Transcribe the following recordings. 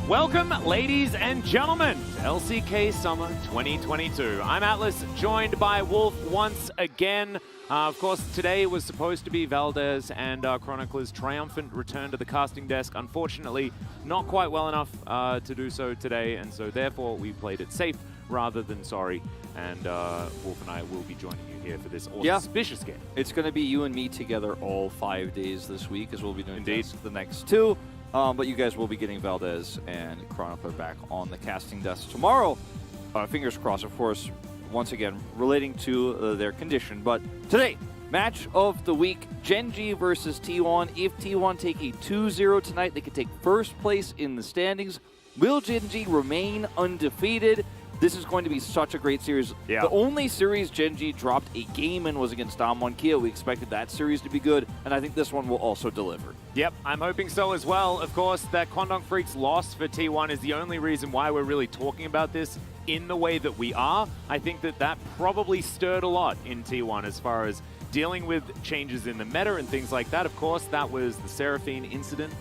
Welcome, ladies and gentlemen, to LCK Summer 2022. I'm Atlas, joined by Wolf once again. Of course, today was supposed to be Valdez and Chronicler's triumphant return to the casting desk. Unfortunately, not quite well enough to do so today, and so therefore we played it safe rather than sorry. And Wolf and I will be joining you here for this auspicious game. It's going to be you and me together all 5 days this week, as we'll be doing the next two. But you guys will be getting Valdez and Chronicler back on the casting desk tomorrow. Fingers crossed, of course, once again, relating to their condition. But today, match of the week, Gen G versus T1. If T1 take a 2-0 tonight, they could take first place in the standings. Will Gen G remain undefeated? This is going to be such a great series. Yeah. The only series Gen G dropped a game in was against Damwon Kia. We expected that series to be good, and I think this one will also deliver. Yep, I'm hoping so as well. Of course, that Kwangdong Freak's loss for T1 is the only reason why we're really talking about this in the way that we are. I think that that probably stirred a lot in T1 as far as dealing with changes in the meta and things like that. Of course, that was the Seraphine incident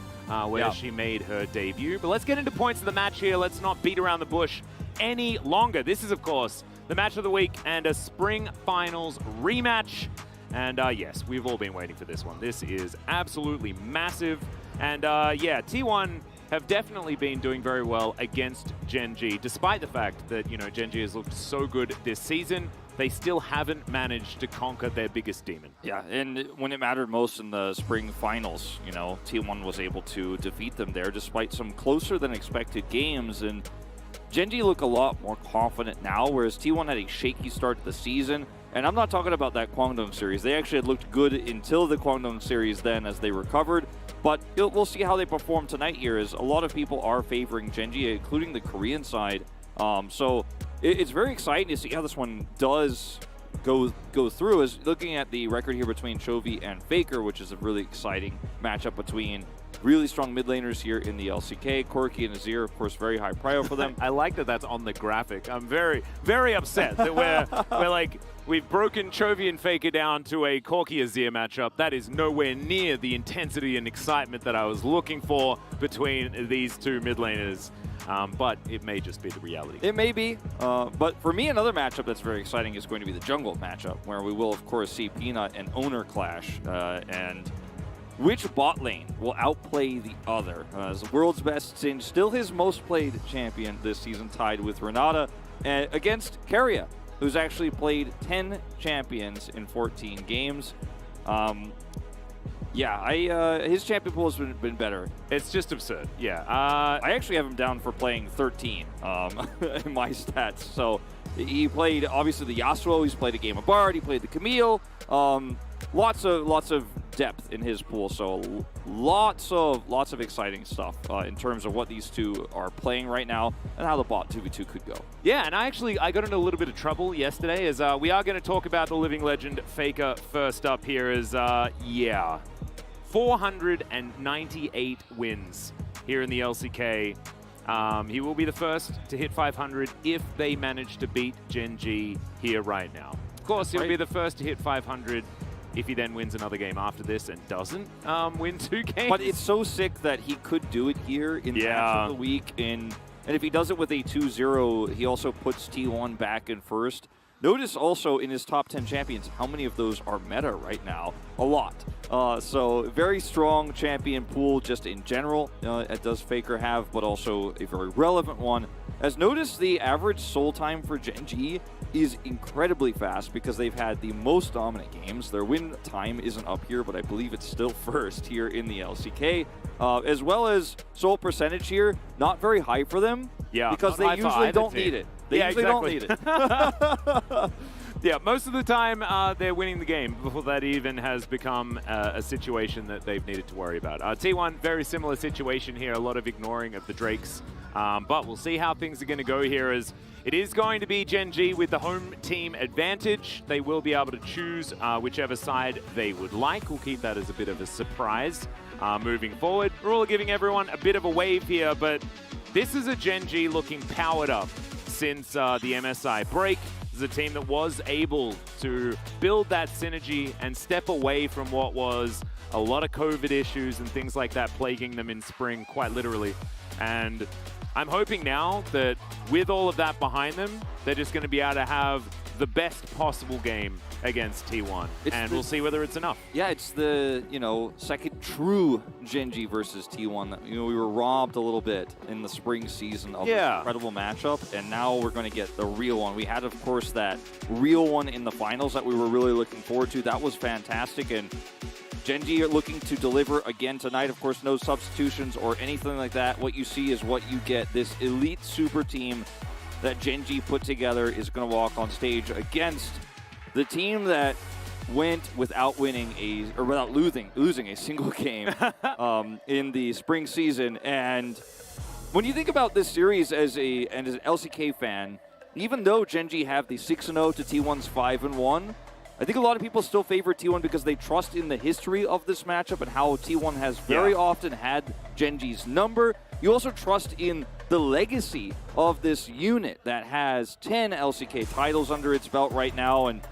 where she made her debut. But let's get into points of the match here. Let's not beat around the bush any longer. This is, of course, the match of the week and a spring finals rematch. And yes, we've all been waiting for this one. This is absolutely massive. And yeah, T1 have definitely been doing very well against Gen G, despite the fact that, you know, Gen G has looked so good this season. They still haven't managed to conquer their biggest demon. Yeah, and when it mattered most in the spring finals, you know, T1 was able to defeat them there despite some closer than expected games. And Gen G look a lot more confident now, whereas T1 had a shaky start to the season. And I'm not talking about that Kwangdong series. They actually had looked good until the Kwangdong series then as they recovered. But we'll see how they perform tonight here, as a lot of people are favoring Gen G, including the Korean side. So it's very exciting to see how this one does go through. As looking at the record here between Chovy and Faker, which is a really exciting matchup between really strong mid laners here in the LCK. Corki and Azir, of course, very high prio for them. I like that that's on the graphic. I'm very, very upset that we're like, we've broken Chovy and Faker down to a Corki Azir matchup. That is nowhere near the intensity and excitement that I was looking for between these two mid laners. But it may just be the reality. It may be. But for me, another matchup that's very exciting is going to be the jungle matchup, where we will, of course, see Peanut and Owner clash. And which bot lane will outplay the other. As the world's best Singe, still his most played champion this season, tied with Renata, against Keria, who's actually played 10 champions in 14 games. His champion pool has been better. It's just absurd. Yeah. I actually have him down for playing 13 in my stats. So he played, obviously, the Yasuo. He's played a game of Bard. He played the Camille. Lots of depth in his pool. So lots of exciting stuff in terms of what these two are playing right now and how the bot 2v2 could go. Yeah, and I got into a little bit of trouble yesterday as we are going to talk about the living legend Faker first up here as, 498 wins here in the LCK. He will be the first to hit 500 if they manage to beat Gen G here right now. Of course, he'll be the first to hit 500 if he then wins another game after this and doesn't win 2 games. But it's so sick that he could do it here in the match of the week. And if he does it with a 2-0, he also puts T1 back in first. Notice also in his top 10 champions, how many of those are meta right now? A lot. So very strong champion pool just in general, it does Faker have, but also a very relevant one. As notice, the average soul time for Gen G is incredibly fast because they've had the most dominant games. Their win time isn't up here, but I believe it's still first here in the LCK. As well as soul percentage here, not very high for them because they usually don't need it. They usually don't need it. Yeah, most of the time they're winning the game before that even has become a situation that they've needed to worry about. T1, very similar situation here, a lot of ignoring of the Drakes. But we'll see how things are going to go here as it is going to be Gen G with the home team advantage. They will be able to choose whichever side they would like. We'll keep that as a bit of a surprise moving forward. We're all giving everyone a bit of a wave here, but this is a Gen G looking powered up since the MSI break. This is a team that was able to build that synergy and step away from what was a lot of COVID issues and things like that plaguing them in spring, quite literally. And I'm hoping now that with all of that behind them, they're just going to be able to have the best possible game against T1. And we'll see whether it's enough. Yeah, it's the, second true Gen G versus T1 that, we were robbed a little bit in the spring season of this incredible matchup, and now we're going to get the real one. We had, of course, that real one in the finals that we were really looking forward to. That was fantastic, and Gen G are looking to deliver again tonight. Of course, no substitutions or anything like that. What you see is what you get. This elite super team that Gen G put together is going to walk on stage against the team that went without without losing a single game in the spring season. And when you think about this series as an LCK fan, even though Gen G have the 6-0 to T1's 5-1, I think a lot of people still favor T1 because they trust in the history of this matchup and how T1 has very often had Gen G's number. You also trust in the legacy of this unit that has 10 LCK titles under its belt right now. And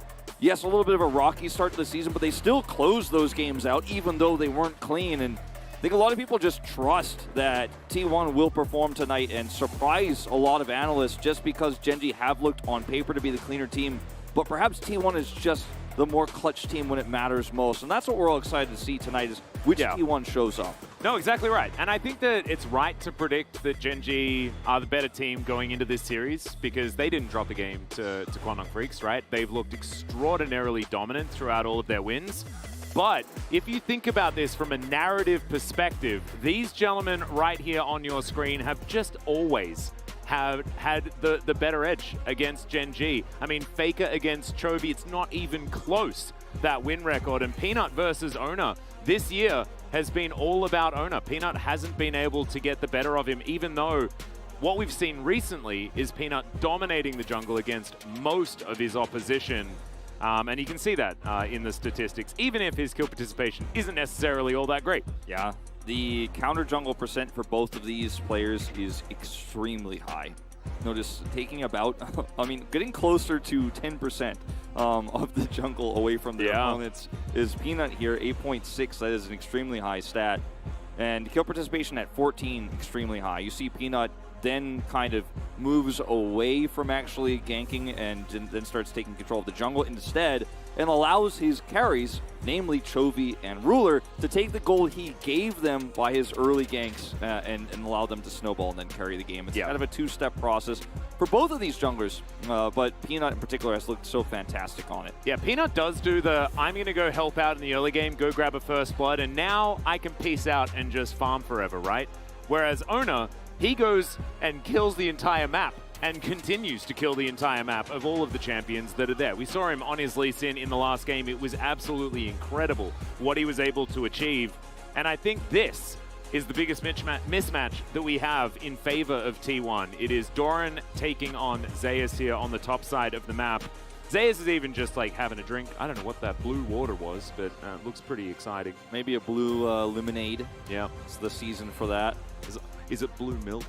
yes, a little bit of a rocky start to the season, but they still closed those games out even though they weren't clean. And I think a lot of people just trust that T1 will perform tonight and surprise a lot of analysts just because Gen G have looked on paper to be the cleaner team. But perhaps T1 is just the more clutch team when it matters most. And that's what we're all excited to see tonight is which T1 shows up. No, exactly right. And I think that it's right to predict that Gen G are the better team going into this series because they didn't drop the game to Quandong Freaks, right? They've looked extraordinarily dominant throughout all of their wins. But if you think about this from a narrative perspective, these gentlemen right here on your screen have just always have had the better edge against Gen G. I mean, Faker against Chovy, it's not even close, that win record. And Peanut versus Owner this year has been all about Owner. Peanut hasn't been able to get the better of him, even though what we've seen recently is Peanut dominating the jungle against most of his opposition. And you can see that in the statistics, even if his kill participation isn't necessarily all that great. Yeah. The counter jungle percent for both of these players is extremely high. Notice taking about, getting closer to 10% of the jungle away from their opponents is Peanut here, 8.6. That is an extremely high stat. And kill participation at 14, extremely high. You see Peanut then kind of moves away from actually ganking and then starts taking control of the jungle. Instead, and allows his carries, namely Chovy and Ruler, to take the gold he gave them by his early ganks and allow them to snowball and then carry the game. It's kind of a two-step process for both of these junglers, but Peanut in particular has looked so fantastic on it. Yeah, Peanut does do the, I'm going to go help out in the early game, go grab a first blood, and now I can peace out and just farm forever, right? Whereas Owner, he goes and kills the entire map and continues to kill the entire map of all of the champions that are there. We saw him on his Lee Sin in the last game. It was absolutely incredible what he was able to achieve. And I think this is the biggest mismatch that we have in favor of T1. It is Doran taking on Zayas here on the top side of the map. Zayas is even just like having a drink. I don't know what that blue water was, but it looks pretty exciting. Maybe a blue lemonade. Yeah. It's the season for that. Is it blue milk?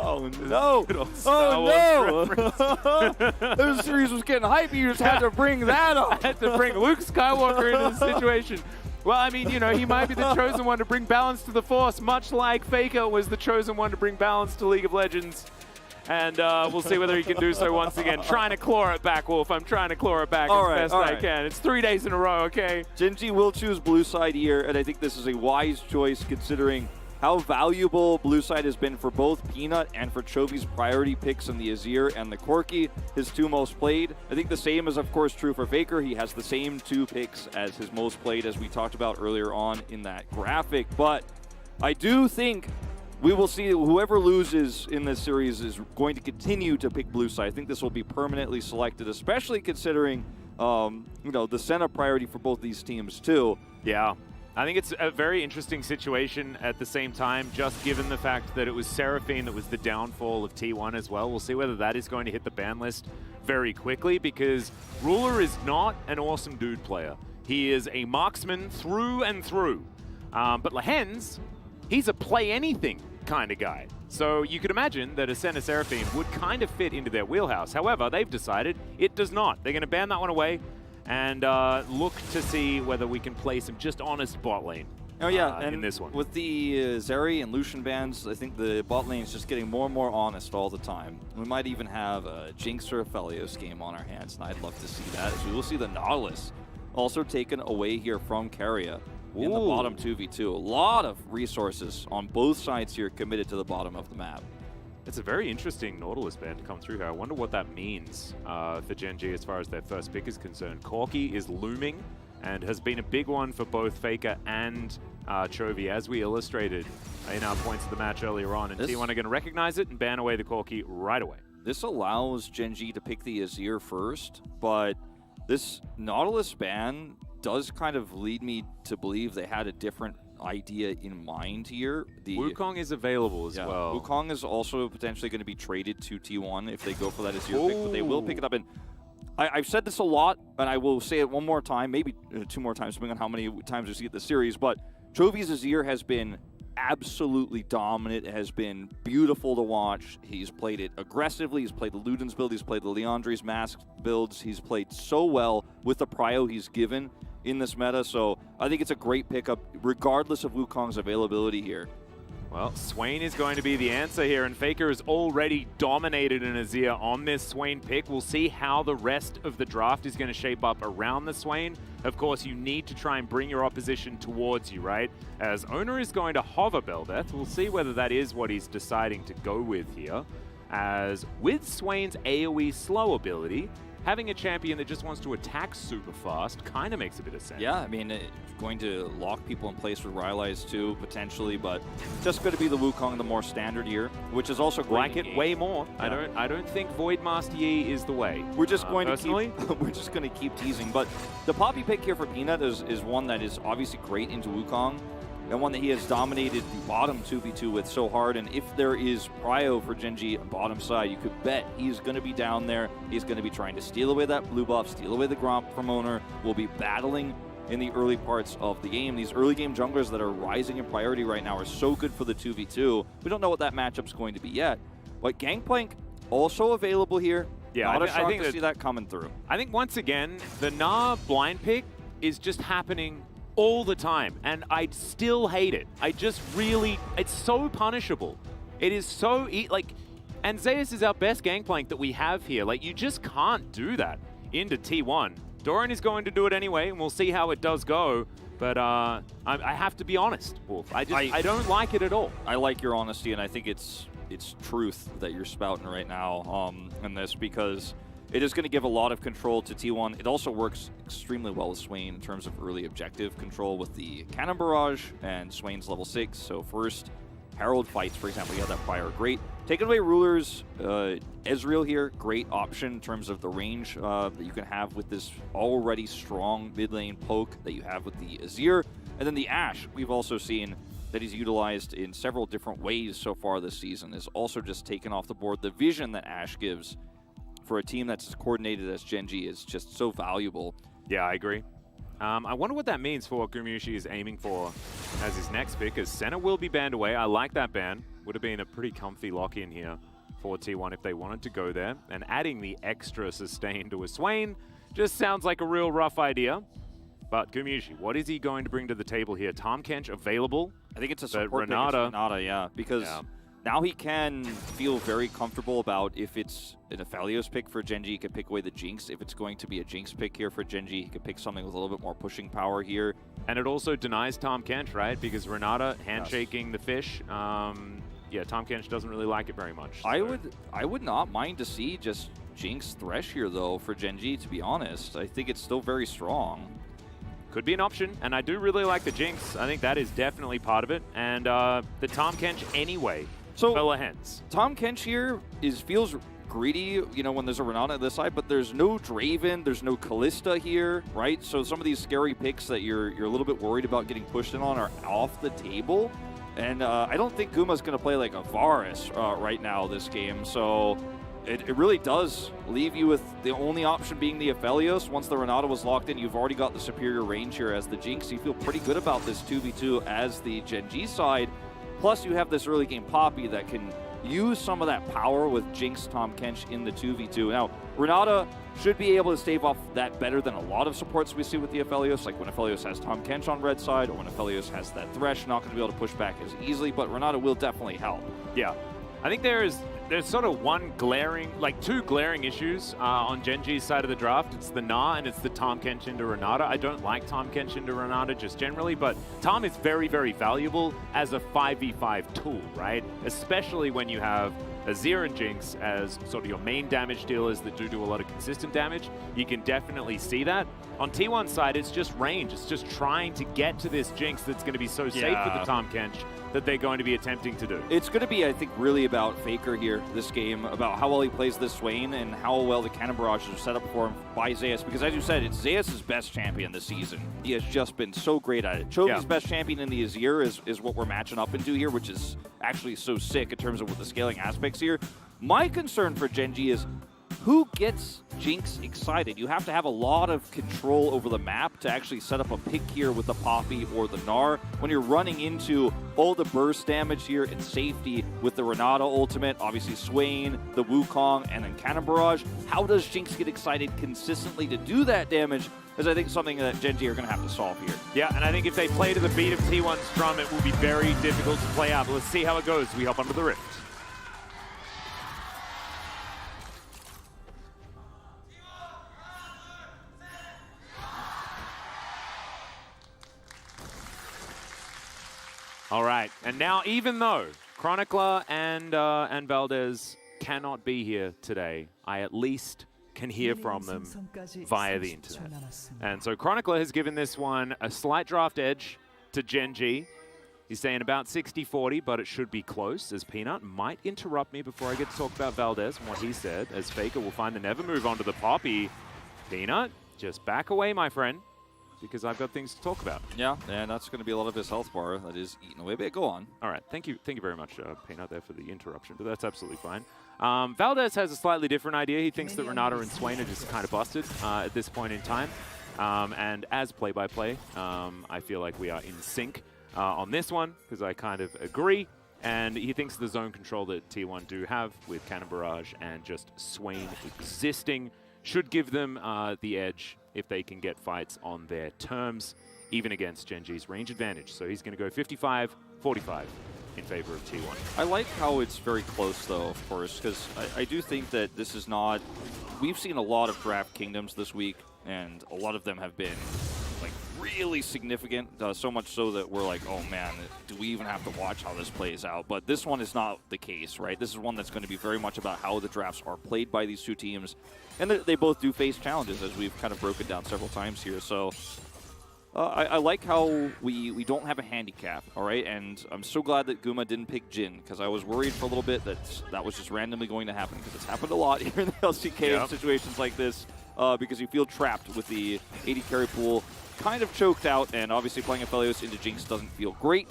Oh no! Oh no! This series was getting hype. You just had to bring that up. I had to bring Luke Skywalker into the situation. Well, I mean, you know, he might be the chosen one to bring balance to the Force, much like Faker was the chosen one to bring balance to League of Legends. And we'll see whether he can do so once again. Trying to claw it back, Wolf. I'm trying to claw it back as best I can. It's 3 days in a row, okay? Gen G will choose blue side here, and I think this is a wise choice considering how valuable blue side has been for both Peanut and for Chovy's priority picks in the Azir and the Corki, his two most played. I think the same is, of course, true for Faker. He has the same 2 picks as his most played, as we talked about earlier on in that graphic. But I do think we will see whoever loses in this series is going to continue to pick blue side. I think this will be permanently selected, especially considering the Senna priority for both these teams too. Yeah. I think it's a very interesting situation at the same time, just given the fact that it was Seraphine that was the downfall of T1 as well. We'll see whether that is going to hit the ban list very quickly, because Ruler is not an awesome dude player. He is a marksman through and through. But Lehens, he's a play-anything kind of guy. So you could imagine that a Senna Seraphine would kind of fit into their wheelhouse. However, they've decided it does not. They're going to ban that one away and look to see whether we can play some just honest bot lane. Oh yeah, and in this one. With the Zeri and Lucian bans, I think the bot lane is just getting more and more honest all the time. We might even have a Jinx or a Felios game on our hands, and I'd love to see that, as we will see the Nautilus also taken away here from Keria in the bottom 2v2. A lot of resources on both sides here committed to the bottom of the map. It's a very interesting Nautilus ban to come through here. I wonder what that means for Gen G as far as their first pick is concerned. Corki is looming and has been a big one for both Faker and Chovy, as we illustrated in our points of the match earlier on. And T1 are going to recognize it and ban away the Corki right away. This allows Gen G to pick the Azir first, but this Nautilus ban does kind of lead me to believe they had a different idea in mind here. The Wukong is available as well. Wukong is also potentially going to be traded to T1 if they go for that Azir pick, but they will pick it up. And I've said this a lot, and I will say it one more time, maybe 2 more times, depending on how many times we see it this series, but Chovy's Azir has been absolutely dominant. It has been beautiful to watch. He's played it aggressively. He's played the Luden's build. He's played the Leandre's mask builds. He's played so well with the prio he's given in this meta, so I think it's a great pickup regardless of Wukong's availability here. Well, Swain is going to be the answer here, and Faker has already dominated an Azir on this Swain pick. We'll see how the rest of the draft is going to shape up around the Swain. Of course, you need to try and bring your opposition towards you, right? As Owner is going to hover Bel'Veth. We'll see whether that is what he's deciding to go with here. As with Swain's AoE slow ability, having a champion that just wants to attack super fast kind of makes a bit of sense. Yeah, I mean, going to lock people in place with Rylai's too, potentially, but just going to be the Wukong the more standard here, which is also great. Like it way more. Yeah. I don't think Voidmaster Yi is the way. We're just going to keep teasing. But the Poppy pick here for Peanut is one that is obviously great into Wukong, and one that he has dominated the bottom 2v2 with so hard. And if there is prio for Gen G on bottom side, you could bet he's going to be down there. He's going to be trying to steal away that blue buff, steal away the Gromp from Owner. We'll be battling in the early parts of the game. These early game junglers that are rising in priority right now are so good for the 2v2. We don't know what that matchup's going to be yet. But Gangplank also available here. Yeah, I think to see that coming through. I think once again, the Gnar blind pick is just happening all the time, and I still hate it. It's so punishable. It is so, and Zeus is our best Gangplank that we have here. Like, you just can't do that. into T1. Dorian is going to do it anyway, and we'll see how it does go. But I have to be honest, Wolf. I don't like it at all. I like your honesty, and I think it's truth that you're spouting right now in this, because it is going to give a lot of control to T1. It also works extremely well with Swain in terms of early objective control with the Cannon Barrage, and Swain's level 6. So first, Herald fights, for example, you have that fire. Great. Taking away Rulers, Ezreal here, great option in terms of the range that you can have with this already strong mid lane poke that you have with the Azir. And then the Ashe, we've also seen that he's utilized in several different ways so far this season, is also just taken off the board. The vision that Ashe gives for a team that's as coordinated as Gen.G is just so valuable. Yeah, I agree. I wonder what that means for what Gumushi is aiming for as his next pick, as Senna will be banned away. I like that ban. Would have been a pretty comfy lock-in here for T1 if they wanted to go there. And adding the extra sustain to a Swain just sounds like a real rough idea. But Gumushi, what is he going to bring to the table here? Tahm Kench available? I think it's a support pick. Renata, yeah, because now he can feel very comfortable about if it's an Aphelios pick for Gen.G, he can pick away the Jinx. If it's going to be a Jinx pick here for Gen.G, he could pick something with a little bit more pushing power here. And it also denies Tahm Kench, right? Because Renata handshaking the fish. Yeah, Tahm Kench doesn't really like it very much. So. I would not mind to see just Jinx Thresh here, though, for Gen.G, to be honest. I think it's still very strong. Could be an option, and I do really like the Jinx. I think that is definitely part of it. And the Tahm Kench anyway, so fella hens. Tahm Kench here feels greedy, you know, when there's a Renata on this side, but there's no Draven, there's no Callista here, right? So some of these scary picks that you're a little bit worried about getting pushed in on are off the table. And I don't think Guma's going to play like a Varus right now this game, so it really does leave you with the only option being the Aphelios. Once the Renata was locked in, you've already got the superior range here as the Jinx. You feel pretty good about this 2v2 as the Gen.G side. Plus, you have this early game Poppy that can use some of that power with Jinx, Tahm Kench in the 2v2. Now, Renata should be able to stave off that better than a lot of supports we see with the Aphelios, like when Aphelios has Tahm Kench on red side, or when Aphelios has that Thresh, not going to be able to push back as easily, but Renata will definitely help. Yeah. I think there's sort of two glaring issues on Gen.G's side of the draft. It's the Gnar and it's the Tahm Kench into Renata. I don't like Tahm Kench into Renata just generally, but Tahm is very, very valuable as a 5v5 tool, right? Especially when you have Azir and Jinx as sort of your main damage dealers that do a lot of consistent damage. You can definitely see that. On T1's side, it's just range. It's just trying to get to this Jinx that's going to be so safe with the Tahm Kench that they're going to be attempting to do. It's going to be, I think, really about Faker here this game, about how well he plays this Swain and how well the Cannon Barrages are set up for him by Zeus. Because as you said, it's Zeus' best champion this season. He has just been so great at it. Chovy's best champion in the Azir is what we're matching up into here, which is actually so sick in terms of what the scaling aspects here. My concern for Gen.G is who gets Jinx excited? You have to have a lot of control over the map to actually set up a pick here with the Poppy or the Gnar. When you're running into all the burst damage here and safety with the Renata ultimate, obviously Swain, the Wukong, and then Cannon Barrage, how does Jinx get excited consistently to do that damage? Is I think something that Gen.G are going to have to solve here. Yeah, and I think if they play to the beat of T1's drum, it will be very difficult to play out. But let's see how it goes. We hop onto the Rift. All right, and now even though Chronicler and Valdez cannot be here today, I at least can hear from them via the internet. And so Chronicler has given this one a slight draft edge to Gen.G. He's saying about 60-40, but it should be close, as Peanut might interrupt me before I get to talk about Valdez and what he said, as Faker will find the Never move onto the Poppy. Peanut, just back away, my friend, because I've got things to talk about. Yeah, and that's going to be a lot of his health bar that is eaten away, but go on. All right, thank you very much, Peanut, there for the interruption, but that's absolutely fine. Valdez has a slightly different idea. He thinks that Renata and Swain are just kind of busted at this point in time. And as play-by-play, I feel like we are in sync on this one, because I kind of agree. And he thinks the zone control that T1 do have with Cannon Barrage and just Swain existing should give them the edge if they can get fights on their terms, even against Gen.G's range advantage. So he's going to go 55-45 in favor of T1. I like how it's very close, though, of course, because I do think that this is not... We've seen a lot of draft kingdoms this week, and a lot of them have been like really significant, so much so that we're like, oh man, do we even have to watch how this plays out? But this one is not the case, right? This is one that's going to be very much about how the drafts are played by these two teams, and they both do face challenges, as we've kind of broken down several times here. So I like how we don't have a handicap, all right? And I'm so glad that Guma didn't pick Jin, because I was worried for a little bit that that was just randomly going to happen, because it's happened a lot here in the LCK in situations like this, because you feel trapped with the AD carry pool, kind of choked out, and obviously playing Aphelios into Jinx doesn't feel great,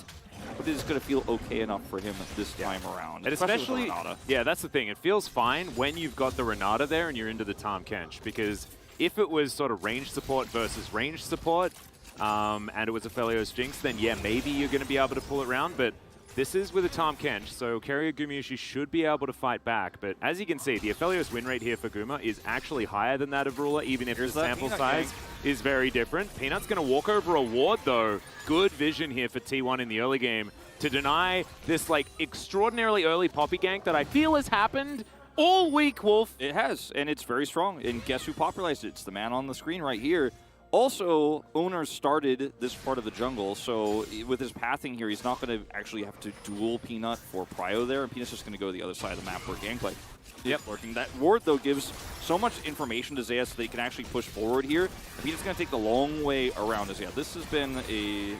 but it is going to feel okay enough for him this time around. And especially with Renata. Yeah, that's the thing. It feels fine when you've got the Renata there and you're into the Tahm Kench, because if it was sort of range support versus range support, and it was Aphelios Jinx, then yeah, maybe you're going to be able to pull it around, but this is with a Tahm Kench, so Carrier Gumayushi should be able to fight back. But as you can see, the Aphelios win rate here for Guma is actually higher than that of Ruler, even if the sample size is very different. Peanut's going to walk over a ward, though. Good vision here for T1 in the early game to deny this like extraordinarily early poppy gank that I feel has happened all week, Wolf. It has, and it's very strong. And guess who popularized it? It's the man on the screen right here. Also, Owner started this part of the jungle, so with his pathing here, he's not going to actually have to duel Peanut for Prio there, and Peanut's just going to go to the other side of the map for gameplay. Yep. Working. That ward, though, gives so much information to Zaya so that he can actually push forward here. Peanut's going to take the long way around Zaya. This has been a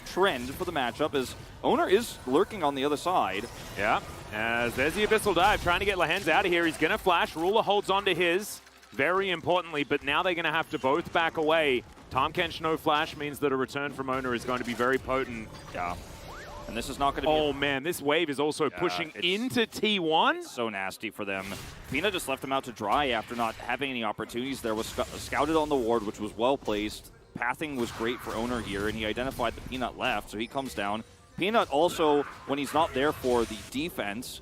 trend for the matchup, as Owner is lurking on the other side. Yeah, as there's the Abyssal Dive, trying to get Lehens out of here. He's going to flash. Ruler holds on to his. Very importantly, but now they're going to have to both back away. Tahm Kench no flash means that a return from Owner is going to be very potent. Yeah. And this is not going to be... Oh, man, this wave is also pushing into T1. So nasty for them. Peanut just left him out to dry after not having any opportunities there. Was scouted on the ward, which was well placed. Pathing was great for Owner here, and he identified the Peanut left, so he comes down. Peanut also, when he's not there for the defense,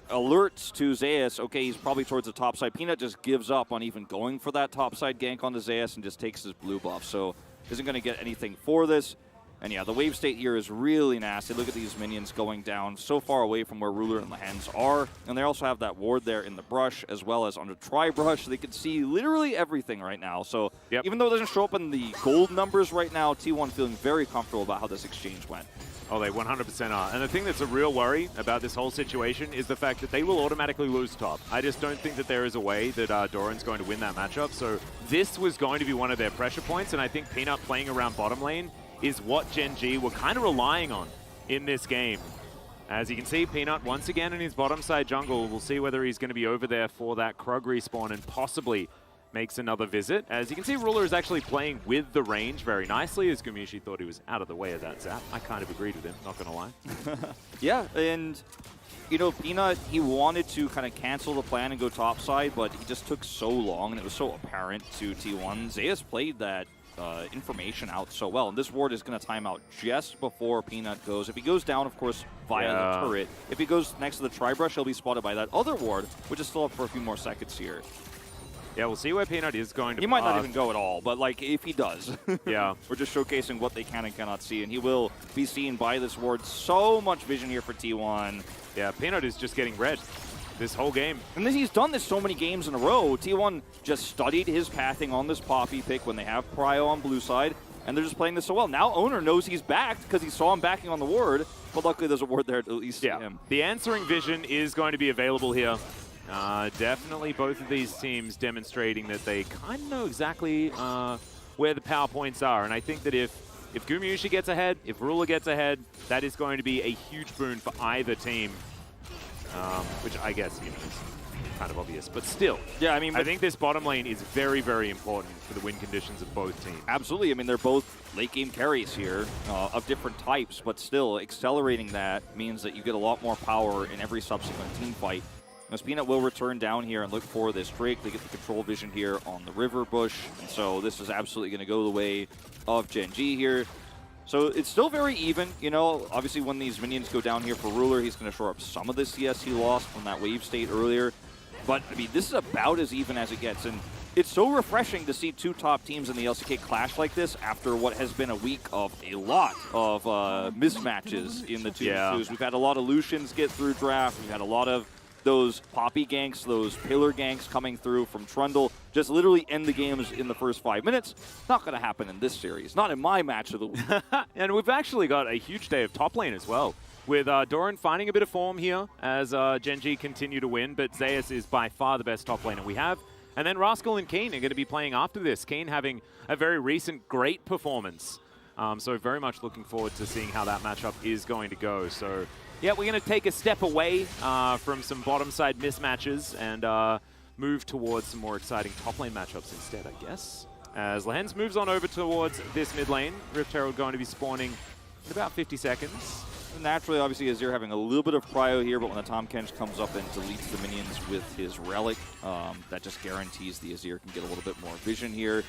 alerts to Zayas, okay, he's probably towards the top side. Peanut just gives up on even going for that top side gank onto Zayas and just takes his blue buff, so isn't going to get anything for this. And yeah, the wave state here is really nasty. Look at these minions going down so far away from where Ruler and Lehens are. And they also have that ward there in the brush, as well as under Tri-Brush. They can see literally everything right now. So even though it doesn't show up in the gold numbers right now, T1 feeling very comfortable about how this exchange went. Oh, they 100% are. And the thing that's a real worry about this whole situation is the fact that they will automatically lose top. I just don't think that there is a way that Doran's going to win that matchup. So this was going to be one of their pressure points, and I think Peanut playing around bottom lane is what Gen G were kind of relying on in this game. As you can see, Peanut once again in his bottom side jungle. We'll see whether he's going to be over there for that Krug respawn and possibly makes another visit. As you can see, Ruler is actually playing with the range very nicely, as Gumayushi thought he was out of the way of that zap. I kind of agreed with him, not going to lie. Yeah, and you know, Peanut, he wanted to kind of cancel the plan and go topside, but he just took so long, and it was so apparent to T1. Zayas played that information out so well, and this ward is going to time out just before Peanut goes. If he goes down, of course, via the turret. If he goes next to the Tri-Brush, he'll be spotted by that other ward, which is still up for a few more seconds here. Yeah, we'll see where Peanut is going to. He might not even go at all, but like if he does, yeah, we're just showcasing what they can and cannot see, and he will be seen by this ward. So much vision here for T1. Yeah, Peanut is just getting red this whole game. And then he's done this so many games in a row. T1 just studied his pathing on this Poppy pick when they have Prio on blue side, and they're just playing this so well. Now Owner knows he's backed because he saw him backing on the ward, but luckily there's a ward there to at least see him. The answering vision is going to be available here. Definitely both of these teams demonstrating that they kind of know exactly where the power points are. And I think that if Gumayushi gets ahead, if Ruler gets ahead, that is going to be a huge boon for either team. Which I guess, you know, is kind of obvious. But still, yeah, I mean, I think this bottom lane is very, very important for the win conditions of both teams. Absolutely. I mean, they're both late game carries here of different types, but still accelerating that means that you get a lot more power in every subsequent team fight. Now, Peanut will return down here and look for this Drake. They get the control vision here on the river bush, and so this is absolutely going to go the way of Gen G here. So it's still very even, you know. Obviously, when these minions go down here for Ruler, he's going to shore up some of the CS he lost from that wave state earlier. But, I mean, this is about as even as it gets. And it's so refreshing to see two top teams in the LCK clash like this after what has been a week of a lot of mismatches in the two twos. We've had a lot of Lucians get through draft. We've had a lot of those Poppy ganks, those pillar ganks coming through from Trundle, just literally end the games in the first 5 minutes. Not going to happen in this series. Not in my match of the week. And we've actually got a huge day of top lane as well, with Doran finding a bit of form here as Gen.G continue to win, but Zeus is by far the best top laner we have. And then Rascal and Keen are going to be playing after this. Keen having a very recent great performance. So very much looking forward to seeing how that matchup is going to go. So yeah, we're going to take a step away from some bottom side mismatches and move towards some more exciting top lane matchups instead, I guess. As Lehens moves on over towards this mid lane, Rift Herald going to be spawning in about 50 seconds. Naturally, obviously, Azir having a little bit of prio here, but when the Tahm Kench comes up and deletes the minions with his relic, that just guarantees the Azir can get a little bit more vision here.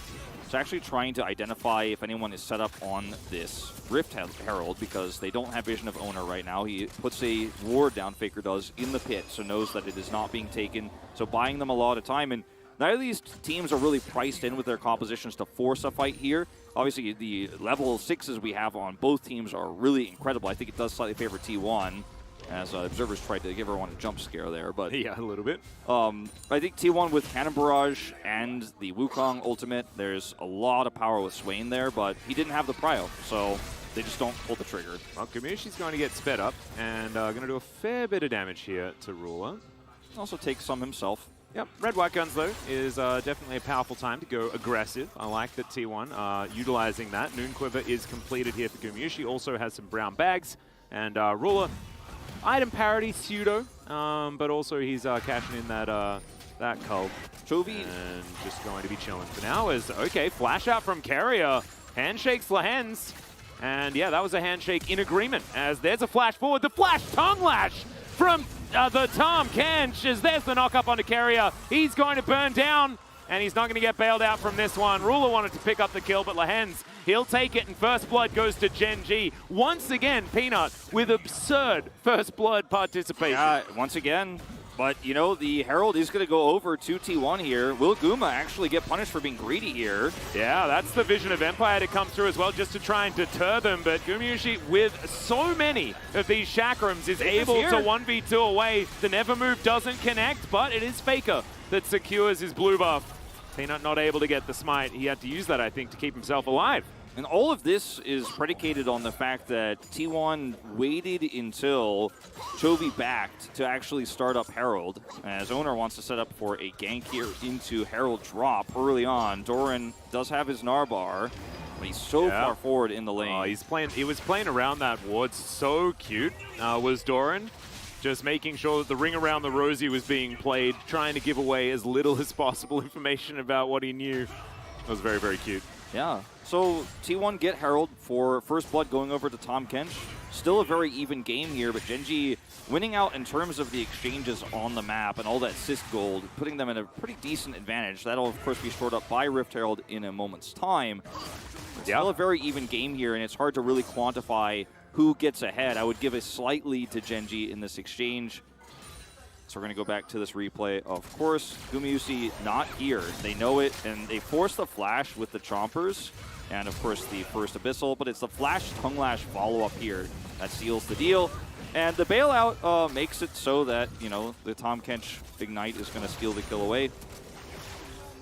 So actually trying to identify if anyone is set up on this Rift Herald, because they don't have vision of owner right now. He puts a ward down, Faker does, in the pit, so knows that it is not being taken. So buying them a lot of time, and neither of these teams are really priced in with their compositions to force a fight here. Obviously, the level 6s we have on both teams are really incredible. I think it does slightly favor T1, as observers tried to give everyone a jump scare there. But yeah, a little bit. I think T1 with Cannon Barrage and the Wukong ultimate, there's a lot of power with Swain there, but he didn't have the prio, so they just don't pull the trigger. Well, Gumushi's going to get sped up and going to do a fair bit of damage here to Ruler. Also takes some himself. Yep, Red-White Guns, though, is definitely a powerful time to go aggressive. I like that T1 utilizing that. Noon Quiver is completed here for Gumushi. Also has some brown bags. And Ruler, item parity, pseudo, but also he's cashing in that Cull. Chovy. And just going to be chilling for now as, okay, flash out from Carrier. Handshakes Lehens. And yeah, that was a handshake in agreement as there's a flash forward. The flash tongue lash from the Tahm Kench as there's the knock up onto Carrier. He's going to burn down, and he's not going to get bailed out from this one. Ruler wanted to pick up the kill, but Lehens, he'll take it, and First Blood goes to Gen.G. Once again, Peanut with absurd First Blood participation. Yeah, once again. But, you know, the Herald is going to go over to T1 here. Will Guma actually get punished for being greedy here? Yeah, that's the vision of Empire to come through as well, just to try and deter them. But Gumushi, with so many of these chakrams, is able to 1v2 away. The Never Move doesn't connect, but it is Faker that secures his blue buff. Peanut not able to get the smite. He had to use that, I think, to keep himself alive. And all of this is predicated on the fact that T1 waited until Chovy backed to actually start up Herald, as Owner wants to set up for a gank here into Herald drop early on. Doran does have his Narbar, but he's so far forward in the lane. He was playing around that ward. So cute was Doran. Just making sure that the ring around the rosy was being played, trying to give away as little as possible information about what he knew. It was very, very cute. Yeah. So T1 get Herald for First Blood going over to Tahm Kench. Still a very even game here, but Gen.G winning out in terms of the exchanges on the map and all that assist gold, putting them in a pretty decent advantage. That'll, of course, be shored up by Rift Herald in a moment's time. Still a very even game here, and it's hard to really quantify who gets ahead. I would give a slight lead to Gen.G in this exchange. So we're going to go back to this replay. Of course, Gumusi not here. They know it, and they force the flash with the Chompers, and of course the first Abyssal, but it's the flash tongue lash follow-up here that seals the deal. And the bailout makes it so that, you know, the Tahm Kench Ignite is going to steal the kill away.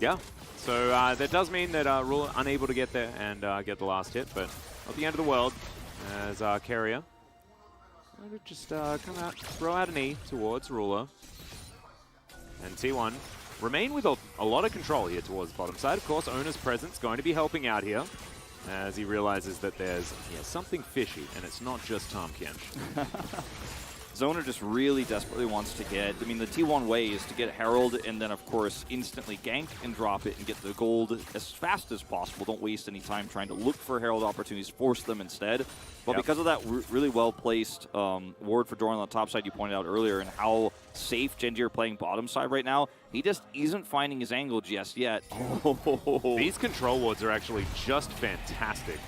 Yeah, so that does mean that Ruler unable to get there and get the last hit, but not the end of the world as Carrier just come out, throw out an E towards Ruler. And T1 remain with a lot of control here towards the bottom side. Of course, Owner's presence going to be helping out here as he realizes that there's something fishy, and it's not just Tahm Kench. Zoner just really desperately wants to get, I mean, the T1 way is to get Herald and then, of course, instantly gank and drop it and get the gold as fast as possible. Don't waste any time trying to look for Herald opportunities, force them instead. But because of that really well-placed ward for Doran on the top side you pointed out earlier and how safe Gen.G are playing bottom side right now, he just isn't finding his angle just yet. These control wards are actually just fantastic.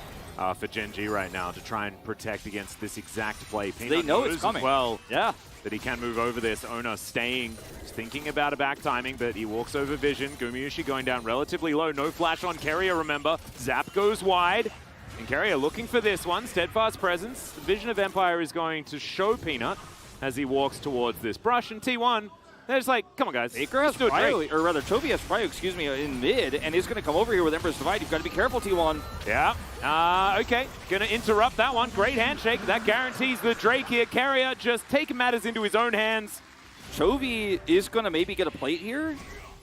for Gen G right now to try and protect against this exact play. Peanut They know knows it's coming. As well, yeah. that he can move over this. Owner staying, thinking about a back timing, but he walks over Vision. Gumayushi going down relatively low. No flash on Keria, remember. Zap goes wide. And Keria looking for this one. Steadfast presence. The Vision of Empire is going to show Peanut as he walks towards this brush. And T1, they're just like, come on, guys. Baker has Cryo, or rather, Chovy has Cryo, excuse me, in mid, and is going to come over here with Emperor's Divide. You've got to be careful, T1. Yeah. Okay. Going to interrupt that one. Great handshake. That guarantees the Drake here. Keria just taking matters into his own hands. Chovy is going to maybe get a plate here,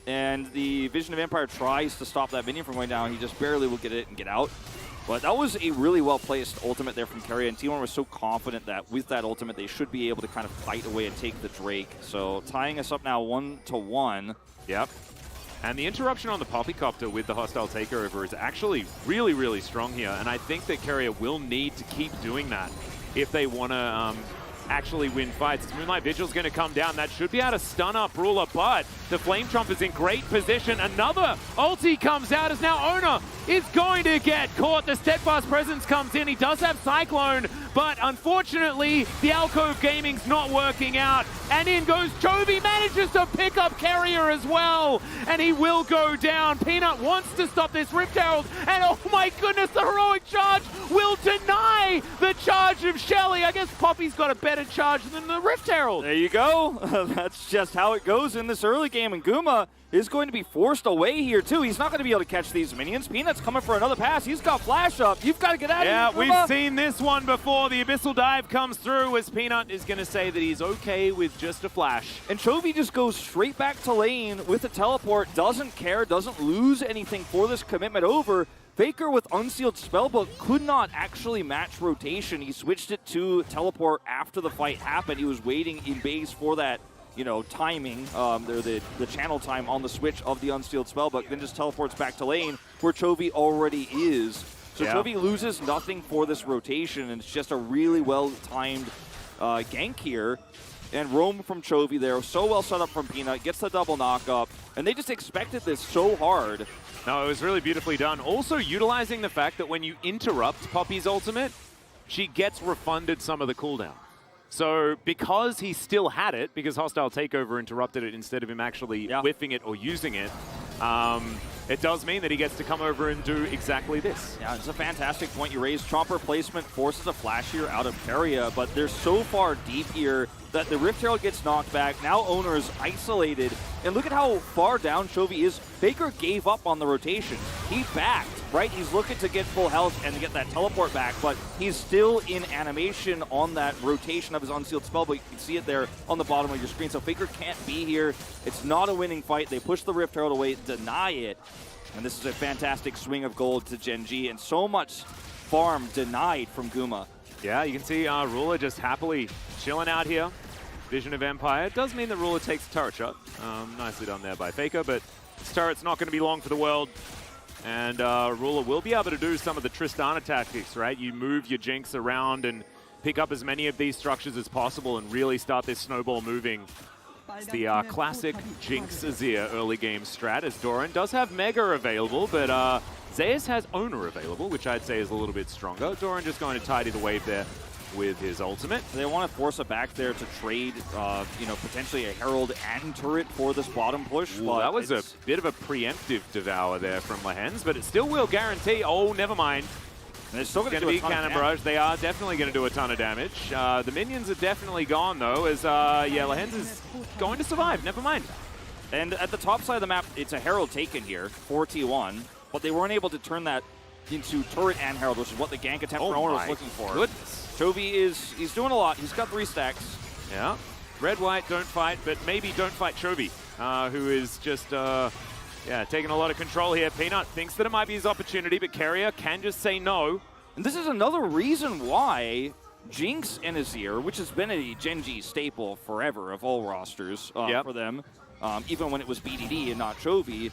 and the Vision of Empire tries to stop that minion from going down. He just barely will get it and get out. But that was a really well-placed ultimate there from Keria, and T1 was so confident that with that ultimate, they should be able to kind of fight away and take the Drake. So tying us up now 1-1. Yep. And the interruption on the Poppycopter with the hostile takeover is actually really, really strong here. And I think that Keria will need to keep doing that if they want to actually win fights. Moonlight Vigil's going to come down. That should be able to stun up Ruler, but the Flame Trump is in great position. Another ulti comes out as now Owner is going to get caught. The Steadfast Presence comes in. He does have Cyclone, but unfortunately, the Alcove Gaming's not working out. And in goes Chovy, manages to pick up Keria as well, and he will go down. Peanut wants to stop this Rift Herald, and oh my goodness, the heroic charge will deny the charge of Shelly. I guess Poppy's got a better charge than the Rift Herald. There you go. That's just how it goes in this early game, and Guma is going to be forced away here too. He's not going to be able to catch these minions. Peanut's coming for another pass. He's got flash up. You've got to get out of here, Yeah, Guma. we've seen this one before. The Abyssal Dive comes through as Peanut is going to say that he's okay with just a flash. And Chovy just goes straight back to lane with the teleport, doesn't care, doesn't lose anything for this commitment over. Faker with Unsealed Spellbook could not actually match rotation. He switched it to teleport after the fight happened. He was waiting in base for that, you know, timing, the channel time on the switch of the Unsealed Spellbook, then just teleports back to lane where Chovy already is. So yeah. Chovy loses nothing for this rotation, and it's just a really well-timed gank here. And roam from Chovy there, so well set up from Peanut, gets the double knock-up, and they just expected this so hard. No, it was really beautifully done. Also utilizing the fact that when you interrupt Poppy's ultimate, she gets refunded some of the cooldown. So because he still had it, because Hostile Takeover interrupted it instead of him actually whiffing it or using it, it does mean that he gets to come over and do exactly this. Yeah, it's a fantastic point you raised. Chomper placement forces a flash here out of Keria, but they're so far deep here that the Rift Herald gets knocked back. Now Owner is isolated, and look at how far down Chovy is. Faker gave up on the rotation. He backed, right? He's looking to get full health and to get that teleport back, but he's still in animation on that rotation of his Unsealed Spellbook. You can see it there on the bottom of your screen. So Faker can't be here. It's not a winning fight. They push the Rift Herald away, deny it, and this is a fantastic swing of gold to Gen G, and so much farm denied from Guma. Yeah, you can see Ruler just happily chilling out here. Vision of Empire. It does mean that Ruler takes a turret shot. Nicely done there by Faker, but this turret's not going to be long for the world. And Ruler will be able to do some of the Tristana tactics, right? You move your Jinx around and pick up as many of these structures as possible and really start this snowball moving. It's the classic Jinx Azir early game strat, as Doran does have Mega available, but Zeus has Owner available, which I'd say is a little bit stronger. Doran just going to tidy the wave there with his ultimate. They want to force it back there to trade, you know, potentially a Herald and turret for this bottom push. Well, that was a bit of a preemptive devour there from Lehens, but it still will guarantee. Oh, never mind. And it's still going to be Cannon Barrage. They are definitely going to do a ton of damage. The minions are definitely gone, though, as, yeah, Lehens is going to survive. Never mind. And at the top side of the map, it's a Herald taken here for T1, but they weren't able to turn that into turret and Herald, which is what the gank attempt for Owner was looking for. Goodness. Chovy he's doing a lot. He's got 3 stacks. Yeah. Red, white, don't fight, but maybe don't fight Chovy, who is just, yeah, taking a lot of control here. Peanut thinks that it might be his opportunity, but Keria can just say no. And this is another reason why Jinx and Azir, which has been a Gen G staple forever of all rosters for them, even when it was BDD and not Chovy,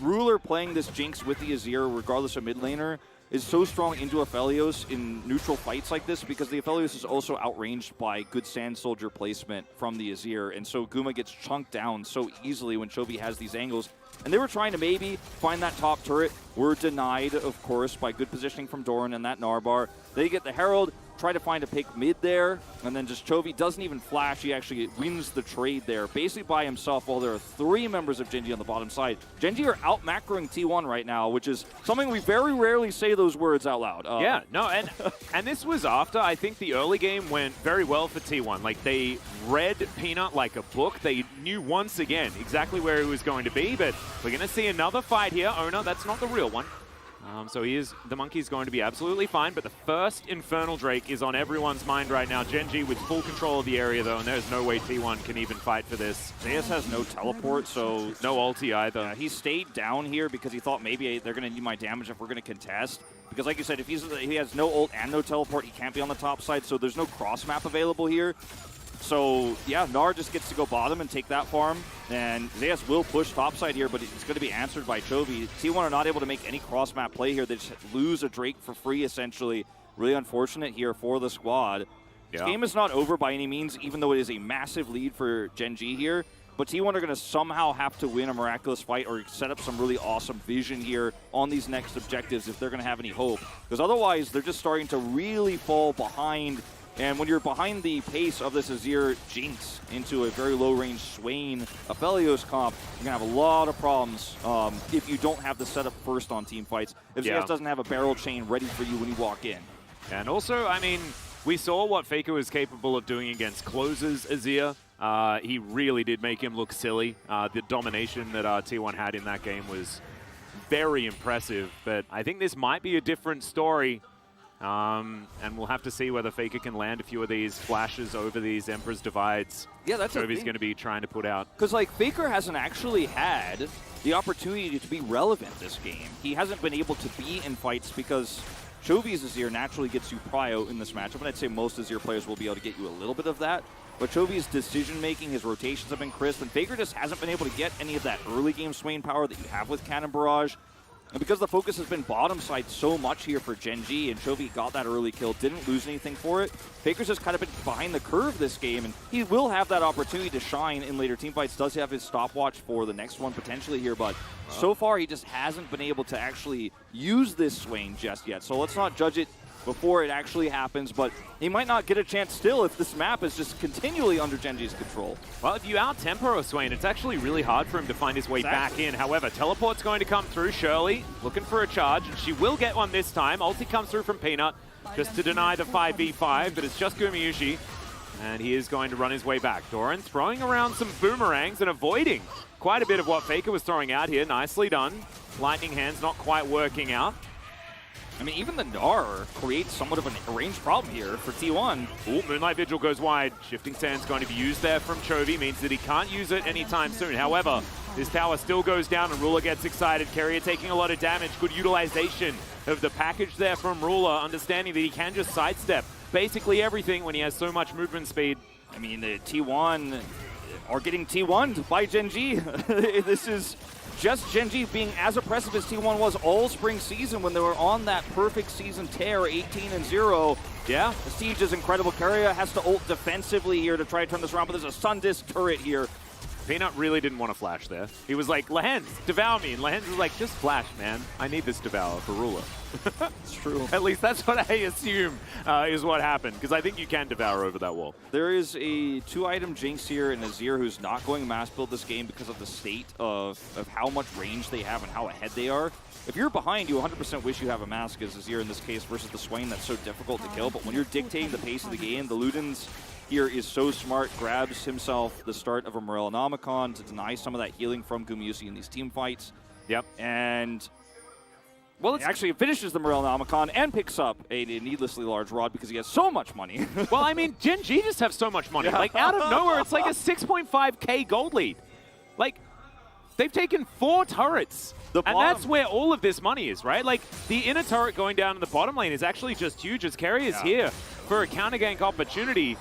Ruler playing this Jinx with the Azir, regardless of mid laner, is so strong into Aphelios in neutral fights like this because the Aphelios is also outranged by good Sand Soldier placement from the Azir, and so Guma gets chunked down so easily when Chovy has these angles. And they were trying to maybe find that top turret. Were denied, of course, by good positioning from Doran and that Narbar. They get the Herald, try to find a pick mid there, and then just Chovy doesn't even flash. He actually wins the trade there, basically by himself, while there are 3 members of Gen G on the bottom side. Gen G are out-macroing T1 right now, which is something we very rarely say those words out loud. Yeah, no, and this was after, I think the early game went very well for T1. Like, they read Peanut like a book. They knew once again exactly where he was going to be, but we're going to see another fight here. Owner, that's not the real one. So the Monkey's going to be absolutely fine, but the first Infernal Drake is on everyone's mind right now. Gen G with full control of the area, though, and there's no way T1 can even fight for this. Zeus has no teleport, so no ulti either. Yeah, he stayed down here because he thought maybe they're going to need my damage if we're going to contest. Because like you said, if he has no ult and no teleport, he can't be on the top side, so there's no cross map available here. So, yeah, Gnar just gets to go bottom and take that farm. And Zeus will push topside here, but it's going to be answered by Chovy. T1 are not able to make any cross-map play here. They just lose a Drake for free, essentially. Really unfortunate here for the squad. Yeah. This game is not over by any means, even though it is a massive lead for Gen G here. But T1 are going to somehow have to win a miraculous fight or set up some really awesome vision here on these next objectives if they're going to have any hope. Because otherwise, they're just starting to really fall behind. And when you're behind the pace of this Azir Jinx into a very low-range Swain Aphelios comp, you're going to have a lot of problems if you don't have the setup first on team fights. If Zeus doesn't have a barrel chain ready for you when you walk in. And also, I mean, we saw what Faker was capable of doing against Close's Azir. He really did make him look silly. The domination that T1 had in that game was very impressive. But I think this might be a different story. And we'll have to see whether Faker can land a few of these flashes over these Emperor's Divides. Yeah, that's Chovy's going to be trying to put out. Because, like, Faker hasn't actually had the opportunity to be relevant this game. He hasn't been able to be in fights because Chovy's Azir naturally gets you prio in this matchup, and I'd say most Azir players will be able to get you a little bit of that. But Chovy's decision-making, his rotations have been crisp, and Faker just hasn't been able to get any of that early-game Swain power that you have with Cannon Barrage. And because the focus has been bottom side so much here for Gen G, and Chovy got that early kill, didn't lose anything for it, Faker's just kind of been behind the curve this game, and he will have that opportunity to shine in later teamfights. Does have his stopwatch for the next one potentially here, but so far he just hasn't been able to actually use this Swain just yet. So let's not judge it before it actually happens, but he might not get a chance still if this map is just continually under Gen G's control. Well, if you out-tempo a Swain, it's actually really hard for him to find his way back in. However, teleport's going to come through. Shirley looking for a charge, and she will get one this time. Ulti comes through from Peanut just to deny the 5v5, but it's just Gumayushi, and he is going to run his way back. Doran throwing around some boomerangs and avoiding quite a bit of what Faker was throwing out here. Nicely done. Lightning Hands not quite working out. I mean, even the Gnar creates somewhat of a range problem here for T1. Ooh, Moonlight Vigil goes wide. Shifting Sand's going to be used there from Chovy, means that he can't use it anytime soon. However, this tower still goes down and Ruler gets excited. Keria taking a lot of damage. Good utilization of the package there from Ruler, understanding that he can just sidestep basically everything when he has so much movement speed. I mean, the T1 are getting T1'd by Gen G. This is just Gen G being as oppressive as T1 was all spring season when they were on that perfect season tear, 18-0. Yeah, the siege is incredible. Keria has to ult defensively here to try to turn this around, but there's a Sundisk turret here. Peanut really didn't want to flash there. He was like, Lehens, devour me. And Lehens was like, just flash, man. I need this devour for Ruler. It's true. At least that's what I assume is what happened, because I think you can devour over that wall. There is a 2-item Jinx here in Azir who's not going mass build this game because of the state of how much range they have and how ahead they are. If you're behind, you 100% wish you have a mask as Azir in this case versus the Swain that's so difficult to kill. But when you're dictating the pace of the game, the Ludens here is so smart, grabs himself the start of a Morellonomicon to deny some of that healing from Gumayusi in these team fights. Yep. And well, it actually finishes the Morellonomicon and picks up a needlessly large rod because he has so much money. Well, I mean, Gen G just have so much money. Like, out of nowhere, it's like a 6.5k gold lead. Like, they've taken 4 turrets. And that's where all of this money is, right? Like, the inner turret going down in the bottom lane is actually just huge as Keria is here for a counter gank opportunity.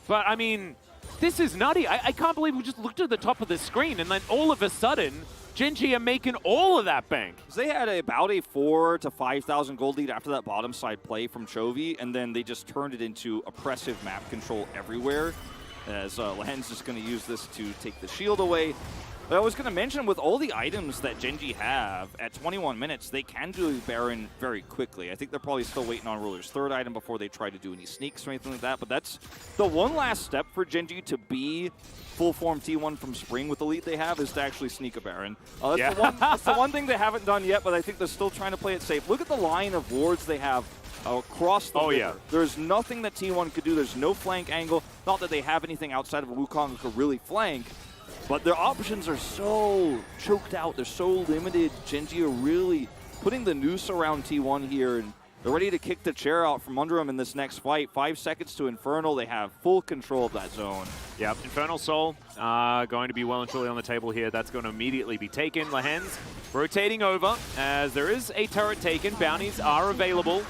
But, I mean, this is nutty. I can't believe we just looked at the top of the screen and then all of a sudden, Gen G are making all of that bank. They had about a 4,000 to 5,000 gold lead after that bottom side play from Chovy, and then they just turned it into oppressive map control everywhere, as Lehen's just going to use this to take the shield away. But I was going to mention, with all the items that Gen G have, at 21 minutes, they can do Baron very quickly. I think they're probably still waiting on Ruler's third item before they try to do any sneaks or anything like that, but that's the one last step for Gen G to be full-form T1 from Spring with the lead they have, is to actually sneak a Baron. That's the one thing they haven't done yet, but I think they're still trying to play it safe. Look at the line of wards they have across the river. Yeah. There's nothing that T1 could do. There's no flank angle. Not that they have anything outside of Wukong who could really flank, but their options are so choked out. They're so limited. Gen G are really putting the noose around T1 here, and they're ready to kick the chair out from under them in this next fight. 5 seconds to Infernal. They have full control of that zone. Yep, Infernal Soul going to be well and truly on the table here. That's going to immediately be taken. Lehen's rotating over as there is a turret taken. Bounties are available.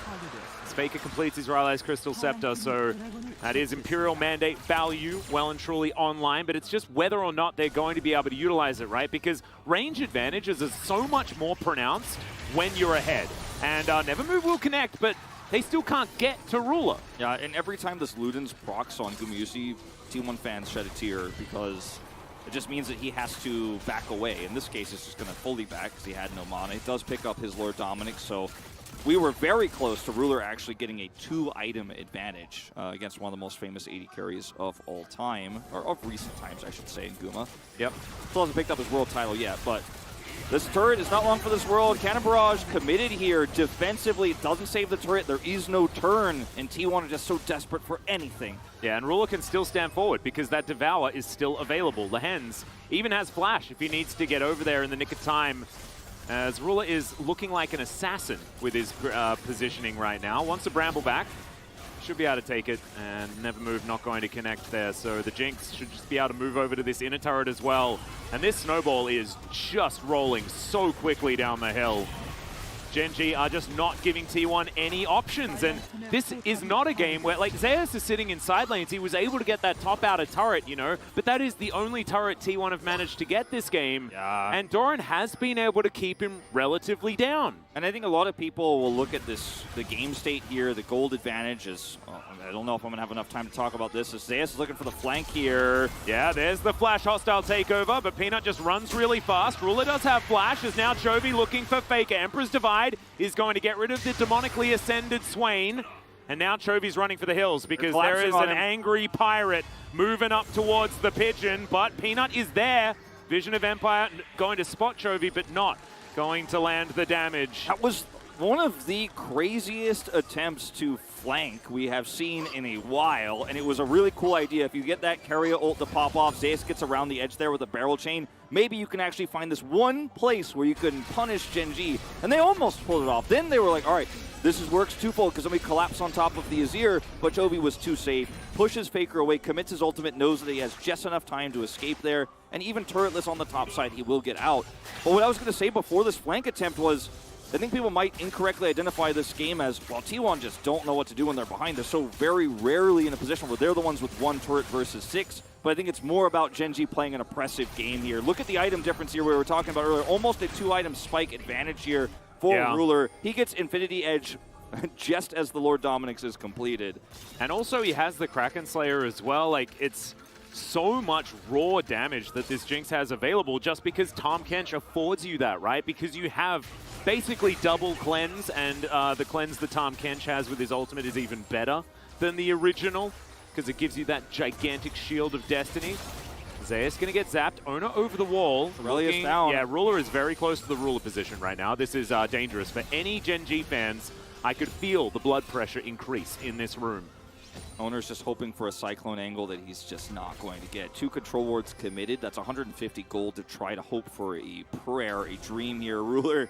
Faker completes his Rylai's Crystal Scepter, so that is Imperial Mandate value well and truly online, but it's just whether or not they're going to be able to utilize it, right? Because range advantages are so much more pronounced when you're ahead. And Never Move will connect, but they still can't get to Ruler. Yeah, and every time this Luden's procs on Gumayusi, T1 fans shed a tear because it just means that he has to back away. In this case, it's just going to fully back because he had no mana. He does pick up his Lord Dominic, so we were very close to Ruler actually getting a 2-item advantage against one of the most famous AD carries of all time, or of recent times, I should say, in Guma. Yep. Still hasn't picked up his world title yet, but this turret is not long for this world. Cannon Barrage committed here. Defensively, it doesn't save the turret. There is no turn, and T1 are just so desperate for anything. Yeah, and Ruler can still stand forward because that Devour is still available. Lehen's even has Flash if he needs to get over there in the nick of time, as Ruler is looking like an assassin with his positioning right now. Wants the Bramble back. Should be able to take it, and Never Move not going to connect there. So the Jinx should just be able to move over to this inner turret as well. And this snowball is just rolling so quickly down the hill. Gen G are just not giving T1 any options, and this is not a game where, like, Zeus is sitting in side lanes. He was able to get that top outer turret, you know, but that is the only turret T1 have managed to get this game, and Doran has been able to keep him relatively down. And I think a lot of people will look at this, the game state here, the gold advantage is, I don't know if I'm going to have enough time to talk about this, as Zeus is looking for the flank here. Yeah, there's the Flash hostile takeover, but Peanut just runs really fast. Ruler does have Flash, is now Chovy looking for Faker. Emperor's Divide is going to get rid of the demonically ascended Swain. And now Chovy's running for the hills because there is an angry pirate moving up towards the pigeon, but Peanut is there. Vision of Empire going to spot Chovy, but not going to land the damage. That was one of the craziest attempts to flank we have seen in a while, and it was a really cool idea. If you get that Carrier ult to pop off, Zeus gets around the edge there with a barrel chain, maybe you can actually find this one place where you can punish Gen G, and they almost pulled it off. Then they were like, all right, this works twofold because then we collapse on top of the Azir, but Chovy was too safe, pushes Faker away, commits his ultimate, knows that he has just enough time to escape there, and even turretless on the top side, he will get out. But what I was going to say before this flank attempt was, I think people might incorrectly identify this game as, well, T1 just don't know what to do when they're behind. They're so very rarely in a position where they're the ones with 1 turret versus 6. But I think it's more about Gen G playing an oppressive game here. Look at the item difference here we were talking about earlier. Almost a 2-item spike advantage here for Ruler. He gets Infinity Edge just as the Lord Dominix is completed. And also he has the Kraken Slayer as well. Like, it's so much raw damage that this Jinx has available just because Tahm Kench affords you that, right? Because you have basically double cleanse, and the cleanse that Tahm Kench has with his ultimate is even better than the original because it gives you that gigantic shield of destiny. Zeus gonna get zapped. Ona over the wall. Aurelius down. Yeah, Ruler is very close to the Ruler position right now. This is dangerous for any Gen G fans. I could feel the blood pressure increase in this room. Owner's just hoping for a Cyclone angle that he's just not going to get. 2 control wards committed. That's 150 gold to try to hope for a prayer, a dream here. Ruler,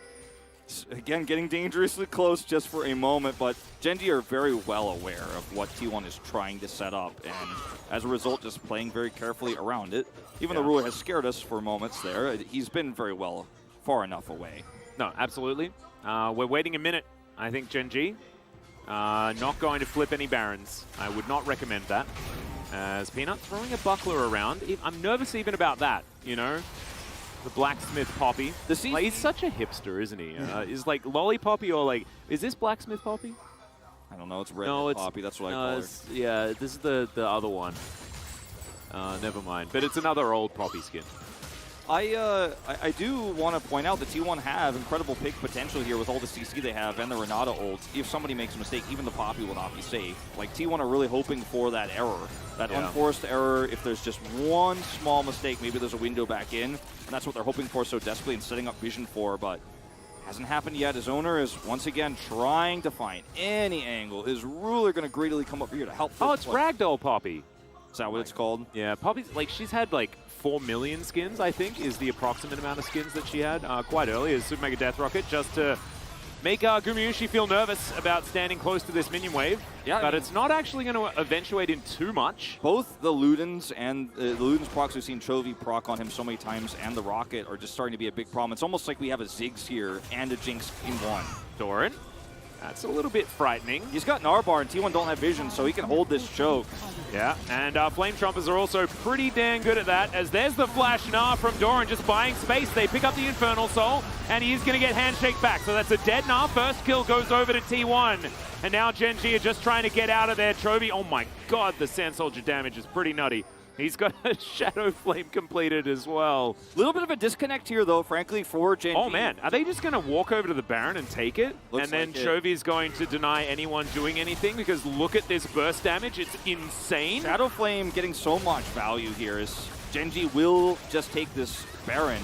again, getting dangerously close just for a moment, but Gen G are very well aware of what T1 is trying to set up, and as a result, just playing very carefully around it. Even though Ruler has scared us for moments there, he's been very well far enough away. No, absolutely. We're waiting a minute. I think Gen G not going to flip any Barons. I would not recommend that. As Peanut throwing a buckler around. I'm nervous even about that, you know? The Blacksmith Poppy. Like, he's such a hipster, isn't he? Is like Lollipoppy or like, is this Blacksmith Poppy? I don't know, it's Red Poppy, that's what I call her. Yeah, this is the other one. Never mind. But it's another old Poppy skin. I do want to point out that T1 have incredible pick potential here with all the CC they have and the Renata ults. If somebody makes a mistake, even the Poppy will not be safe. Like, T1 are really hoping for that error, that unforced error. If there's just one small mistake, maybe there's a window back in, and that's what they're hoping for so desperately and setting up vision for, but hasn't happened yet. His owner is once again trying to find any angle. Is Ruler going to greedily come up here to help? Oh, it's Ragdoll Poppy. Is that what it's called? Yeah, Poppy's, like, she's had like 4 million skins, I think, is the approximate amount of skins that she had quite early as Super Mega Death Rocket, just to make Gumayusi feel nervous about standing close to this minion wave. Yeah, but it's not actually going to eventuate in too much. Both the Ludens and the Ludens procs, we've seen Chovy proc on him so many times, and the Rocket are just starting to be a big problem. It's almost like we have a Ziggs here and a Jinx in one. Doran, that's a little bit frightening. He's got Narbar, and T1 don't have vision, so he can hold this choke. Yeah, and Flame Trumpers are also pretty dang good at that, as there's the Flash Gnar from Doran just buying space. They pick up the Infernal Soul, and he's going to get Handshake back. So that's a dead Gnar. First kill goes over to T1. And now Gen G are just trying to get out of there. Chovy, oh my god, the Sand Soldier damage is pretty nutty. He's got a Shadow Flame completed as well. A little bit of a disconnect here, though, frankly, for Gen G. Oh, man. Are they just going to walk over to the Baron and take it? Looks and then like Chovy's going to deny anyone doing anything? Because look at this burst damage. It's insane. Shadow Flame getting so much value here is Gen G will just take this Baron.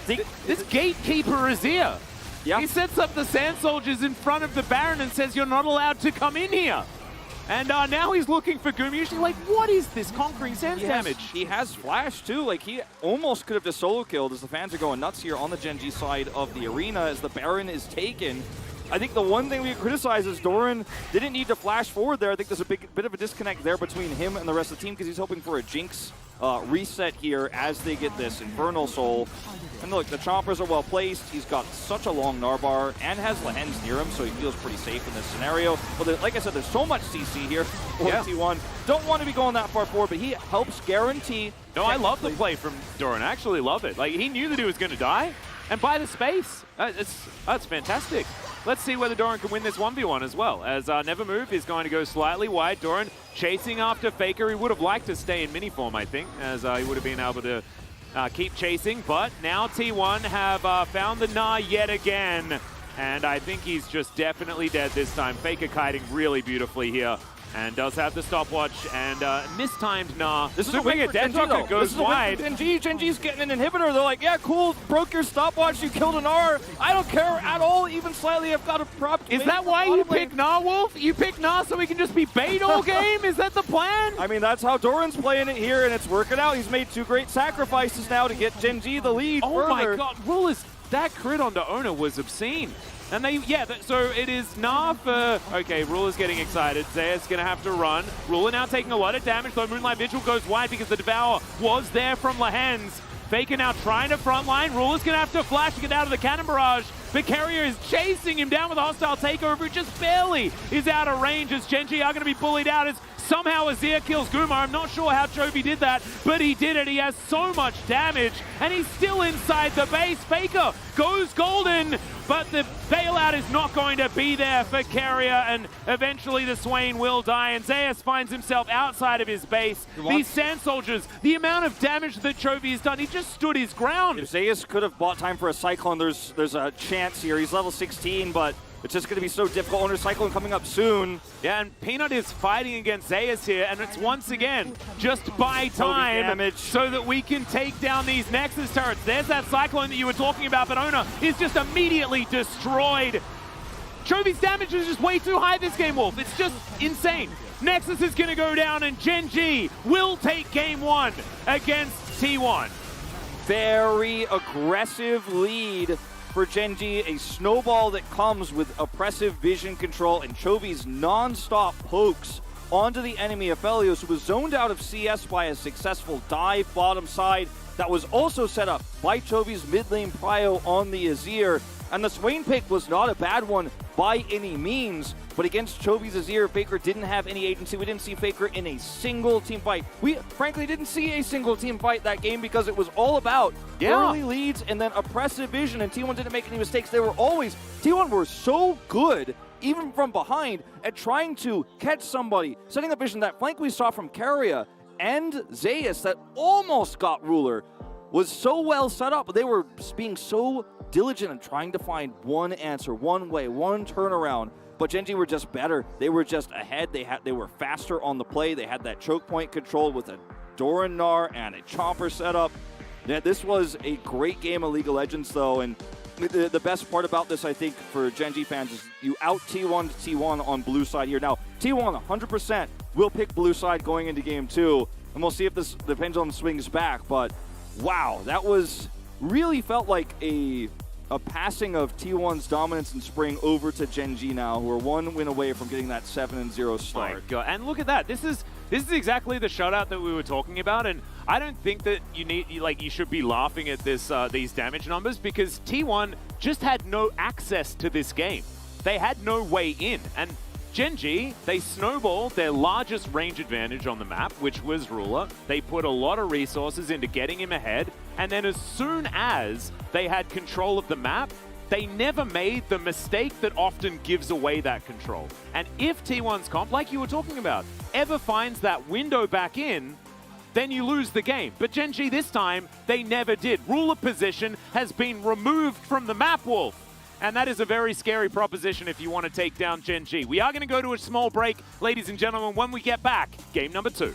This Gatekeeper is here. Yeah. He sets up the Sand Soldiers in front of the Baron and says, you're not allowed to come in here. And now he's looking for Gumayusi. Like, what is this Conquering Sands damage? He has Flash, too. Like, he almost could have just solo killed as the fans are going nuts here on the Gen G side of the arena as the Baron is taken. I think the one thing we criticize is Doran didn't need to flash forward there. I think there's a bit of a disconnect there between him and the rest of the team because he's hoping for a Jinx reset here as they get this Infernal Soul. And look, the Chompers are well placed. He's got such a long Narbar and has Lehens near him, so he feels pretty safe in this scenario. But like I said, there's so much CC here for T1. Don't want to be going that far forward, but he helps guarantee. No, I love the play from Doran. I actually love it. Like, he knew that he was going to die, and by the space. That's fantastic. Let's see whether Doran can win this 1v1 as well, as Nevermove is going to go slightly wide. Doran chasing after Faker. He would have liked to stay in mini form, I think, as he would have been able to keep chasing. But now T1 have found the Gnar yet again, and I think he's just definitely dead this time. Faker kiting really beautifully here. And does have the stopwatch and mistimed Gnar. This is a win for Gen G, though. Goes wide. Gen G's getting an inhibitor. They're like, yeah, cool, broke your stopwatch, you killed an Gnar. I don't care at all, even slightly. I've got a prop. Is that why you pick Gnar, Wolf? You pick Gnar so he can just be bait all game? Is that the plan? I mean, that's how Doran's playing it here, and it's working out. He's made 2 great sacrifices now to get Gen G the lead further. My god, that crit onto Owner was obscene. And so it is Gnar for, okay, Ruler's getting excited. Zeus going to have to run. Ruler now taking a lot of damage, though Moonlight Vigil goes wide because the Devour was there from Lehens. Faker now trying to frontline. Ruler's going to have to flash to get out of the Cannon Barrage. But Carrier is chasing him down with a hostile takeover, who just barely is out of range as Gen G are going to be bullied out as somehow Azir kills Guma. I'm not sure how Chovy did that, but he did it. He has so much damage, and he's still inside the base. Faker goes golden, but the bailout is not going to be there for Carrier, and eventually the Swain will die, and Zeus finds himself outside of his base. These Sand Soldiers, the amount of damage that Chovy has done, he just stood his ground. If Zeus could have bought time for a Cyclone, there's a chance here. He's level 16, but it's just going to be so difficult. Owner Cyclone coming up soon. Yeah, and Peanut is fighting against Zeus here, and it's once again just buy time so that we can take down these Nexus turrets. There's that Cyclone that you were talking about, but Owner is just immediately destroyed. Chovy's damage is just way too high this game, Wolf. It's just insane. Nexus is going to go down, and Gen G will take game 1 against T1. Very aggressive lead for Gen G, a snowball that comes with oppressive vision control and Chovy's non-stop pokes onto the enemy Aphelios, who was zoned out of CS by a successful dive bottom side that was also set up by Chovy's mid lane prio on the Azir. And the Swain pick was not a bad one by any means, but against Chovy's Azir, Faker didn't have any agency. We didn't see Faker in a single team fight. We frankly didn't see a single team fight that game because it was all about early leads and then oppressive vision, and T1 didn't make any mistakes. They were always, T1 were so good, even from behind, at trying to catch somebody, setting up vision. That flank we saw from Keria and Zeus that almost got Ruler was so well set up. They were being so diligent in trying to find one answer, one way, one turnaround. But Gen G were just better. They were just ahead. They were faster on the play. They had that choke point control with a Doran Gnar and a Chomper setup. Yeah, this was a great game of League of Legends, though, and the best part about this, I think, for Gen G fans is you out T1 to T1 on blue side here. Now, T1 100% will pick blue side going into game 2, and we'll see if the pendulum swings back. But wow, that was really felt like a passing of T1's dominance in Spring over to Gen G now, who are one win away from getting that 7-0 start. My God. And look at that. This is exactly the shutout that we were talking about, and I don't think that you should be laughing at this these damage numbers, because T1 just had no access to this game. They had no way in, and Gen G, they snowballed their largest range advantage on the map, which was Ruler. They put a lot of resources into getting him ahead, and then as soon as they had control of the map, they never made the mistake that often gives away that control. And if T1's comp, like you were talking about, ever finds that window back in, then you lose the game. But Gen G this time, they never did. Ruler position has been removed from the map, Wolf. And that is a very scary proposition if you want to take down Gen G. We are going to go to a small break, ladies and gentlemen. When we get back, game number 2.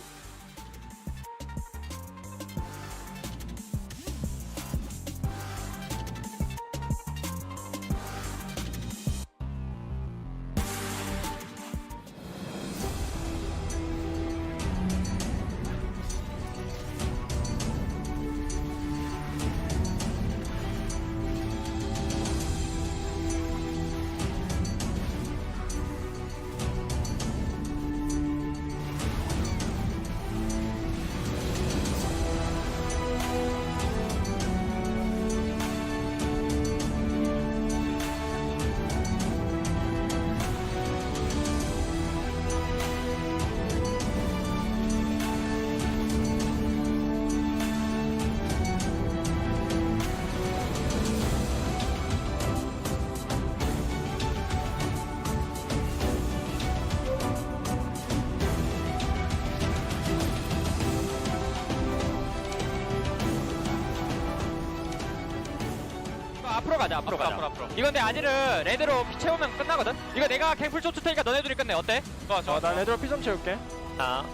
앞으로 가자. 이거 근데 아지를 레드로 피 채우면 끝나거든? 이거 내가 갱플 쫓을 테니까 너네들이 끝내. 어때? 좋아. 나 레드로 피 좀 채울게. 나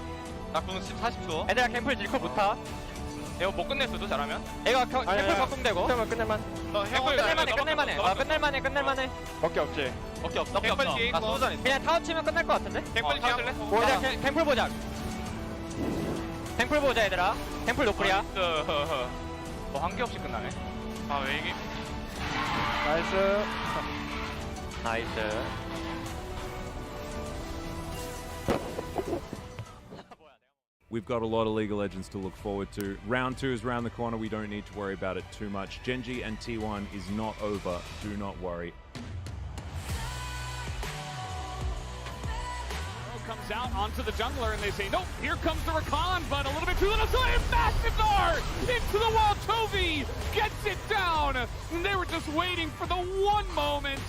궁 40초. 애들아 갱플 딜컷 못하. 이거 못 끝냈어도 잘하면? 애가 갱플 바꿈되고. 끝낼만. 끝낼만해. 오케이. 오케이 없어. 나 소전 있어. 그냥 타워 치면 끝날 것 같은데? 갱플 지을래? 보자, 갱플 보자. 갱플 보자 얘들아. 갱플 노플이야. 한 개 없이 끝나네. 아 왜 이게? 나이스. We've got a lot of League of Legends to look forward to. Round 2 is around the corner. We don't need to worry about it too much. Gen G and T1 is not over. Do not worry. Comes out onto the jungler, and they say, nope, here comes the Rakan, but a little bit too little, so a massive Gnar into the wall. Chovy gets it down. And they were just waiting for the one moment.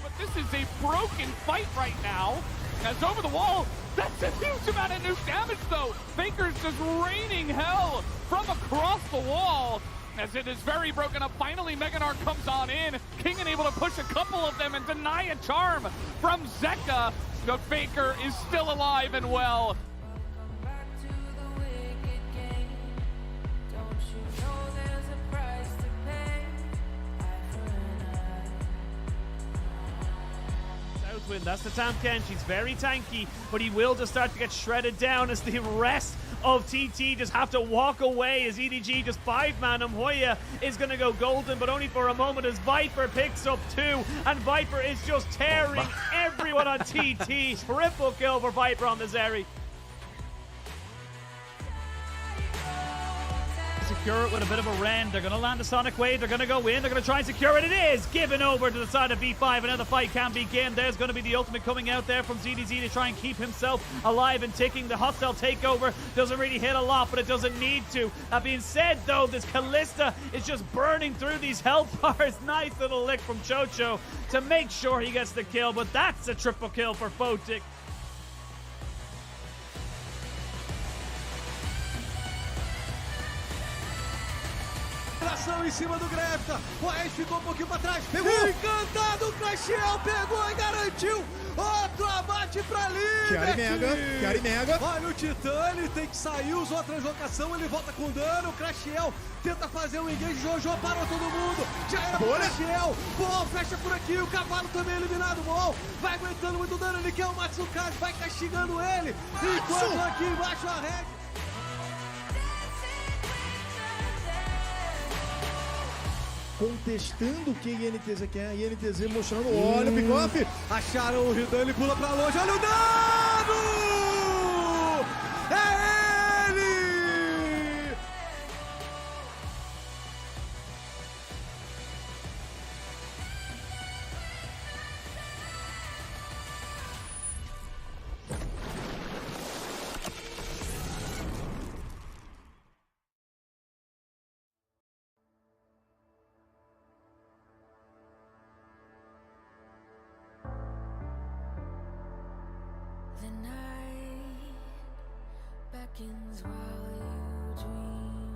But this is a broken fight right now. As over the wall, that's a huge amount of nuke damage, though. Faker's just raining hell from across the wall. As it is very broken up. Finally, Meganar comes on in. King able to push a couple of them and deny a charm from Zeka. The Faker is still alive and well. Southwind, that's the Tamken. She's very tanky, but he will just start to get shredded down as the rest of TT just have to walk away as EDG just 5-man him. Hoya is going to go golden, but only for a moment as Viper picks up 2, and Viper is just tearing everyone on TT. Triple kill for Viper on the Zeri. secure it with a bit of a rend. They're going to land a Sonic Wave. They're going to go in. They're going to try and secure it. It is given over to the side of B5, and now the fight can begin. There's going to be the ultimate coming out there from ZDZ to try and keep himself alive and ticking. The hostile takeover doesn't really hit a lot, but it doesn't need to. That being said, though, this Callista is just burning through these health bars. Nice little lick from Chocho to make sure he gets the kill, but that's a triple kill for Fotic. Em cima do Grefta, o Ash ficou um pouquinho pra trás, pegou! Encantado, o Crashiel pegou e garantiu! Outro abate pra Liberty! Chiari Mega. Olha o Titã, ele tem que sair, usou a translocação, ele volta com dano, o Crashiel tenta fazer o engage, Jojo parou todo mundo, já era pro Crashiel, Bom fecha por aqui, o Cavalo também eliminado, Bom vai aguentando muito dano, ele quer o Matsukaze, vai castigando ele, enquanto aqui embaixo a Red. Contestando o que a INTZ quer, a INTZ mostrando, olha o pick-off, acharam o Ridan, ele pula pra longe, olha o dano! É ele! The night beckons while you dream.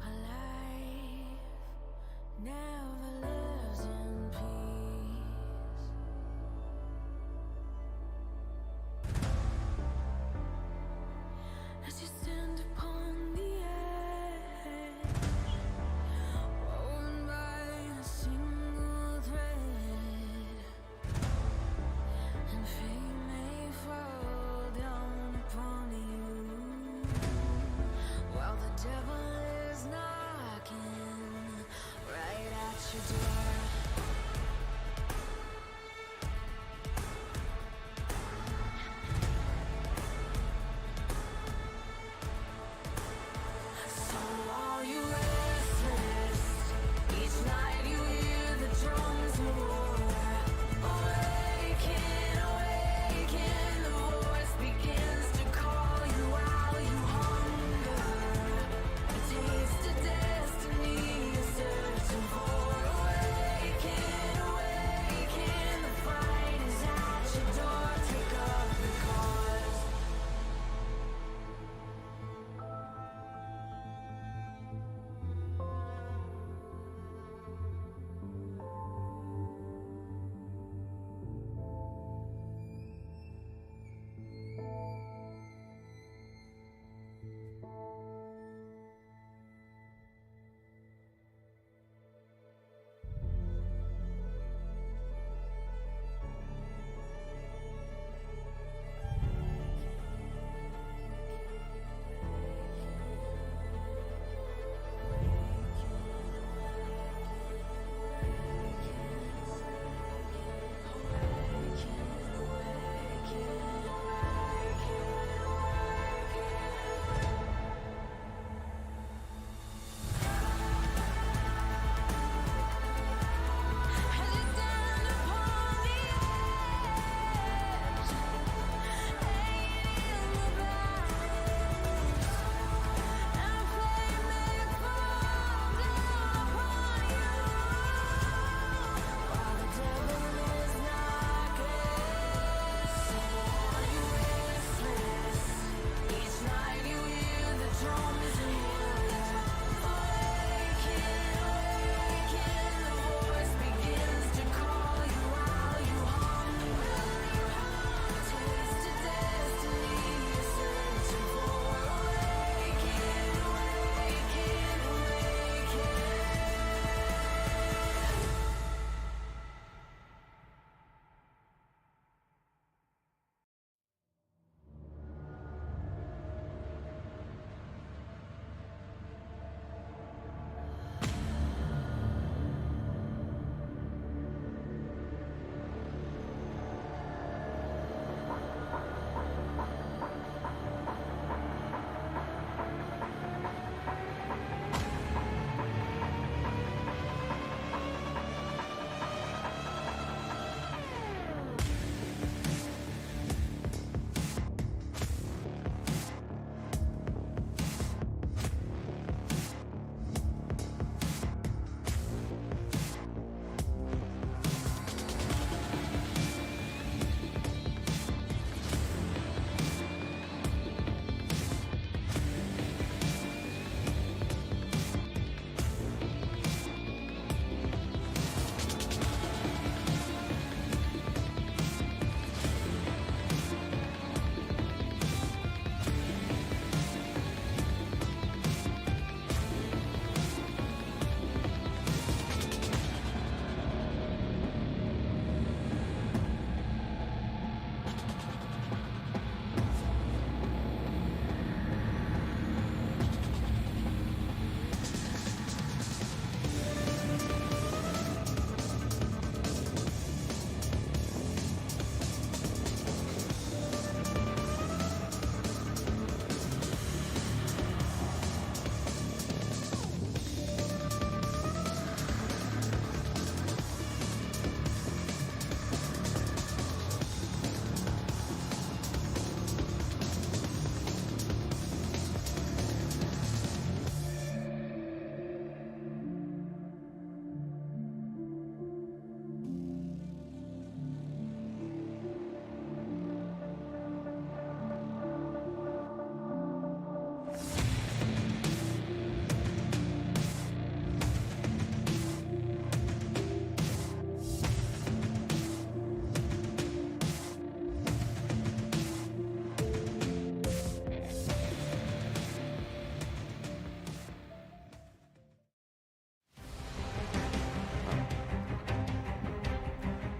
A life never lives in peace. As you stand upon the edge, woven by a single thread, and fate may fall down upon you, while the devil is knocking right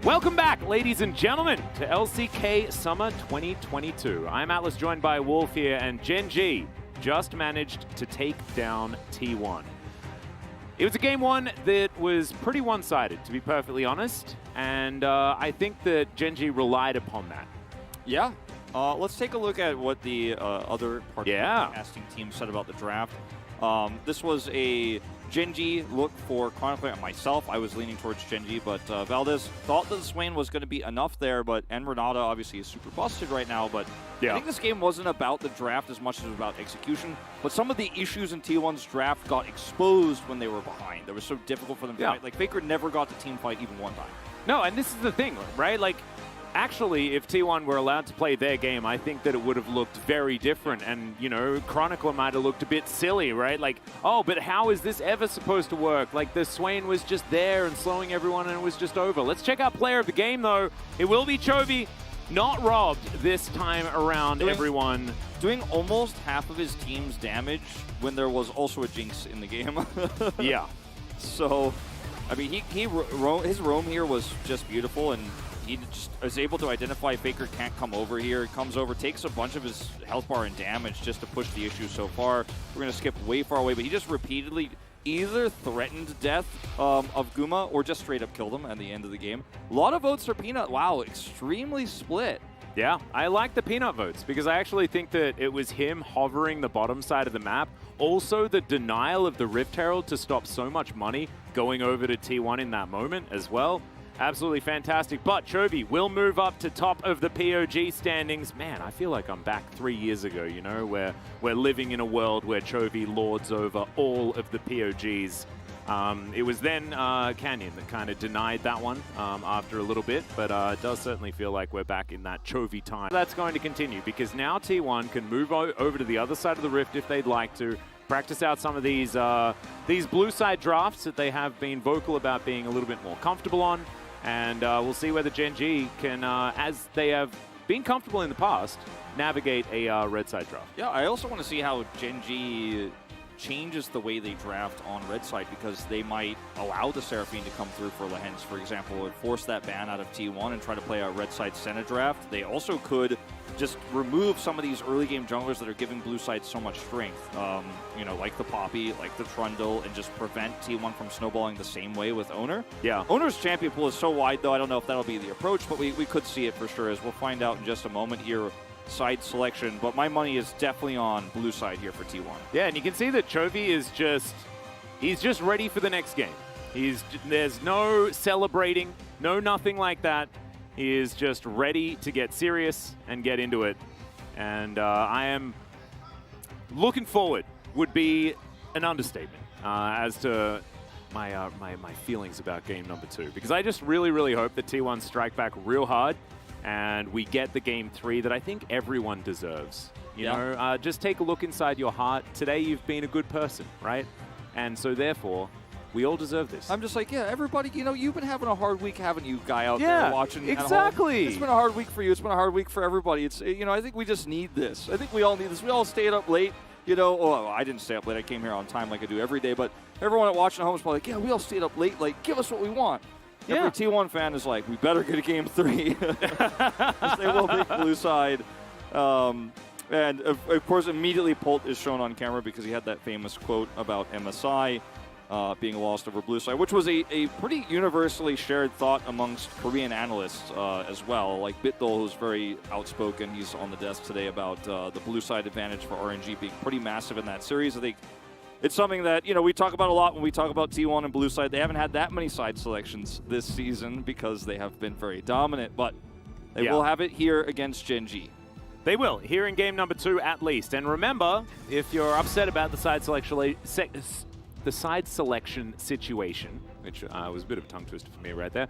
Welcome back, ladies and gentlemen, to LCK Summer 2022. I'm Atlas, joined by Wolf here, and Gen.G just managed to take down T1. It was a game one that was pretty one-sided, to be perfectly honest, and I think that Gen.G relied upon that. Yeah. Let's take a look at what the other casting team said about the draft. This was a Gen.G look for Chronicle and myself. I was leaning towards Gen.G, but Valdez thought that the Swain was going to be enough there, and Renata obviously is super busted right now, but I think this game wasn't about the draft as much as it was about execution, but some of the issues in T1's draft got exposed when they were behind. It was so difficult for them to fight. Like, Faker never got to team fight even one time. No, and this is the thing, right? Like, actually, if T1 were allowed to play their game, I think that it would have looked very different. And, you know, Chronicle might have looked a bit silly, right? Like, oh, but how is this ever supposed to work? Like, the Swain was just there and slowing everyone, and it was just over. Let's check out player of the game, though. It will be Chovy, not robbed this time around, everyone. Doing almost half of his team's damage when there was also a Jinx in the game. Yeah. So, I mean, his roam here was just beautiful, and he just is able to identify Faker can't come over here. Comes over, takes a bunch of his health bar and damage just to push the issue so far. We're going to skip way far away, but he just repeatedly either threatened death of Guma or just straight up killed him at the end of the game. A lot of votes for Peanut. Wow, extremely split. Yeah, I like the Peanut votes because I actually think that it was him hovering the bottom side of the map. Also, the denial of the Rift Herald to stop so much money going over to T1 in that moment as well. Absolutely fantastic. But Chovy will move up to top of the POG standings. Man, I feel like I'm back 3 years ago, you know, where we're living in a world where Chovy lords over all of the POGs. It was then Canyon that kind of denied that one after a little bit, but it does certainly feel like we're back in that Chovy time. That's going to continue because now T1 can move over to the other side of the Rift if they'd like to, practice out some of these blue side drafts that they have been vocal about being a little bit more comfortable on. And we'll see whether Gen.G can, as they have been comfortable in the past, navigate a red side draft. Yeah, I also want to see how Gen.G changes the way they draft on red side, because they might allow the Seraphine to come through for Lehens, for example, or force that ban out of T1 and try to play a red side Senna draft. They also could just remove some of these early game junglers that are giving blue side so much strength, you know, like the Poppy, like the Trundle, and just prevent T1 from snowballing the same way with Owner. Yeah. Owner's champion pool is so wide, though, I don't know if that'll be the approach, but we could see it for sure, as we'll find out in just a moment here. Side selection, but my money is definitely on blue side here for T1. Yeah, and you can see that Chovy is he's just ready for the next game. There's no celebrating, no nothing like that. He is just ready to get serious and get into it. And I am looking forward would be an understatement as to my feelings about game number 2, because I just really hope that T1 strike back real hard and we get the game 3 that I think everyone deserves. You know, just take a look inside your heart. Today you've been a good person, right? And so therefore, we all deserve this. I'm just like, yeah, everybody, you know, you've been having a hard week, haven't you, guy out there watching? Exactly. It's been a hard week for you. It's been a hard week for everybody. It's, you know, I think we just need this. I think we all need this. We all stayed up late, you know. Oh, I didn't stay up late. I came here on time like I do every day. But everyone watching at home is probably like, yeah, we all stayed up late. Like, give us what we want. Yeah. Every T1 fan is like, we better get a game 3. They will make blue side. And of course, immediately Polt is shown on camera because he had that famous quote about MSI being lost over blue side, which was a pretty universally shared thought amongst Korean analysts as well. Like Bitdol, who's very outspoken, he's on the desk today about the blue side advantage for RNG being pretty massive in that series. I think it's something that, you know, we talk about a lot when we talk about T1 and blue side. They haven't had that many side selections this season because they have been very dominant, but they will have it here against Gen.G. They will, here in game number 2 at least. And remember, if you're upset about the side selection situation, which was a bit of a tongue twister for me right there,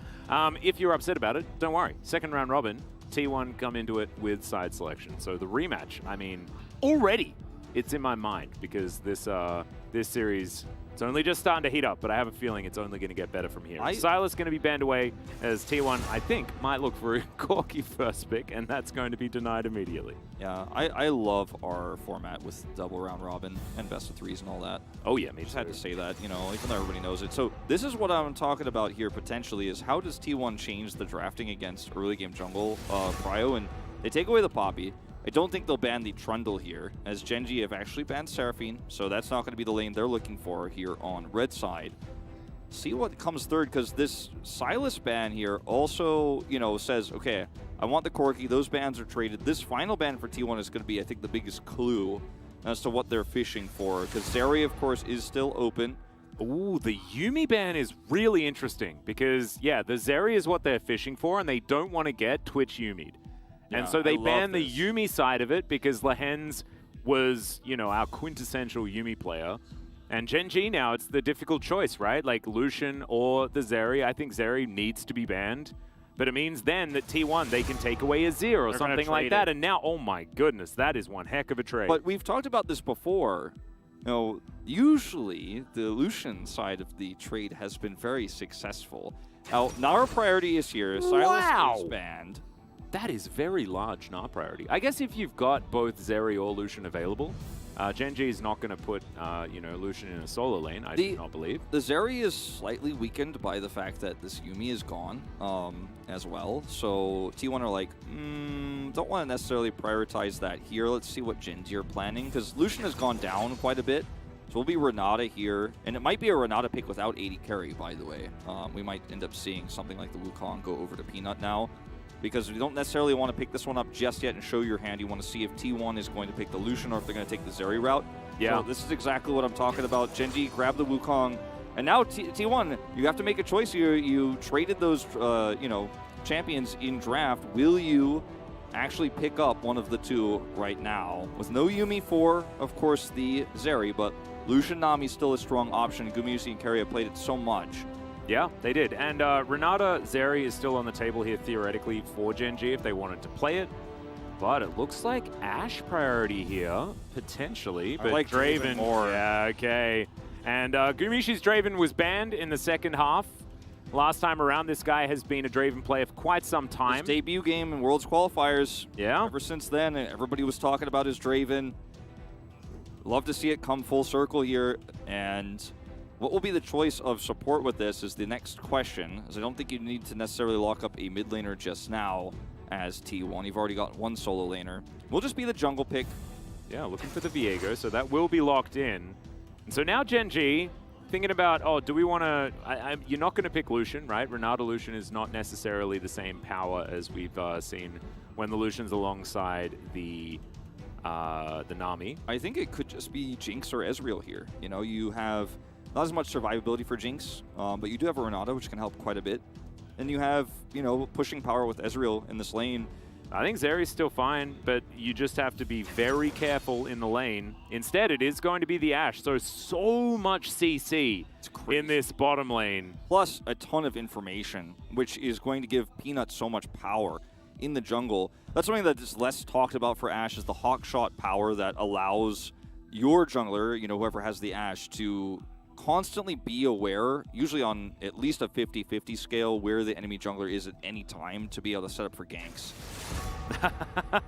if you're upset about it, don't worry. Second round robin, T1 come into it with side selection. So the rematch, I mean, already it's in my mind because this series It's only just starting to heat up, but I have a feeling it's only going to get better from here. Silas going to be banned away as T1, I think, might look for a Corki first pick, and that's going to be denied immediately. Yeah, I love our format with double round robin and best of threes and all that. Oh yeah, me just had to say that, you know, even though everybody knows it. So this is what I'm talking about here potentially is how does T1 change the drafting against early game jungle prio, and they take away the Poppy. I don't think they'll ban the Trundle here, as Genji have actually banned Seraphine, so that's not going to be the lane they're looking for here on red side. See what comes third, because this Silas ban here also, you know, says, okay, I want the Corki, those bans are traded. This final ban for T1 is going to be, I think, the biggest clue as to what they're fishing for, because Zeri, of course, is still open. Ooh, the Yuumi ban is really interesting, because, yeah, the Zeri is what they're fishing for, and they don't want to get Twitch Yuumi'd. And so they banned the Yuumi side of it because Lehens was, you know, our quintessential Yuumi player. And Genji now, it's the difficult choice, right? Like Lucian or the Zeri. I think Zeri needs to be banned. But it means then that T1, they can take away Azir or something like that. And now, oh my goodness, that is one heck of a trade. But we've talked about this before. You know, usually the Lucian side of the trade has been very successful. Now our priority is here. Silas is banned. That is very large Gnar priority. I guess if you've got both Zeri or Lucian available, Genji is not going to put, you know, Lucian in a solo lane, I do not believe. The Zeri is slightly weakened by the fact that this Yuumi is gone as well. So T1 are like, don't want to necessarily prioritize that here. Let's see what Genji are planning, because Lucian has gone down quite a bit. So we'll be Renata here, and it might be a Renata pick without 80 carry, by the way. We might end up seeing something like the Wukong go over to Peanut now, because we don't necessarily want to pick this one up just yet and show your hand. You want to see if T1 is going to pick the Lucian or if they're going to take the Zeri route. Yeah. So this is exactly what I'm talking about. Genji, grab the Wukong. And now T1, you have to make a choice here. You traded those, you know, champions in draft. Will you actually pick up one of the two right now? With no Yuumi for, of course, the Zeri, but Lucian Nami still a strong option. Gumayusi and Carry have played it so much. Yeah, they did. And Renata Zeri is still on the table here theoretically for Genji if they wanted to play it. But it looks like Ashe priority here, potentially. But I like Draven more. Yeah, okay. And Gumishi's Draven was banned in the second half. Last time around, this guy has been a Draven player for quite some time. His debut game in Worlds qualifiers. Yeah. Ever since then, everybody was talking about his Draven. Love to see it come full circle here. And what will be the choice of support with this is the next question, as I don't think you need to necessarily lock up a mid laner just now as T1. You've already got one solo laner. We'll just be the jungle pick. Yeah, looking for the Viego, so that will be locked in. And so now Genji, thinking about, oh, do we want to... you're not going to pick Lucian, right? Renata Lucian is not necessarily the same power as we've seen when the Lucian's alongside the Nami. I think it could just be Jinx or Ezreal here. You know, you have not as much survivability for Jinx, but you do have a Renata, which can help quite a bit. And you have, you know, pushing power with Ezreal in this lane. I think Zeri's still fine, but you just have to be very careful in the lane. Instead, it is going to be the Ashe, so much CC in this bottom lane. Plus a ton of information, which is going to give Peanut so much power in the jungle. That's something that is less talked about for Ashe, is the hawkshot power that allows your jungler, you know, whoever has the Ashe, to constantly be aware, usually on at least a 50-50 scale, where the enemy jungler is at any time to be able to set up for ganks.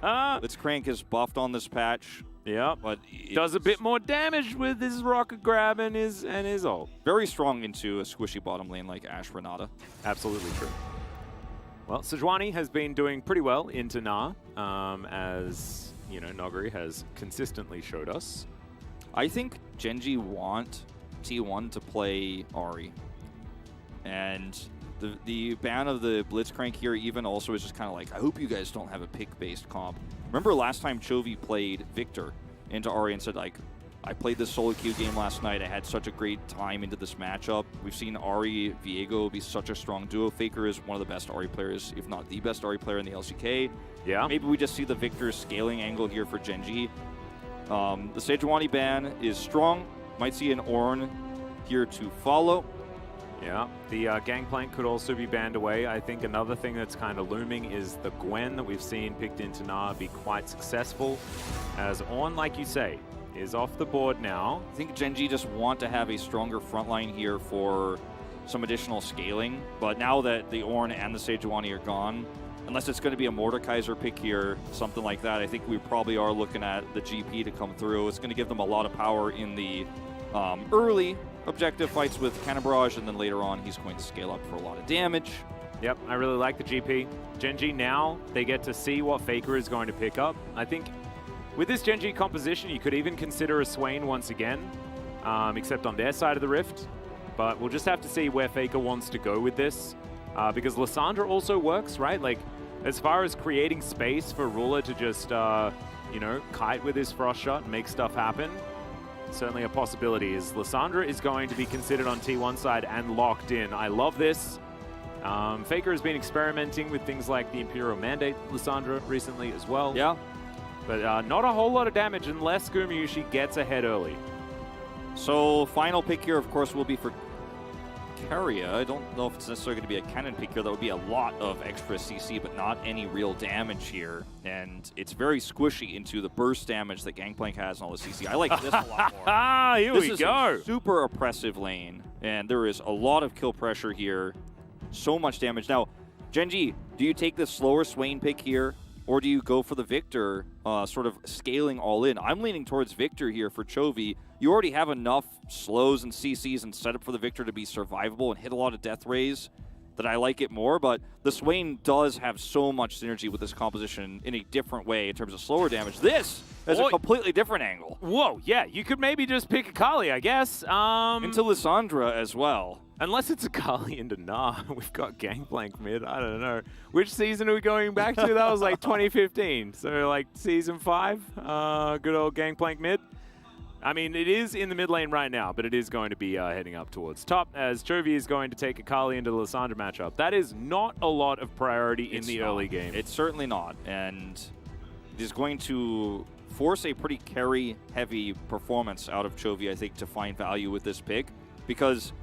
Blitzcrank is buffed on this patch. Yeah, but does a bit more damage with his rocket grab and his ult. Very strong into a squishy bottom lane like Ashe Renata. Absolutely true. Well, Sejuani has been doing pretty well into Gnar, as you know, Noguri has consistently showed us. I think Genji want T1 to play Ahri, and the ban of the Blitzcrank here even also is just kind of like, I hope you guys don't have a pick-based comp. Remember last time Chovy played Victor into Ahri and said, like, I played this solo queue game last night, I had such a great time into this matchup. We've seen Ahri Viego be such a strong duo. Faker is one of the best Ahri players, if not the best Ahri player in the LCK. Yeah. Maybe we just see the Victor scaling angle here for Genji. The Sejuani ban is strong. Might see an Ornn here to follow. Yeah, the Gangplank could also be banned away. I think another thing that's kind of looming is the Gwen that we've seen picked into Gnar be quite successful. As Ornn, like you say, is off the board now. I think Gen.G just want to have a stronger front line here for some additional scaling, but now that the Ornn and the Sejuani are gone, unless it's going to be a Mordekaiser pick here, something like that, I think we probably are looking at the GP to come through. It's going to give them a lot of power in the early objective fights with Cannon Barrage, and then later on he's going to scale up for a lot of damage. Yep, I really like the GP. Gen.G now, they get to see what Faker is going to pick up. I think with this Gen.G composition, you could even consider a Swain once again, except on their side of the Rift. But we'll just have to see where Faker wants to go with this, because Lissandra also works, right? Like, as far as creating space for Ruler to just, you know, kite with his Frost Shot and make stuff happen, certainly a possibility. Is Lissandra is going to be considered on T1 side and locked in. I love this. Faker has been experimenting with things like the Imperial Mandate Lissandra recently as well. Yeah. But not a whole lot of damage unless Gumayusi gets ahead early. So final pick here, of course, will be for Keria. I don't know if it's necessarily going to be a cannon pick here. That would be a lot of extra CC, but not any real damage here. And it's very squishy into the burst damage that Gangplank has and all the CC. I like this a lot more. Ah, here we go. This is a super oppressive lane, and there is a lot of kill pressure here. So much damage. Now, Gen.G, do you take the slower Swain pick here, or do you go for the Victor, sort of scaling all in? I'm leaning towards Victor here for Chovy. You already have enough slows and CCs and setup for the Victor to be survivable and hit a lot of death rays that I like it more, but the Swain does have so much synergy with this composition in a different way in terms of slower damage. This is a completely different angle. Whoa, yeah, you could maybe just pick Akali, I guess. Into Lissandra as well. Unless it's Akali into Nah. We've got Gangplank mid. I don't know. Which season are we going back to? That was like 2015. So like season 5. Good old Gangplank mid. I mean, it is in the mid lane right now, but it is going to be heading up towards top as Chovy is going to take Akali into the Lissandra matchup. That is not a lot of priority in the early game. It's certainly not. And it is going to force a pretty carry-heavy performance out of Chovy, I think, to find value with this pick. Because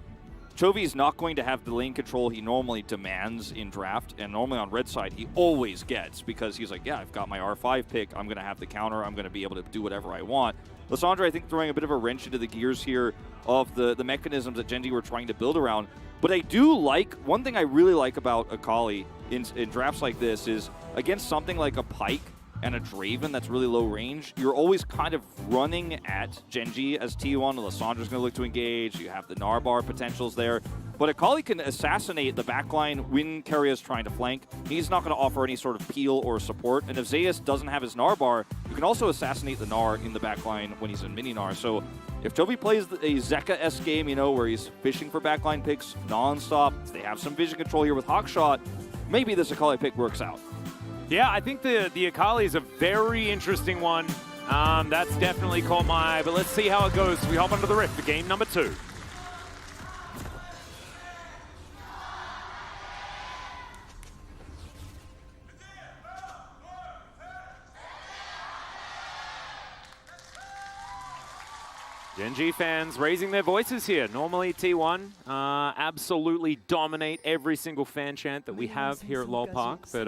Chovy is not going to have the lane control he normally demands in draft, and normally on red side he always gets, because he's like, yeah, I've got my R5 pick, I'm going to have the counter, I'm going to be able to do whatever I want. Lissandra, I think, throwing a bit of a wrench into the gears here of the mechanisms that Gen.G were trying to build around. But I do like, one thing I really like about Akali in drafts like this is, against something like a Pyke and a Draven that's really low range, you're always kind of running at Gen.G as T1. Lissandra's going to look to engage. You have the Narbar potentials there. But Akali can assassinate the backline when Keria's trying to flank. He's not going to offer any sort of peel or support. And if Zeus doesn't have his Narbar, you can also assassinate the Gnar in the backline when he's in mini Gnar. So if Chovy plays a Zeka-esque game, you know, where he's fishing for backline picks non-stop, they have some vision control here with Hawkshot, maybe this Akali pick works out. Yeah, I think the Akali is a very interesting one. That's definitely caught my eye, but let's see how it goes. We hop onto the Rift for game number 2. Gen.G fans raising their voices here. Normally T1 absolutely dominate every single fan chant that we have here at LoL Park, but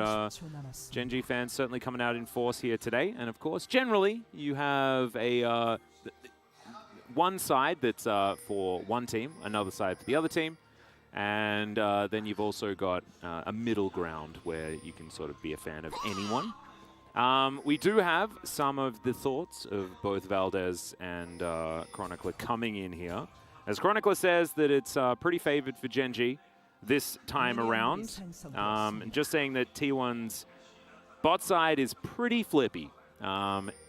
Gen.G fans certainly coming out in force here today. And of course, generally you have a one side that's for one team, another side for the other team, and then you've also got a middle ground where you can sort of be a fan of anyone. We do have some of the thoughts of both Valdez and Chronicler coming in here. As Chronicler says that it's pretty favored for Gen.G this time around. And just saying that T1's bot side is pretty flippy.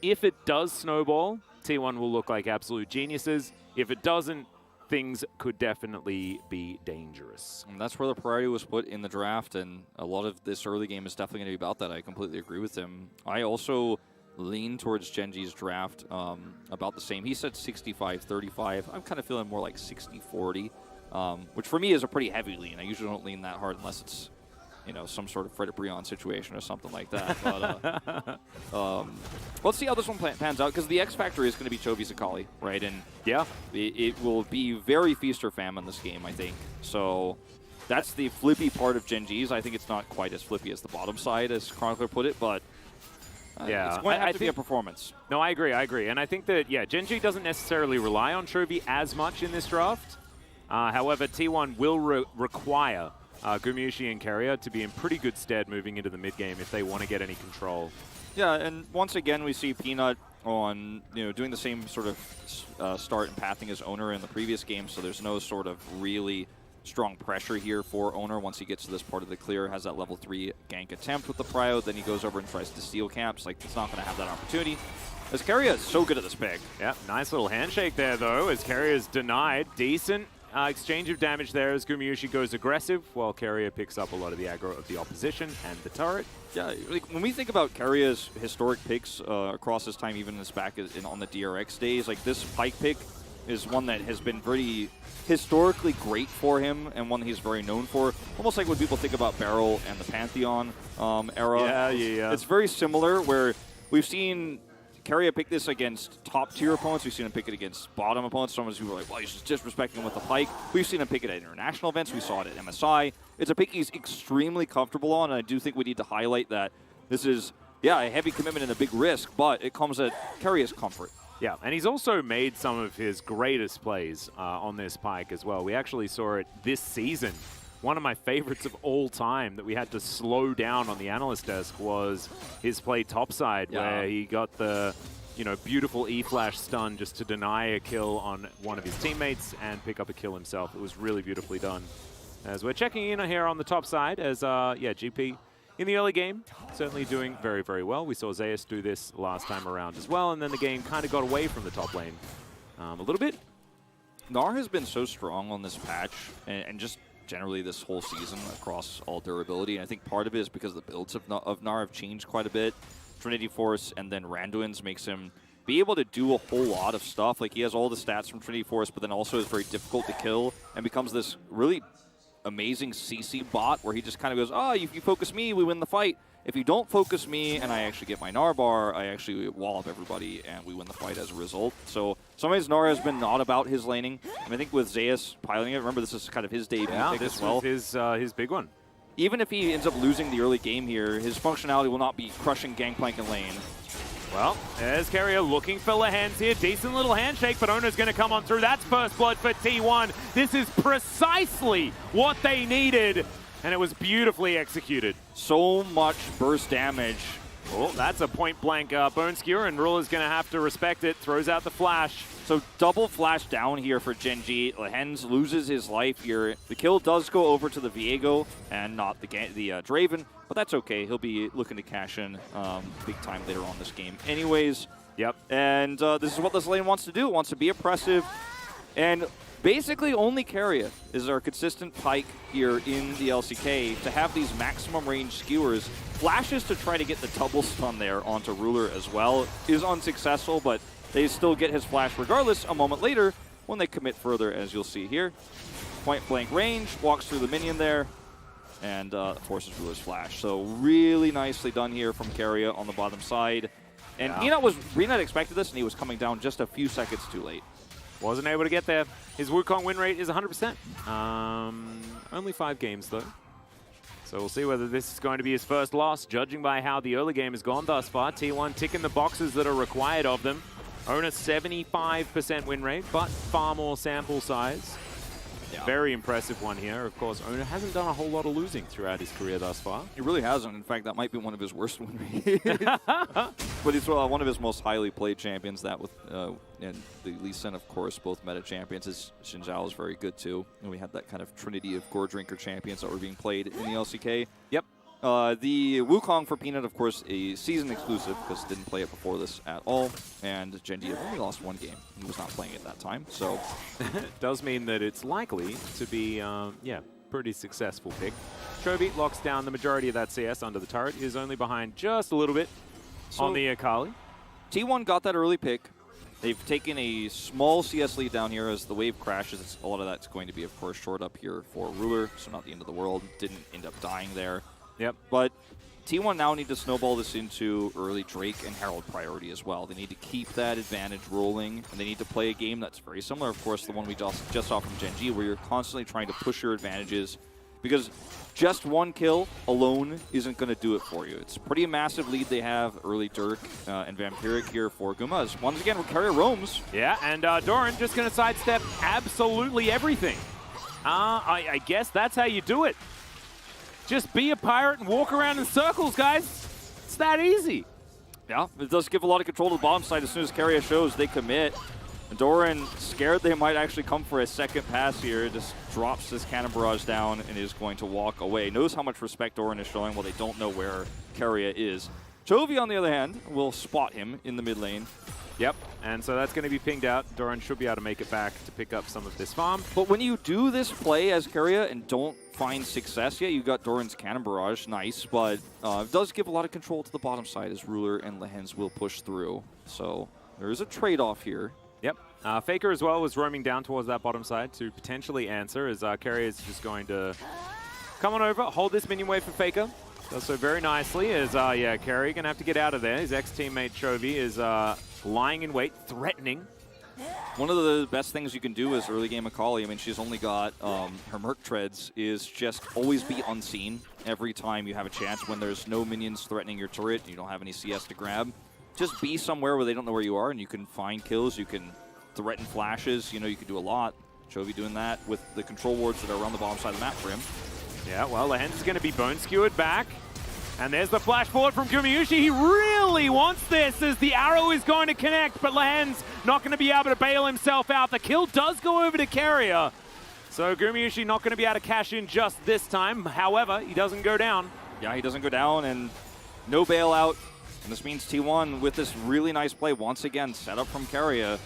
If it does snowball, T1 will look like absolute geniuses. If it doesn't, things could definitely be dangerous. And that's where the priority was put in the draft, and a lot of this early game is definitely going to be about that. I completely agree with him. I also lean towards Gen.G's draft about the same. He said 65-35. I'm kind of feeling more like 60-40, which for me is a pretty heavy lean. I usually don't lean that hard unless it's, you know, some sort of Frederick Brion situation or something like that. But let's see how this one pans out, because the X factor is going to be Chovy's Akali, right? And yeah, it will be very feast or famine this game, I think. So that's the flippy part of Gen.G's. I think it's not quite as flippy as the bottom side, as Chronicler put it, but Yeah, It's going to have I to be a performance. No, I agree. And I think that, yeah, Gen G doesn't necessarily rely on Chovy as much in this draft. However, T1 will require Gumiushi and Keria to be in pretty good stead moving into the mid-game if they want to get any control. Yeah, and once again, we see Peanut on, doing the same sort of start and pathing as Owner in the previous game, so there's no sort of really strong pressure here for Owner once he gets to this part of the clear, has that level 3 gank attempt with the prio, then he goes over and tries to steal camps. Like, it's not going to have that opportunity. As Keria is so good at this pick. Yeah, nice little handshake there, though, as Keria is denied. Decent exchange of damage there as Gumiushi goes aggressive, while Keria picks up a lot of the aggro of the opposition and the turret. Yeah, like when we think about Keria's historic picks across his time, even this back on the DRX days, like this Pyke pick is one that has been very historically great for him and one that he's very known for. Almost like when people think about Barrel and the Pantheon era. Yeah. It's very similar where we've seen Keria pick this against top-tier opponents. We've seen him pick it against bottom opponents. Some of us who were like, well, he's just disrespecting him with the Pyke. We've seen him pick it at international events. We saw it at MSI. It's a pick he's extremely comfortable on, and I do think we need to highlight that this is, a heavy commitment and a big risk, but it comes at Keria's comfort. Yeah, and he's also made some of his greatest plays on this Pyke as well. We actually saw it this season. One of my favorites of all time that we had to slow down on the analyst desk was his play topside, where he got the beautiful E-flash stun just to deny a kill on one of his teammates and pick up a kill himself. It was really beautifully done. As we're checking in here on the top side, as GP in the early game, certainly doing very, very well. We saw Zeus do this last time around as well, and then the game kind of got away from the top lane a little bit. Gnar has been so strong on this patch, and just generally this whole season across all durability. And I think part of it is because the builds of Gnar have changed quite a bit. Trinity Force and then Randuin's makes him be able to do a whole lot of stuff. Like, he has all the stats from Trinity Force, but then also is very difficult to kill and becomes this really amazing CC bot where he just kind of goes, if you focus me, we win the fight. If you don't focus me and I actually get my Gnar bar, I actually wall up everybody and we win the fight as a result. So some of his Gnar has been not about his laning. And I think with Zeus piloting it, remember this is kind of his debut pick as well. This was his big one. Even if he ends up losing the early game here, his functionality will not be crushing Gangplank and lane. Well, there's Keria looking for Lehends here. Decent little handshake, but Owner's going to come on through. That's first blood for T1. This is precisely what they needed, and it was beautifully executed. So much burst damage. Oh, that's a point-blank bone skewer, and Ruler's going to have to respect it. Throws out the flash. So double flash down here for Genji. Lehends loses his life here. The kill does go over to the Viego and not the Draven, but that's okay. He'll be looking to cash in big time later on this game anyways. Yep. And this is what this lane wants to do. It wants to be oppressive. And basically only Keria is our consistent Pyke here in the LCK to have these maximum range skewers. Flashes to try to get the double stun there onto Ruler as well is unsuccessful, but they still get his flash regardless a moment later when they commit further, as you'll see here. Point blank range, walks through the minion there, and forces Ruler's flash. So really nicely done here from Keria on the bottom side. And Peanut expected this, and he was coming down just a few seconds too late. Wasn't able to get there. His Wukong win rate is 100%. Only 5 games, though. So we'll see whether this is going to be his first loss, judging by how the early game has gone thus far. T1 ticking the boxes that are required of them. Owner 75% win rate, but far more sample size. Yeah. Very impressive one here. Of course, Owner hasn't done a whole lot of losing throughout his career thus far. He really hasn't. In fact, that might be one of his worst win rates. But he's one of his most highly played champions. That with and the Lee Sin, of course, both meta champions. His Xin Zhao is very good too. And we had that kind of trinity of Gore Drinker champions that were being played in the LCK. Yep. The Wukong for Peanut, of course, a season exclusive because didn't play it before this at all. And Genji have only lost 1 game. He was not playing it that time, so it does mean that it's likely to be, pretty successful pick. Chovy locks down the majority of that CS under the turret. He is only behind just a little bit on the Akali. T1 got that early pick. They've taken a small CS lead down here as the wave crashes. A lot of that's going to be, of course, short up here for Ruler, so not the end of the world. Didn't end up dying there. Yep. But T1 now need to snowball this into early Drake and Herald priority as well. They need to keep that advantage rolling, and they need to play a game that's very similar, of course, the one we just saw from Genji, where you're constantly trying to push your advantages, because just one kill alone isn't going to do it for you. It's a pretty massive lead they have. Early Dirk and Vampiric here for Gumas. Once again, Carrier roams. Yeah, and Doran just going to sidestep absolutely everything. I guess that's how you do it. Just be a pirate and walk around in circles, guys. It's that easy. Yeah, it does give a lot of control to the bottom side. As soon as Carrier shows, they commit. Doran, scared they might actually come for a second pass here, just drops this cannon barrage down and is going to walk away. Knows how much respect Doran is showing while they don't know where Carrier is. Chovy, on the other hand, will spot him in the mid lane. Yep, and so that's going to be pinged out. Doran should be able to make it back to pick up some of this farm. But when you do this play as Carrier and don't find success yet, you got Doran's cannon barrage, nice, but it does give a lot of control to the bottom side as Ruler and Lehens will push through. So there is a trade-off here. Yep. Faker as well was roaming down towards that bottom side to potentially answer as Carrier is just going to come on over, hold this minion wave for Faker. Does so very nicely as, yeah, Carrier going to have to get out of there. His ex-teammate Chovy is lying in wait, threatening. One of the best things you can do as early game Akali, I mean, she's only got her Merc Treads, is just always be unseen every time you have a chance when there's no minions threatening your turret and you don't have any CS to grab. Just be somewhere where they don't know where you are and you can find kills, you can threaten flashes, you know, you can do a lot. Chovy doing that with the control wards that are around the bottom side of the map for him. Yeah, well, Lehens is going to be bone skewered back. And there's the flash forward from Gumayushi. He really wants this as the arrow is going to connect, but Lehens not going to be able to bail himself out. The kill does go over to Carrier. So Gumayushi not going to be able to cash in just this time. However, he doesn't go down. Yeah, he doesn't go down and no bailout. And this means T1 with this really nice play, once again, set up from Carrier,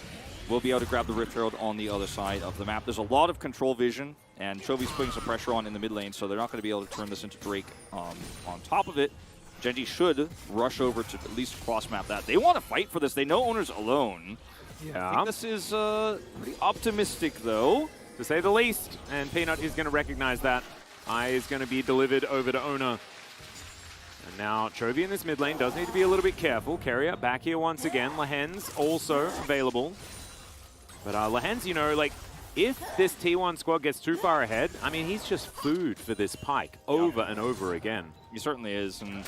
will be able to grab the Rift Herald on the other side of the map. There's a lot of control vision, and Chovy's putting some pressure on in the mid lane, so they're not going to be able to turn this into Drake on top of it. Genji should rush over to at least cross-map that. They want to fight for this. They know Owner's alone. Yeah. I think this is pretty optimistic, though. To say the least. And Peanut is going to recognize that. Eye is going to be delivered over to Owner. And now Chovy in this mid lane does need to be a little bit careful. Carrier back here once again. Lehens also available. But Lehens, you know, like, if this T1 squad gets too far ahead, I mean, he's just food for this Pyke over and over again. He certainly is. And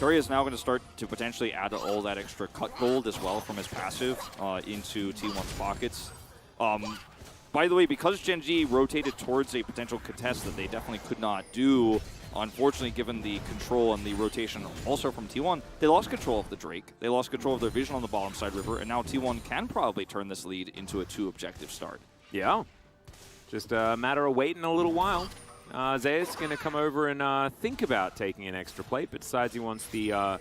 Carrier is now going to start to potentially add all that extra cut gold as well from his passive into T1's pockets. By the way, because Genji rotated towards a potential contest that they definitely could not do, unfortunately, given the control and the rotation also from T1, they lost control of the Drake. They lost control of their vision on the bottom side river, and now T1 can probably turn this lead into a 2-objective start. Yeah. Just a matter of waiting a little while. Zeus going to come over and think about taking an extra plate, but decides he wants the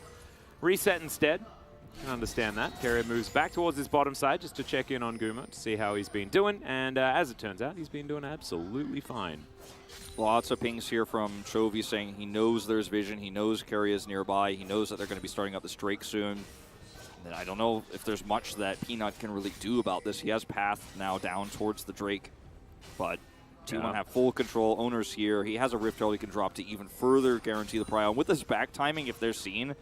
reset instead. Can understand that. Carrier moves back towards his bottom side just to check in on Guma to see how he's been doing, and as it turns out, he's been doing absolutely fine. Lots of pings here from Chovy saying he knows there's vision, he knows Carrier's nearby, he knows that they're going to be starting up this Drake soon. And I don't know if there's much that Peanut can really do about this. He has path now down towards the Drake, but T1 have full control. Owner's here. He has a Rift Herald he can drop to even further guarantee the prio. And with this back timing, if they're seen,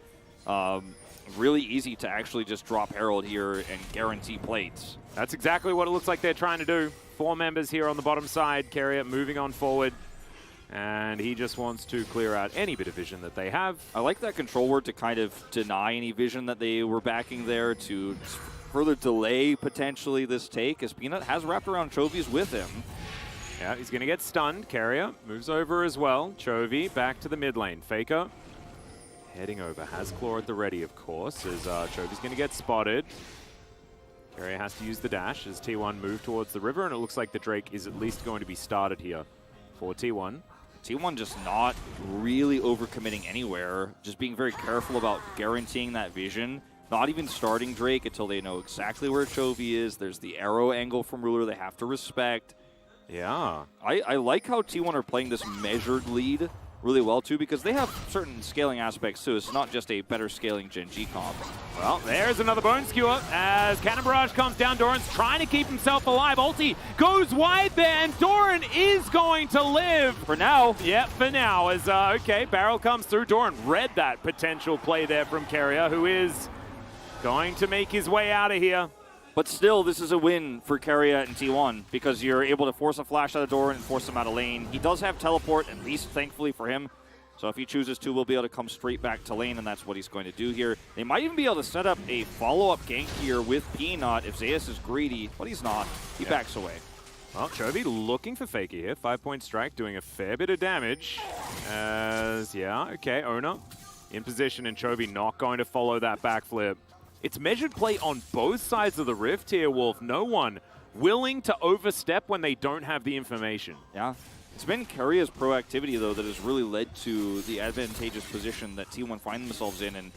really easy to actually just drop Herald here and guarantee plates. That's exactly what it looks like they're trying to do. 4 members here on the bottom side. Carrier moving on forward. And he just wants to clear out any bit of vision that they have. I like that control word to kind of deny any vision that they were backing there, to further delay potentially this take, as Peanut has wrapped around Chovy's with him. Yeah, he's going to get stunned. Carrier moves over as well. Chovy back to the mid lane. Faker heading over. Has Claw at the ready, of course, as Chovy's going to get spotted. Carrier has to use the dash as T1 move towards the river, and it looks like the Drake is at least going to be started here for T1. T1 just not really overcommitting anywhere, just being very careful about guaranteeing that vision. Not even starting Drake until they know exactly where Chovy is. There's the arrow angle from Ruler they have to respect. Yeah. I like how T1 are playing this measured lead really well, too, because they have certain scaling aspects, too. It's not just a better scaling Genji comp. Well, there's another bone skewer as Cannon Barrage comes down. Doran's trying to keep himself alive. Ulti goes wide there, and Doran is going to live. For now. Yep, for now. As, okay, barrel comes through. Doran read that potential play there from Carrier, who is going to make his way out of here. But still, this is a win for Keria and T1 because you're able to force a flash out of Doran and force him out of lane. He does have teleport, at least thankfully for him. So if he chooses to, we'll be able to come straight back to lane, and that's what he's going to do here. They might even be able to set up a follow-up gank here with Peanut if Zeus is greedy, but he's not. He backs away. Well, Chovy looking for Faker here. 5-point strike, doing a fair bit of damage. Owner in position, and Chovy not going to follow that backflip. It's measured play on both sides of the rift here, Wolf. No one willing to overstep when they don't have the information. Yeah. It's been Keria's proactivity, though, that has really led to the advantageous position that T1 find themselves in. And,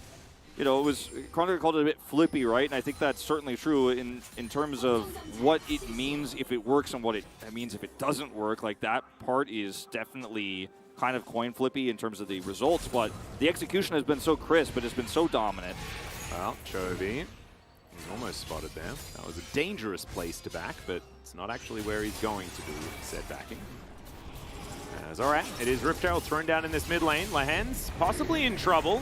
you know, Chronicle called it a bit flippy, right? And I think that's certainly true in terms of what it means if it works and what it means if it doesn't work. Like, that part is definitely kind of coin flippy in terms of the results, but the execution has been so crisp, it has been so dominant. Well, Chovy, he's almost spotted there. That was a dangerous place to back, but it's not actually where he's going to do said backing. As all right, it is Rift Herald thrown down in this mid lane. Lehens possibly in trouble,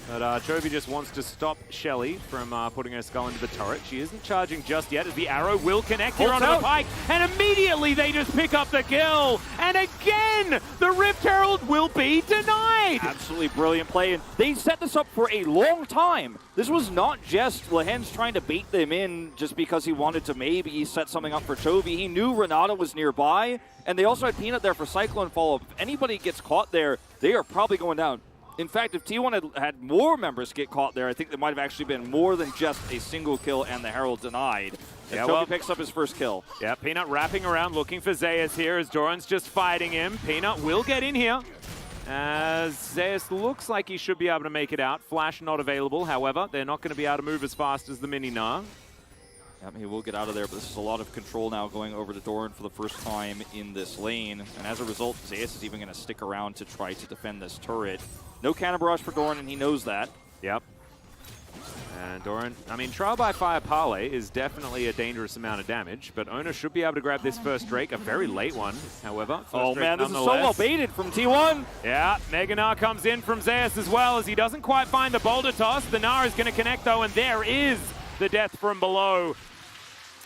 but Chovy just wants to stop Shelly from putting her skull into the turret. She isn't charging just yet, as the arrow will connect here onto the pike, and immediately they just pick up the kill. And again, the Rift Herald will be denied. Absolutely brilliant play, and they set this up for a long time. This was not just Lehens trying to bait them in just because he wanted to maybe set something up for Chovy. He knew Renata was nearby, and they also had Peanut there for Cyclone follow-up. If anybody gets caught there, they are probably going down. In fact, if T1 had more members get caught there, I think there might have actually been more than just a single kill and the Herald denied. And Chovy picks up his first kill. Yeah, Peanut wrapping around looking for Zeus here as Doran's just fighting him. Peanut will get in here as Zeus looks like he should be able to make it out. Flash not available, however, they're not going to be able to move as fast as the Mini Gnar. Yep, he will get out of there, but this is a lot of control now going over to Doran for the first time in this lane. And as a result, Zeus is even going to stick around to try to defend this turret. No cannon barrage for Doran, and he knows that. Yep. And Doran, I mean, Trial by Fire Parley is definitely a dangerous amount of damage, but Owner should be able to grab this first Drake, a very late one, however. Oh man, this is so well baited from T1. Yeah, Mega Gnar comes in from Zeus as well as he doesn't quite find the boulder toss. The Gnar is going to connect though, and there is the death from below.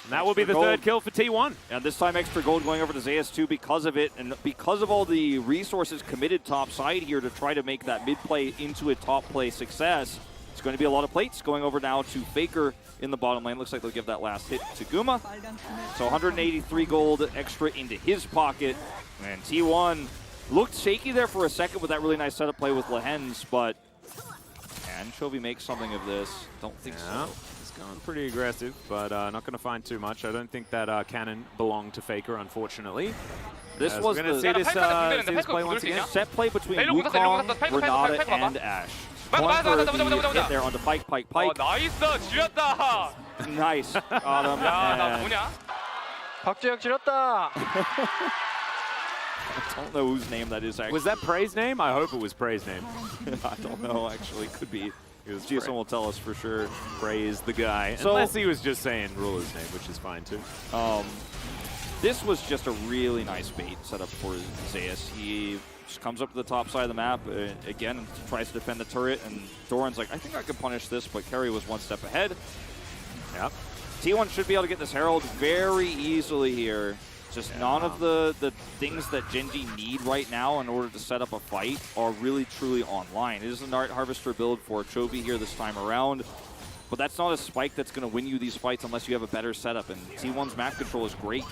And that will be the third kill for T1. And this time extra gold going over to Zeus too because of it, and because of all the resources committed top side here to try to make that mid play into a top play success. It's going to be a lot of plates going over now to Faker in the bottom lane. Looks like they'll give that last hit to Guma. So 183 gold extra into his pocket. And T1 looked shaky there for a second with that really nice setup play with Lehens, but can Chovy make something of this? Don't think so. It's going pretty aggressive, but not going to find too much. I don't think that cannon belonged to Faker, unfortunately. This was going to see this play once again. Set play between Wukong, Renata, and Ashe. One for the hit there onto Pike. 나이스 지렸다. Nice. Got him. 야, 나 뭐냐? 박재혁 지렸다. I don't know whose name that is actually. Was that Prey's name? I hope it was Prey's name. I don't know, actually. Could be. GSM will tell us for sure. Prey is the guy. So, unless he was just saying Ruler's name, which is fine too. This was just a really nice bait set up for Zeus. He just comes up to the top side of the map, again, tries to defend the turret, and Doran's like, I think I can punish this, but Keria was one step ahead. Yep. T1 should be able to get this Herald very easily here. Just none of the things that Genji need right now in order to set up a fight are really truly online. It is an Art Harvester build for Chovy here this time around, but that's not a spike that's going to win you these fights unless you have a better setup, and T1's map control is great.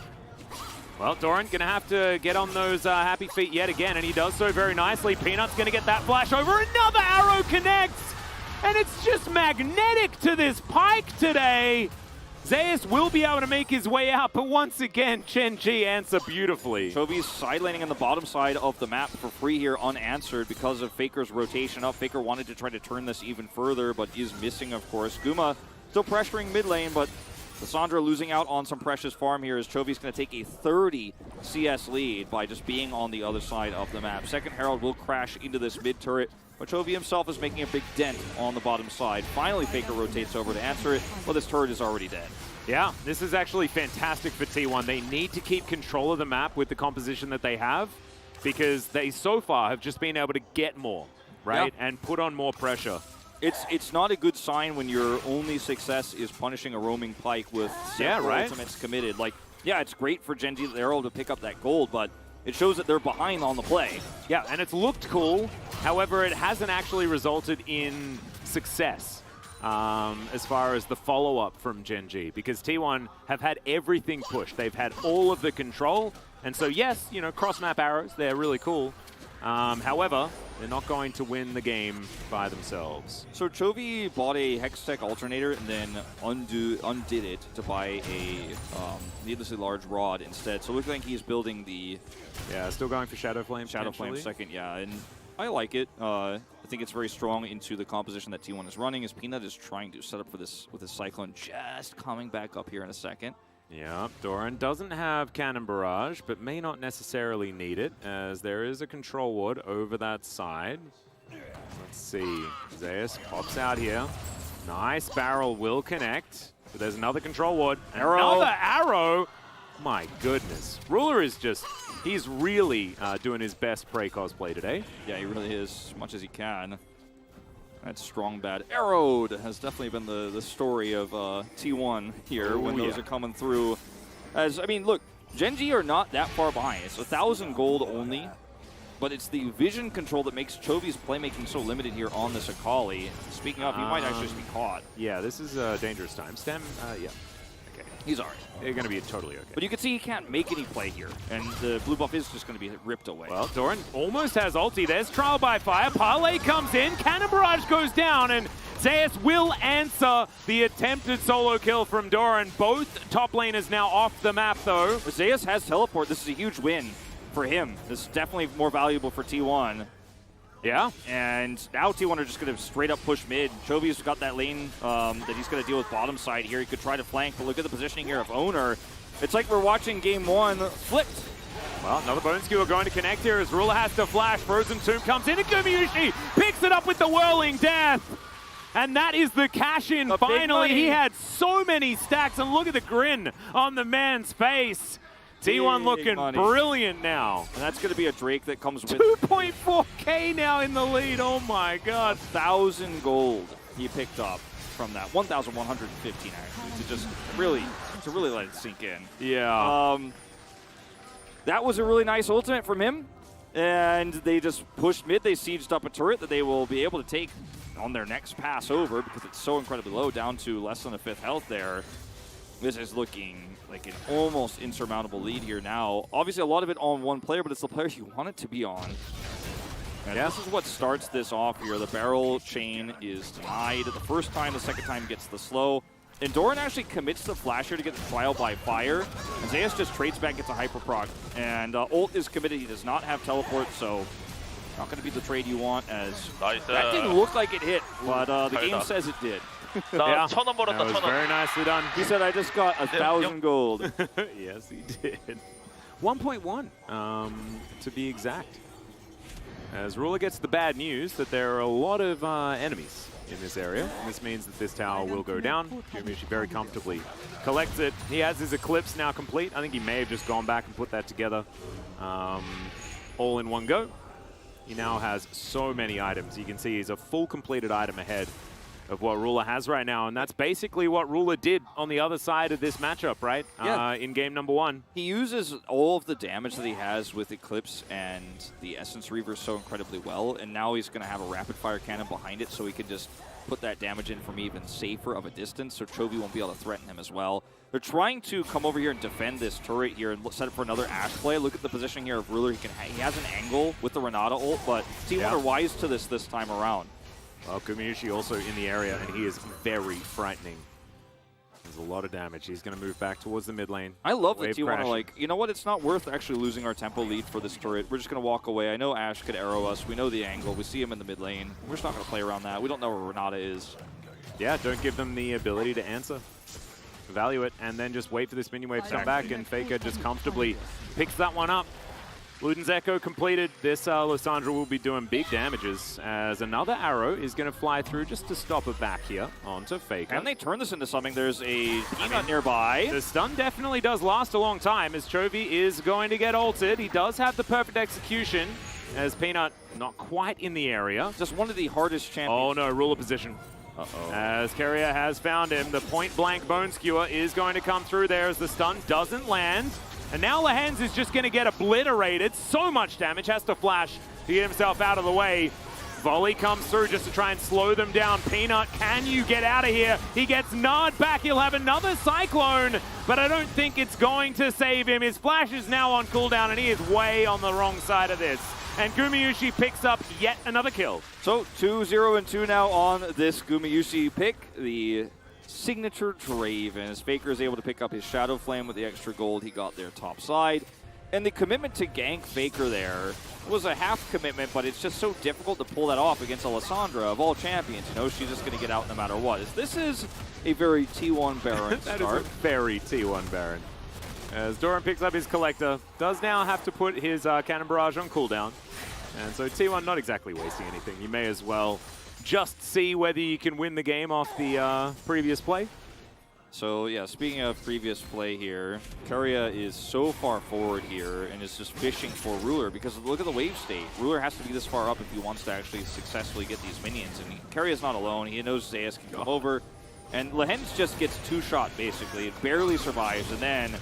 Well, Doran going to have to get on those happy feet yet again, and he does so very nicely. Peanut's going to get that flash over. Another arrow connects, and it's just magnetic to this pike today. Zeus will be able to make his way out, but once again, Genji answer beautifully. Chovy's side laning on the bottom side of the map for free here, unanswered because of Faker's rotation up. Faker wanted to try to turn this even further, but is missing, of course. Guma still pressuring mid lane, but Cassandra losing out on some precious farm here as Chovy's going to take a 30 CS lead by just being on the other side of the map. Second Herald will crash into this mid turret, but Chovy himself is making a big dent on the bottom side. Finally, Faker rotates over to answer it, but this turret is already dead. Yeah, this is actually fantastic for T1. They need to keep control of the map with the composition that they have, because they so far have just been able to get more, right? Yeah. And put on more pressure. It's not a good sign when your only success is punishing a roaming Pyke with several ultimates committed. Like, yeah, it's great for Gen G that they're able to pick up that gold, but it shows that they're behind on the play. Yeah, and it's looked cool. However, it hasn't actually resulted in success as far as the follow-up from Gen G, because T1 have had everything pushed. They've had all of the control, and so yes, you know, cross-map arrows, they're really cool. However, they're not going to win the game by themselves. So Chovy bought a Hextech alternator and then undid it to buy a needlessly large rod instead. So it looks like he's building the... Yeah, still going for Shadow Flame. Shadow Flame second, yeah. And I like it. I think it's very strong into the composition that T1 is running, as Peanut is trying to set up for this with his Cyclone just coming back up here in a second. Yeah, Doran doesn't have Cannon Barrage, but may not necessarily need it, as there is a control ward over that side. Let's see. Zeus pops out here. Nice barrel will connect. But there's another control ward. Arrow. Another arrow! My goodness. Ruler is just, he's really doing his best Prey cosplay today. Yeah, he really is, as much as he can. That strong bad arrowed has definitely been the story of T1 here when those are coming through. As I mean, look, Gen G are not that far behind. It's 1,000 gold only, but it's the vision control that makes Chovy's playmaking so limited here on this Akali. Speaking of, he might actually just be caught. Yeah, this is a dangerous time. Stem, yeah. Okay. He's all right. They're going to be totally okay. But you can see he can't make any play here, and the blue buff is just going to be ripped away. Well, Doran almost has ulti. There's Trial by Fire. Parlay comes in. Cannon Barrage goes down, and Zeus will answer the attempted solo kill from Doran. Both top laners now off the map, though. Zeus has teleport. This is a huge win for him. This is definitely more valuable for T1. Yeah. And now T1 are just going to straight up push mid. Chovy's got that lane that he's going to deal with bottom side here. He could try to flank, but look at the positioning here of Owner. It's like we're watching game one flipped. Well, another bone skewer going to connect here as Ruler has to flash. Frozen Tomb comes in, and Gumayusi picks it up with the Whirling Death. And that is the cash-in. Finally, he had so many stacks, and look at the grin on the man's face. T1 looking brilliant now. And that's going to be a Drake that comes with 2.4K now in the lead. Oh my God. 1,000 gold he picked up from that. 1,115 actually, to really let it sink in. Yeah. That was a really nice ultimate from him. And they just pushed mid. They sieged up a turret that they will be able to take on their next pass over because it's so incredibly low, down to less than a 5th health there. This is looking like an almost insurmountable lead here now. Obviously, a lot of it on one player, but it's the player you want it to be on. And this is what starts this off here. The barrel chain is denied the first time. The second time gets the slow. And Doran actually commits the flasher to get the trial by fire. And Zeus just trades back, gets a hyper proc. And ult is committed. He does not have teleport, so not going to be the trade you want. As that didn't look like it hit, but the game says it did. Yeah, that was very nicely done. He said, I just got 1,000 gold. Yes, he did. 1.1, to be exact. As Ruler gets the bad news that there are a lot of enemies in this area. This means that this tower will go down. Gumayusi very comfortably collects it. He has his Eclipse now complete. I think he may have just gone back and put that together all in one go. He now has so many items. You can see he's a full completed item ahead of what Ruler has right now, and that's basically what Ruler did on the other side of this matchup, right? Yeah. In game number 1. He uses all of the damage that he has with Eclipse and the Essence Reaver so incredibly well, and now he's going to have a rapid fire cannon behind it, so he can just put that damage in from even safer of a distance, so Chovy won't be able to threaten him as well. They're trying to come over here and defend this turret here and set up for another Ashe play. Look at the positioning here of Ruler. He has an angle with the Renata ult, but T1 are wise to this time around. Well, Gumayusi also in the area, and he is very frightening. There's a lot of damage. He's going to move back towards the mid lane. I love that T1 are like, you know what, it's not worth actually losing our tempo lead for this turret. We're just going to walk away. I know Ashe could arrow us. We know the angle. We see him in the mid lane. We're just not going to play around that. We don't know where Renata is. Yeah, don't give them the ability to answer. Value it, and then just wait for this minion wave to come back, and Faker just comfortably picks that one up. Luden's Echo completed. This Lysandra will be doing big damages as another arrow is going to fly through just to stop it back here onto Faker. And they turn this into something. There's a Peanut nearby. The stun definitely does last a long time as Chovy is going to get ulted. He does have the perfect execution. as Peanut not quite in the area. Just one of the hardest champions. Oh no, ruler position. Uh-oh. As Carrier has found him, the point-blank Bone Skewer is going to come through there as the stun doesn't land. And now Lehens is just going to get obliterated. So much damage, has to flash to get himself out of the way. Volley comes through just to try and slow them down. Peanut, can you get out of here? He gets Nard back. He'll have another Cyclone, but I don't think it's going to save him. His flash is now on cooldown, and he is way on the wrong side of this. And Gumayusi picks up yet another kill. So 2-0-2 now on this Gumayusi pick. The signature Draven, as Faker is able to pick up his Shadow Flame with the extra gold he got there top side. And the commitment to gank Faker there was a half commitment, but it's just so difficult to pull that off against Alessandra of all champions. You know, she's just going to get out no matter what. This is a very T1 Baron That start. is a very T1 Baron. As Doran picks up his Collector, does now have to put his Cannon Barrage on cooldown. And so T1 not exactly wasting anything. You may as well just see whether you can win the game off the previous play. So yeah, speaking of previous play here, Keria is so far forward here and is just fishing for Ruler because look at the wave state. Ruler has to be this far up if he wants to actually successfully get these minions. And Keria's not alone. He knows Zayas can come over. And Lehens just gets two-shot basically. It barely survives. And then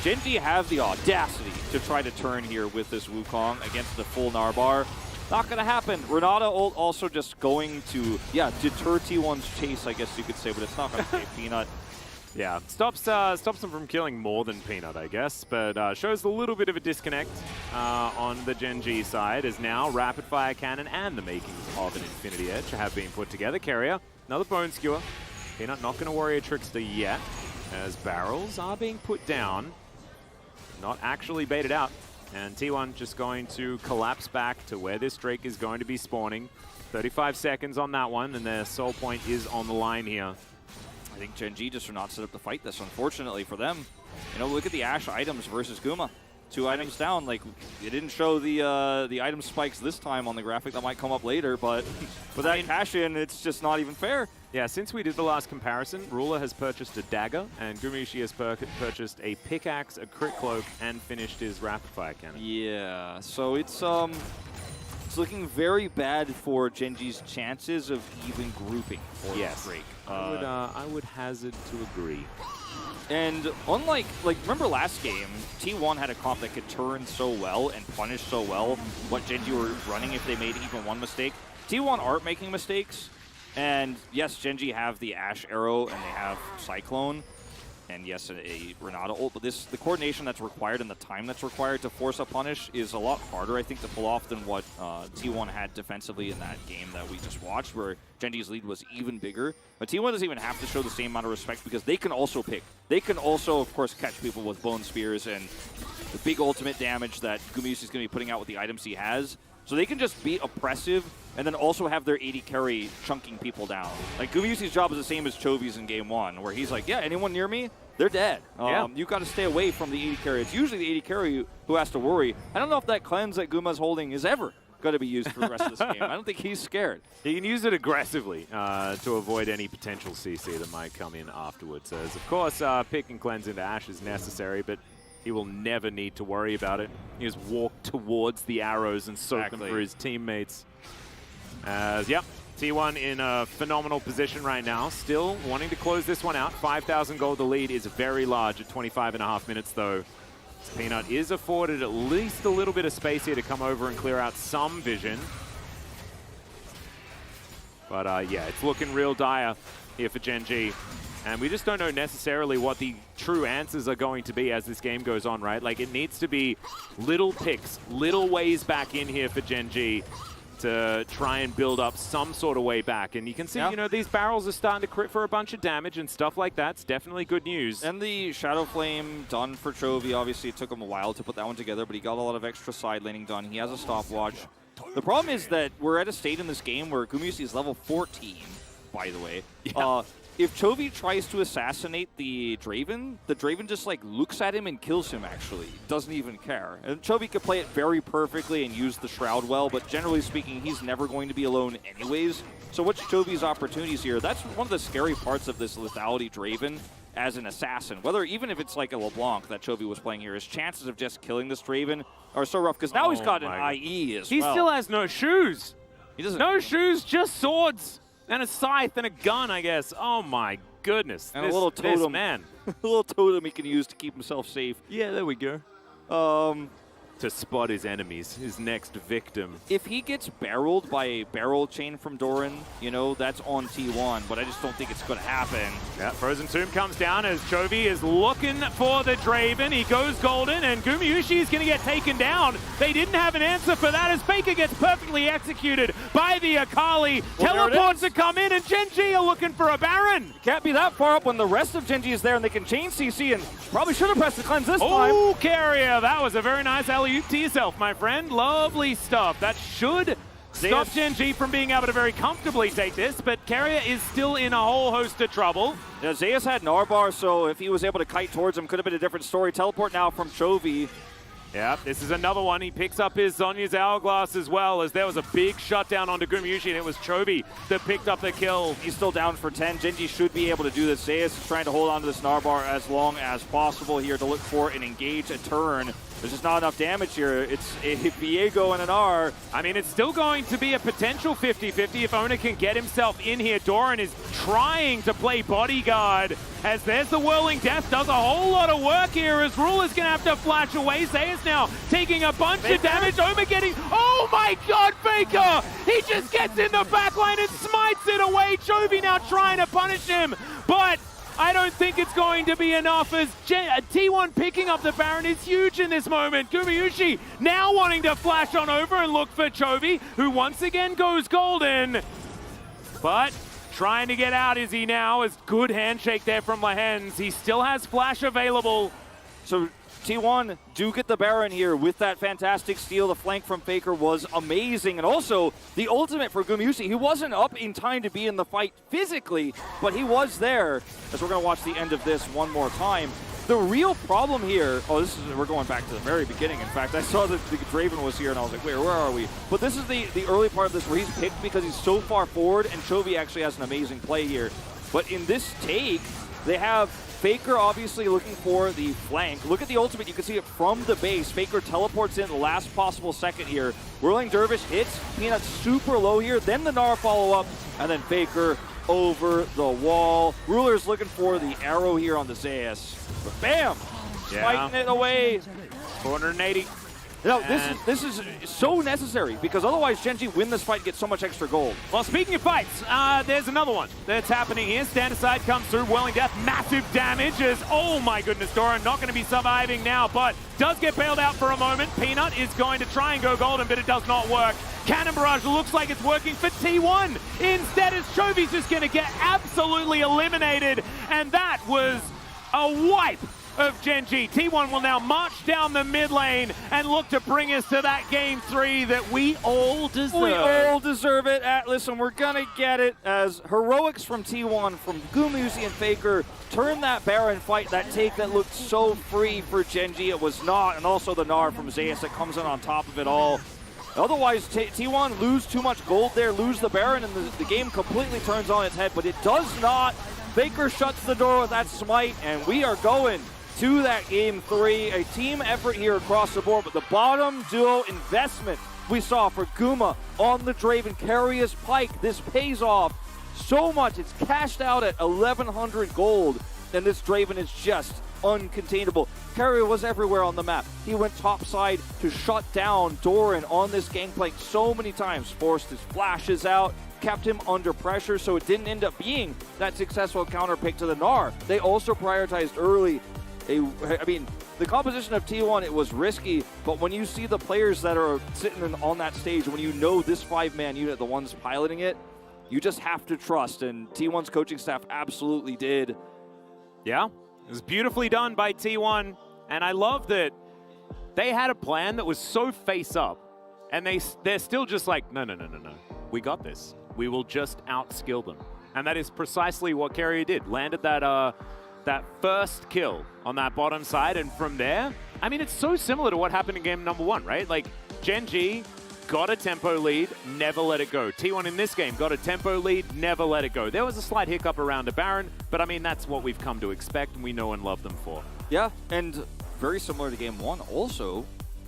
Genji have the audacity to try to turn here with this Wukong against the full Narbar. Not going to happen. Renata ult also just going to, deter T1's chase, I guess you could say, but it's not going to save Peanut. Yeah, stops them from killing more than Peanut, I guess, but shows a little bit of a disconnect on the Genji side, as now Rapid Fire Cannon and the makings of an Infinity Edge have been put together. Carrier, another Bone Skewer. Peanut not going to worry a Trickster yet, as barrels are being put down, not actually baited out, and T1 just going to collapse back to where this Drake is going to be spawning. 35 seconds on that one, and their soul point is on the line here. I think Genji just are not set up to fight this, unfortunately for them. You know, look at the Ashe items versus Guma. 2 items down. Like, it didn't show the item spikes this time on the graphic. That might come up later, but with that cash-in, it's just not even fair. Yeah, since we did the last comparison, Ruler has purchased a dagger, and Gumayusi has purchased a pickaxe, a crit cloak, and finished his rapid fire cannon. Yeah, so it's looking very bad for Genji's chances of even grouping for Drake. I would hazard to agree. And unlike, remember last game, T1 had a comp that could turn so well and punish so well what Genji were running if they made even one mistake. T1 aren't making mistakes, and yes, Genji have the Ashe Arrow and they have Cyclone, and yes, a Renata ult, but the coordination that's required and the time that's required to force a punish is a lot harder, I think, to pull off than what T1 had defensively in that game that we just watched, where Genji's lead was even bigger. But T1 doesn't even have to show the same amount of respect because they can also pick. They can also, of course, catch people with Bone Spears and the big ultimate damage that Gumayusi is going to be putting out with the items he has. So they can just be oppressive and then also have their AD carry chunking people down. Like, Gumayusi's job is the same as Chovy's in game 1, where he's like, yeah, anyone near me, they're dead. You got to stay away from the AD carry. It's usually the AD carry who has to worry. I don't know if that cleanse that Guma's holding is ever going to be used for the rest of this game. I don't think he's scared. He can use it aggressively to avoid any potential CC that might come in afterwards. As, of course, pick and cleanse into Ashe is necessary, but he will never need to worry about it. He just walk towards the arrows and soak them for his teammates. As, T1 in a phenomenal position right now. Still wanting to close this one out. 5,000 gold. The lead is very large at 25.5 minutes, though. Peanut is afforded at least a little bit of space here to come over and clear out some vision. But, yeah, it's looking real dire here for Genji. And we just don't know necessarily what the true answers are going to be as this game goes on, right? Like, it needs to be little picks, little ways back in here for Genji to try and build up some sort of way back. And you can see, you know, these barrels are starting to crit for a bunch of damage and stuff like that. It's definitely good news. And the Shadow Flame done for Chovy. Obviously, it took him a while to put that one together, but he got a lot of extra side laning done. He has a stopwatch. The problem is that we're at a state in this game where Gumayusi is level 14, by the way. If Chovy tries to assassinate the Draven just, like, looks at him and kills him, actually. Doesn't even care. And Chovy could play it very perfectly and use the Shroud well, but generally speaking, he's never going to be alone anyways. So what's Chovy's opportunities here? That's one of the scary parts of this lethality Draven. as an assassin. Whether even if it's like a LeBlanc that Chovy was playing here, his chances of just killing this Draven are so rough because now he's got an IE as He well. still has no shoes. He doesn't. No shoes, just swords and a scythe and a gun, I guess. Oh my goodness. And a little totem. This man. A little totem he can use to keep himself safe. Yeah, there we go. To spot his enemies, his next victim. If he gets barreled by a barrel chain from Doran, you know, that's on T1, but I just don't think it's going to happen. Yeah, Frozen Tomb comes down as Chovy is looking for the Draven. He goes golden, and Gumayushi is going to get taken down. They didn't have an answer for that as Faker gets perfectly executed by the Akali. Well, Teleports to come in, and Genji are looking for a Baron. Can't be that far up when the rest of Genji is there and they can chain CC, and probably should have pressed the cleanse this time. Oh, Carrier, that was a very nice alley-oop to yourself, my friend. Lovely stuff. That should stop Genji from being able to very comfortably take this, but Carrier is still in a whole host of trouble. Yeah, Zeus had Narbar, so if he was able to kite towards him, could have been a different story. Teleport now from Chovy. Yeah, this is another one. He picks up his Zhonya's Hourglass as well, as there was a big shutdown onto Gumayushi, and it was Chovy that picked up the kill. He's still down for 10. Genji should be able to do this. Zeus is trying to hold on to this Narbar as long as possible here to look for and engage a turn. There's just not enough damage here. It's a Viego and an R. I mean, it's still going to be a potential 50-50 if Ona can get himself in here. Doran is trying to play bodyguard as there's the Whirling Death. Does a whole lot of work here as Ruler's going to have to flash away. Zeus now taking a bunch of damage. Oma getting... Oh my god, Faker! He just gets in the back line and smites it away. Chovy now trying to punish him, but I don't think it's going to be enough as T1 picking up the Baron is huge in this moment. Gumayushi now wanting to flash on over and look for Chovy, who once again goes golden. But trying to get out is he now, as good handshake there from Lahens. He still has flash available. So T1 do get the Baron here with that fantastic steal. The flank from Faker was amazing. And also, the ultimate for Gumayushi. He wasn't up in time to be in the fight physically, but he was there. As we're going to watch the end of this one more time. The real problem here, we're going back to the very beginning. In fact, I saw that the Draven was here and I was like, wait, where are we? But this is the early part of this where he's picked because he's so far forward and Chovy actually has an amazing play here. But in this take, they have Faker obviously looking for the flank. Look at the ultimate. You can see it from the base. Faker teleports in the last possible second here. Whirling Dervish hits. Peanut super low here. Then the Gnar follow-up. And then Faker over the wall. Ruler's looking for the arrow here on the Zeus. But bam! Yeah. Fighting it away. 480. No, this is so necessary because otherwise Genji win this fight and get so much extra gold. Well, speaking of fights, there's another one that's happening here. Stand aside comes through. Whirling Death, massive damage as, oh my goodness, Doran not going to be surviving now, but does get bailed out for a moment. Peanut is going to try and go golden, but it does not work. Cannon Barrage looks like it's working for T1. Instead, as Chovy's just going to get absolutely eliminated, and that was a wipe of Genji. T1 will now march down the mid lane and look to bring us to that game 3 that we all deserve. We all deserve it, Atlas, and we're gonna get it as heroics from T1, from Gumayushi and Faker, turn that Baron fight, that take that looked so free for Genji. It was not, and also the Gnar from Zeus that comes in on top of it all. Otherwise, T1 lose too much gold there, lose the Baron, and the game completely turns on its head, but it does not. Faker shuts the door with that smite, and we are going to that game 3. A team effort here across the board, but the bottom duo investment we saw for Guma on the Draven, Carius Pike, this pays off so much. It's cashed out at 1,100 gold, and this Draven is just uncontainable. Carrier was everywhere on the map. He went topside to shut down Doran on this gangplank so many times, forced his flashes out, kept him under pressure, so it didn't end up being that successful counter pick to the Gnar. They also prioritized early. I mean, the composition of T1, it was risky, but when you see the players that are sitting on that stage, when you know this 5-man unit, the ones piloting it, you just have to trust, and T1's coaching staff absolutely did. Yeah, it was beautifully done by T1, and I love that they had a plan that was so face-up, and they're still just like, no, we got this. We will just outskill them. And that is precisely what Carrier did. Landed that first kill on that bottom side, and from there, I mean, it's so similar to what happened in game number 1, right? Like, Genji got a tempo lead, never let it go. T1 in this game got a tempo lead, never let it go. There was a slight hiccup around a Baron, but I mean, that's what we've come to expect and we know and love them for. Yeah, and very similar to game 1 also,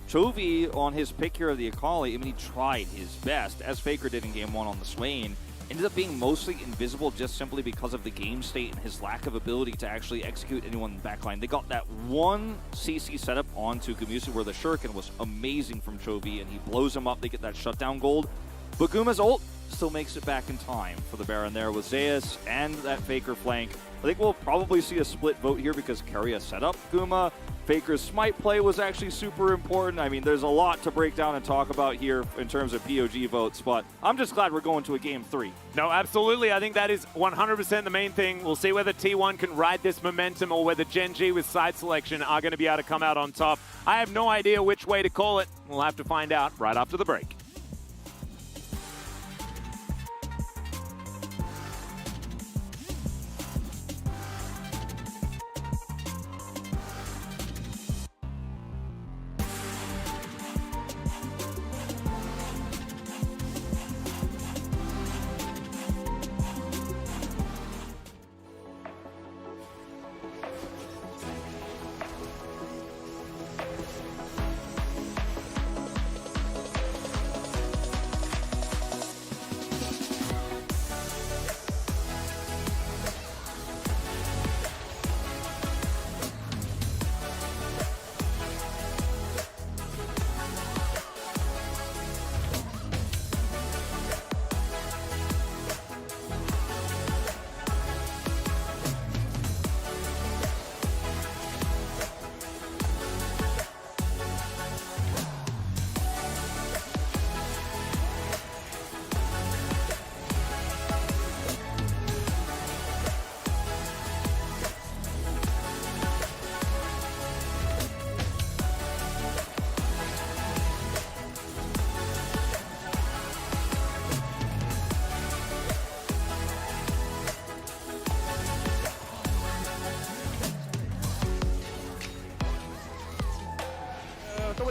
Chovy on his pick here of the Akali, I mean, he tried his best, as Faker did in game 1 on the Swain. Ended up being mostly invisible just simply because of the game state and his lack of ability to actually execute anyone in the backline. They got that one CC setup onto Gamusu where the Shuriken was amazing from Chovy and he blows him up. They get that shutdown gold. But Guma's ult still makes it back in time for the Baron there with Zeus and that Faker flank. I think we'll probably see a split vote here because Keria set up Guma. Faker's smite play was actually super important. I mean, there's a lot to break down and talk about here in terms of POG votes, but I'm just glad we're going to a game 3. No, absolutely. I think that is 100% the main thing. We'll see whether T1 can ride this momentum or whether Gen G with side selection are going to be able to come out on top. I have no idea which way to call it. We'll have to find out right after the break.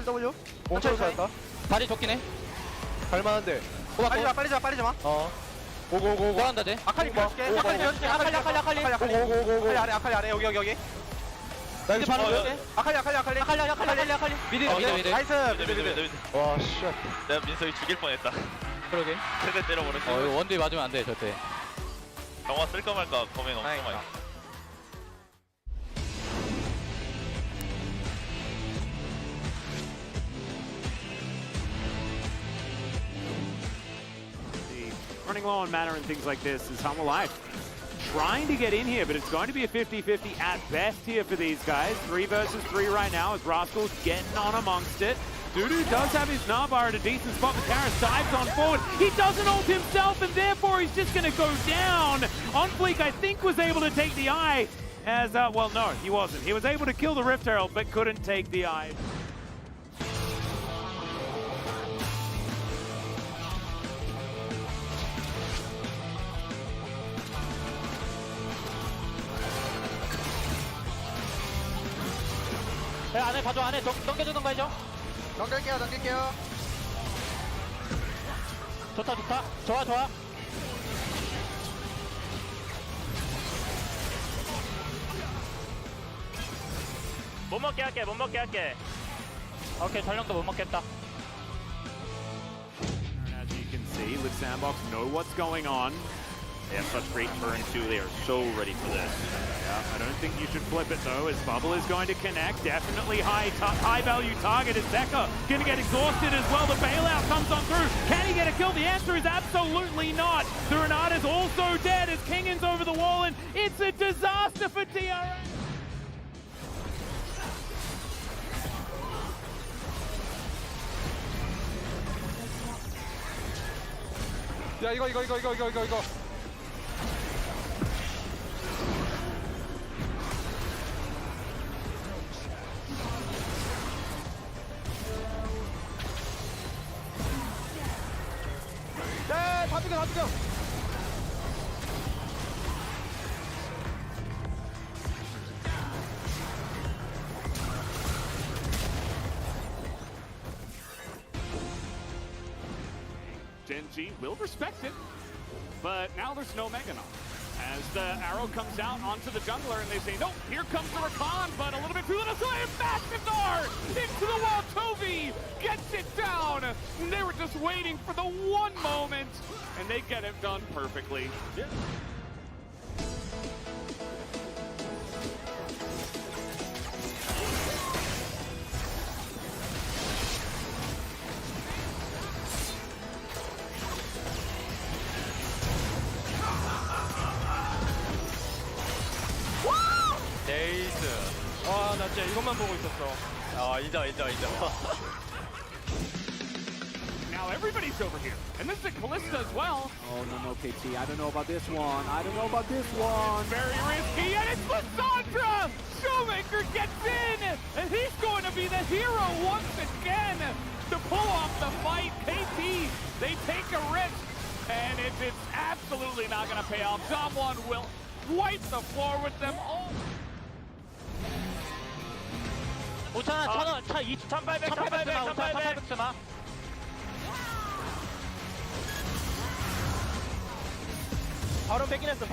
W 천천히 갈까? 다리 좋긴 해. 갈만한데. 빨리 좀. 고고고고. 들어간다 돼. 아칼리 밀어줄게. 아칼리 밀어줄게. 아칼리 아래 여기. 나 이거 바로 바로 아칼리. 미드. 나이스. 와 씨. 내가 민석이 죽일 뻔했다. 그러게. 세대 때려버렸어. 이거 원딜 맞으면 안 돼, 절대. 영화 쓸까 말까 고민 엄청 많이. Running low on mana and things like this is Humble Life trying to get in here, but it's going to be a 50-50 at best here for these guys. 3 versus 3 right now as Rascal's getting on amongst it. Dudu does have his Nahbar at a decent spot, but Karis dives on forward. He doesn't ult himself, and therefore he's just going to go down. On Fleek, I think, was able to take the eye as, well, no, he wasn't. He was able to kill the Rift Herald, but couldn't take the eye. 안에 봐줘, 안에 넘겨주는 거 해줘. 넘길게요. 좋다. 좋아. 못 먹게 할게. 오케이, 전령도 못 먹겠다. As you can see, Live Sandbox know what's going on. They have such great turn too. They are so ready for this. Yeah, I don't think you should flip it though, as Bubble is going to connect. Definitely high value target as Zeka going to get exhausted as well. The bailout comes on through. Can he get a kill? The answer is absolutely not. The Renata's also dead as Kingan's over the wall, and it's a disaster for TRA. 야 이거. 다 죽여. Genji will respect it, but now there's no Meganon. As the arrow comes out onto the jungler and they say, nope, here comes the Rakan, but a little bit too little. So massive Gnar into the wall. Toby gets it down. And they were just waiting for the one moment, and they get it done perfectly. 네이스. 와, 나 진짜 이것만 보고 있었어. 아, 인정. Now everybody's over here, and this is a Callista as well. Oh, no, KT. I don't know about this one. Very risky, and it's Lissandra! Showmaker gets in, and he's going to be the hero once again to pull off the fight. KT, they take a risk, and it's absolutely not going to pay off. Someone will wipe the floor with them all. 5,000원, 1,000원, 1,800 쓰마. 바로 빼긴 했어.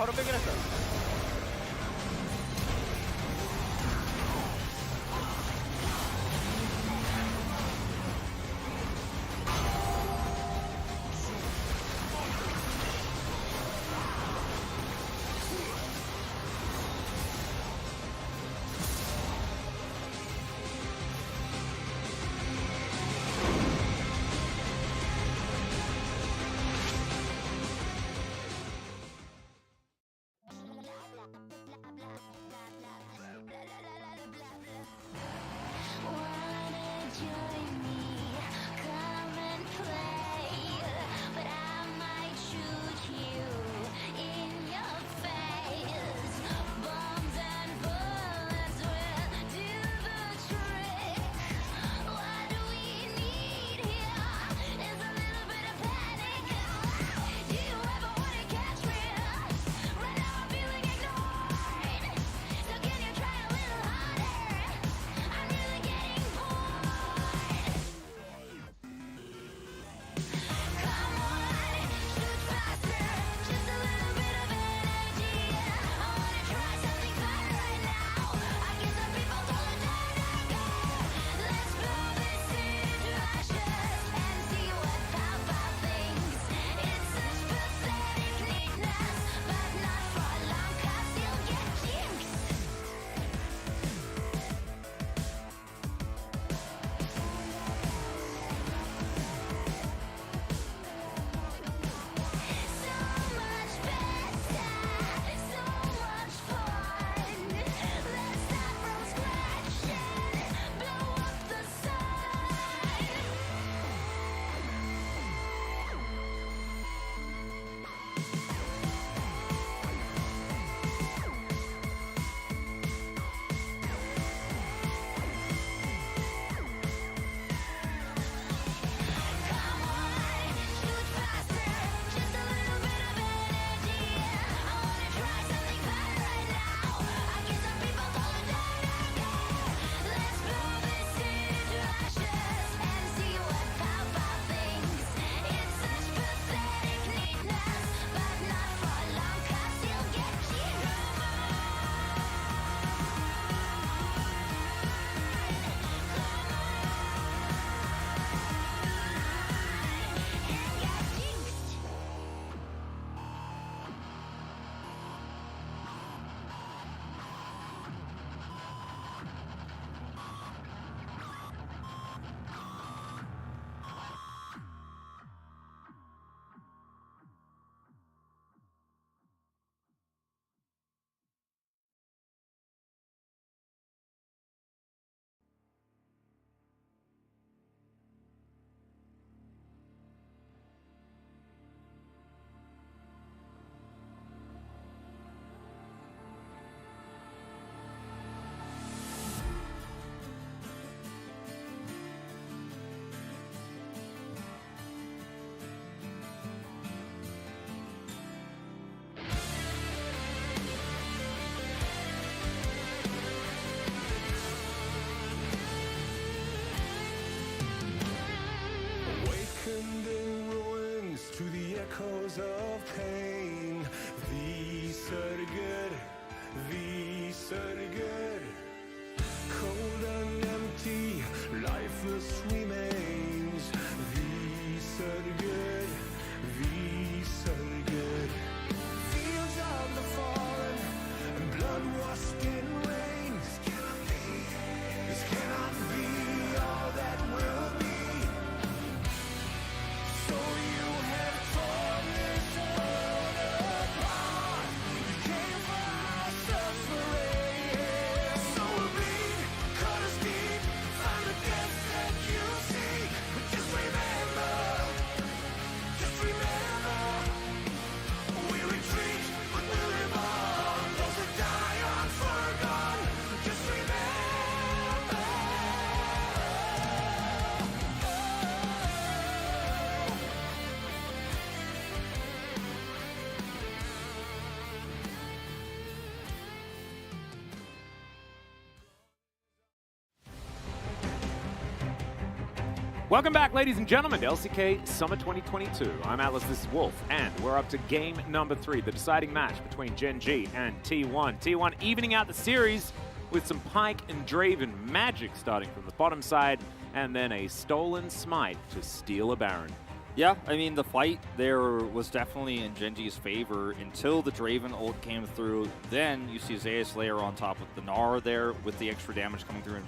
Welcome back, ladies and gentlemen, to LCK Summer 2022. I'm Atlas, this is Wolf, and we're up to game number 3, the deciding match between Gen G and T1. T1 evening out the series with some Pyke and Draven magic starting from the bottom side, and then a stolen smite to steal a Baron. Yeah, I mean, the fight there was definitely in Gen G's favor until the Draven ult came through. Then you see Zeus layer on top of the Gnar there with the extra damage coming through. And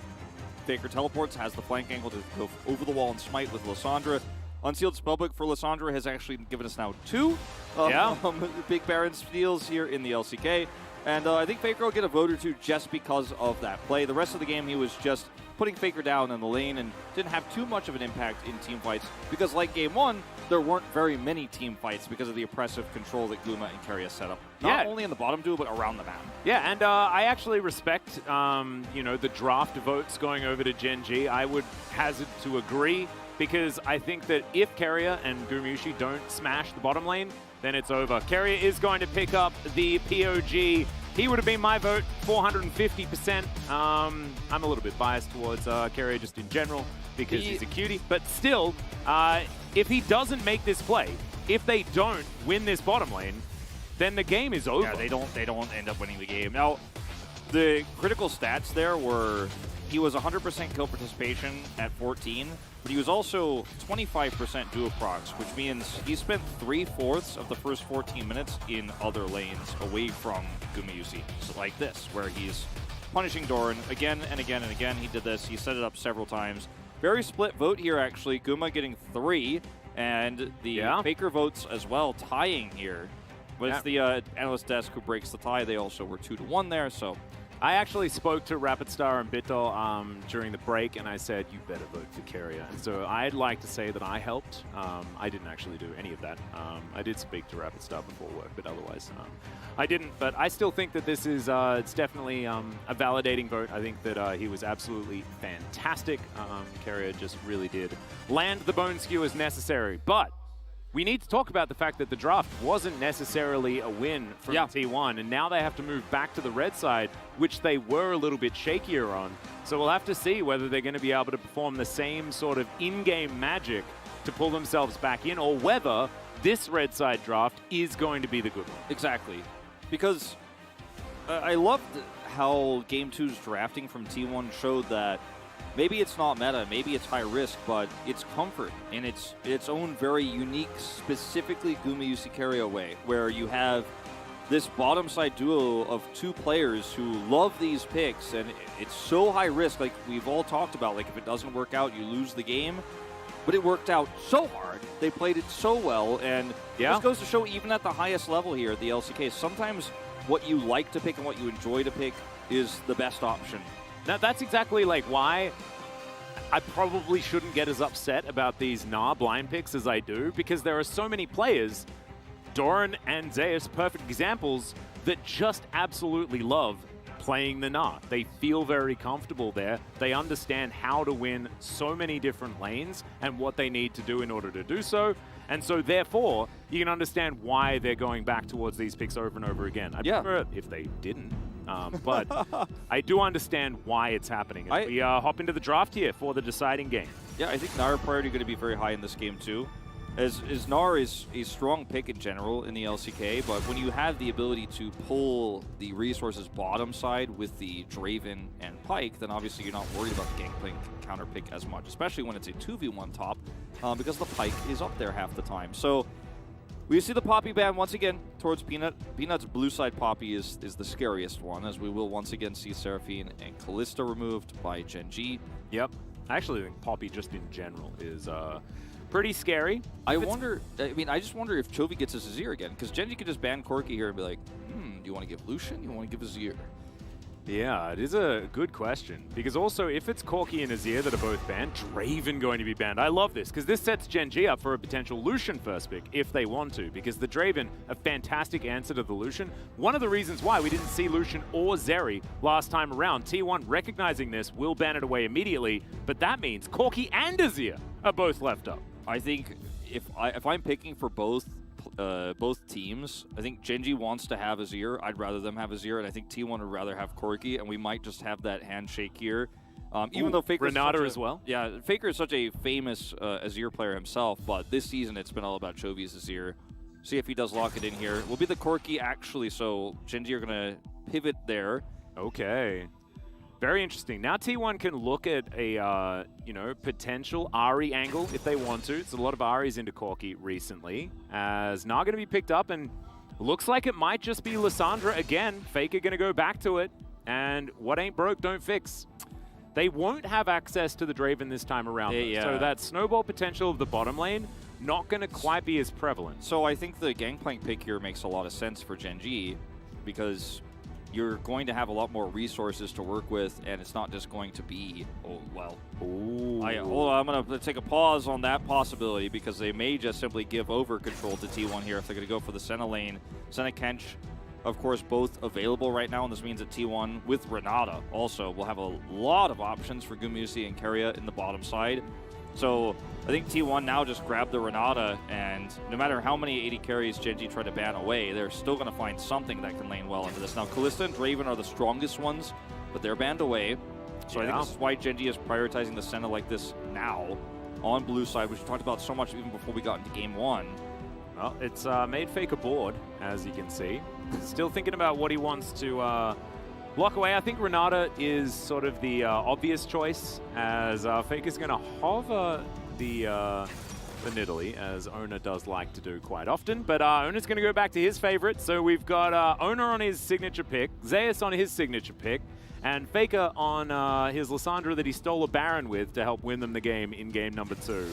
Faker teleports, has the flank angle to go over the wall and smite with Lissandra. Unsealed Spellbook for Lissandra has actually given us now 2 big Baron steals here in the LCK. And I think Faker will get a vote or 2 just because of that play. The rest of the game, he was just putting Faker down in the lane and didn't have too much of an impact in team fights because, like Game 1, there weren't very many team fights because of the oppressive control that Guma and Keria set up. Not only in the bottom duo, but around the map. Yeah, and I actually respect, the draft votes going over to Gen G. I would hazard to agree because I think that if Keria and Gumushi don't smash the bottom lane, then it's over. Keria is going to pick up the POG. He would have been my vote, 450%. I'm a little bit biased towards Keria just in general because he's a cutie. But still, if he doesn't make this play, if they don't win this bottom lane, then the game is over. Yeah, they don't end up winning the game. Now, the critical stats there were he was 100% kill participation at 14, but he was also 25% duo procs, which means he spent 3/4 of the first 14 minutes in other lanes away from Gumayusi. So like this, where he's punishing Doran again and again and again. He did this. He set it up several times. Very split vote here, actually. Guma getting 3, and the Faker votes as well, tying here. But it's the analyst desk who breaks the tie. They also were 2-1 there, so... I actually spoke to Rapid Star and Bitdol during the break, and I said, you better vote for Keria. And so I'd like to say that I helped. I didn't actually do any of that. I did speak to Rapid Star before work, but otherwise I didn't. But I still think that this is it's definitely a validating vote. I think that he was absolutely fantastic. Keria just really did land the bone skew as necessary. But we need to talk about the fact that the draft wasn't necessarily a win from T1, and now they have to move back to the red side, which they were a little bit shakier on. So we'll have to see whether they're going to be able to perform the same sort of in-game magic to pull themselves back in, or whether this red side draft is going to be the good one. Exactly. Because I loved how Game 2's drafting from T1 showed that maybe it's not meta, maybe it's high risk, but it's comfort in its own very unique, specifically Gumayusi Keria way, where you have this bottom side duo of 2 players who love these picks, and it's so high risk, like we've all talked about, like if it doesn't work out, you lose the game. But it worked out so hard. They played it so well, and this goes to show even at the highest level here at the LCK, sometimes what you like to pick and what you enjoy to pick is the best option. Now, that's exactly like why I probably shouldn't get as upset about these Gnar blind picks as I do, because there are so many players, Doran and Zeus, perfect examples, that just absolutely love playing the Gnar. They feel very comfortable there. They understand how to win so many different lanes and what they need to do in order to do so. And so, therefore, you can understand why they're going back towards these picks over and over again. I'd prefer it if they didn't. But I do understand why it's happening. We hop into the draft here for the deciding game. Yeah, I think Gnar priority going to be very high in this game too. As Gnar is a strong pick in general in the LCK, but when you have the ability to pull the resources bottom side with the Draven and Pyke, then obviously you're not worried about the gangplank counter pick as much, especially when it's a 2v1 top, because the Pyke is up there half the time. So we see the Poppy ban once again towards Peanut. Peanut's blue side Poppy is the scariest one, as we will once again see Seraphine and Callista removed by Gen G. Yep. I actually think Poppy just in general is pretty scary. I just wonder if Chovy gets his Azir again, because Gen G could just ban Corki here and be like, do you want to give Lucian? You want to give Azir? Yeah, it is a good question. Because also, if it's Corki and Azir that are both banned, Draven going to be banned. I love this, because this sets Gen G up for a potential Lucian first pick, if they want to. Because the Draven, a fantastic answer to the Lucian. One of the reasons why we didn't see Lucian or Zeri last time around. T1, recognizing this, will ban it away immediately. But that means Corki and Azir are both left up. I think if I'm picking for both teams, I think Gen G wants to have Azir. I'd rather them have Azir, and I think T1 would rather have Corki, and we might just have that handshake here. Even though Faker Renata as well. Yeah, Faker is such a famous Azir player himself, but this season it's been all about Chovy's Azir. See if he does lock it in here. Will be the Corki actually, so Genji are going to pivot there. Okay. Very interesting. Now T1 can look at a, potential Ahri angle if they want to. It's a lot of Ahris into Corki recently. As now going to be picked up, and looks like it might just be Lissandra again. Faker going to go back to it. And what ain't broke, don't fix. They won't have access to the Draven this time around. Yeah. So that snowball potential of the bottom lane, not going to quite be as prevalent. So I think the Gangplank pick here makes a lot of sense for Genji because you're going to have a lot more resources to work with, and it's not just going to be, Ooh. I'm going to take a pause on that possibility because they may just simply give over control to T1 here if they're going to go for the Senna lane. Senna, Kench, of course, both available right now, and this means that T1 with Renata also will have a lot of options for Gumusi and Keria in the bottom side. So I think T1 now just grabbed the Renata, and no matter how many 80 carries Genji try to ban away, they're still going to find something that can lane well into this. Now, Kalista and Draven are the strongest ones, but they're banned away. So I think this is why Genji is prioritizing the Senna like this now on blue side, which we talked about so much even before we got into game one. Well, it's made Faker bored, as you can see. Still thinking about what he wants to block away. I think Renata is sort of the obvious choice, as Faker's going to hover the Nidalee, as Owner does like to do quite often. But Owner's going to go back to his favorite. So we've got Owner on his signature pick, Zeus on his signature pick, and Faker on his Lissandra that he stole a Baron with to help win them the game in game number 2.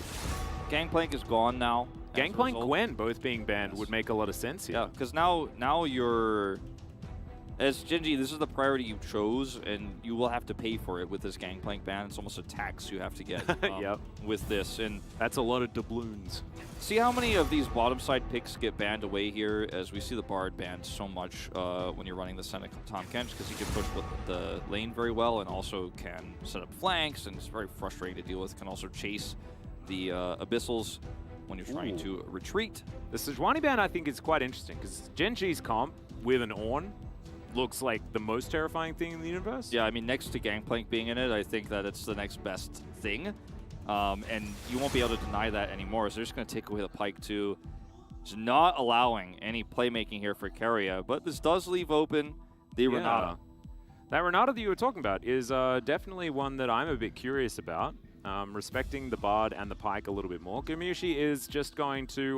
Gangplank is gone now. Gangplank, Gwen both being banned would make a lot of sense here. Yeah, because now you're... As Genji, this is the priority you chose, and you will have to pay for it with this Gangplank ban. It's almost a tax you have to get with this. And that's a lot of doubloons. See how many of these bottom side picks get banned away here, as we see the Bard banned so much when you're running the Senna Tom Kench, because he can push the lane very well and also can set up flanks, and it's very frustrating to deal with. Can also chase the Abyssals when you're trying to retreat. The Sejuani ban, I think, is quite interesting, because Genji's comp with an Ornn looks like the most terrifying thing in the universe. Yeah, I mean, next to Gangplank being in it, I think that it's the next best thing. And you won't be able to deny that anymore, so they're just going to take away the Pike too. It's not allowing any playmaking here for Keria, but this does leave open the Renata. That Renata that you were talking about is definitely one that I'm a bit curious about. Respecting the Bard and the Pike a little bit more. Gumushi is just going to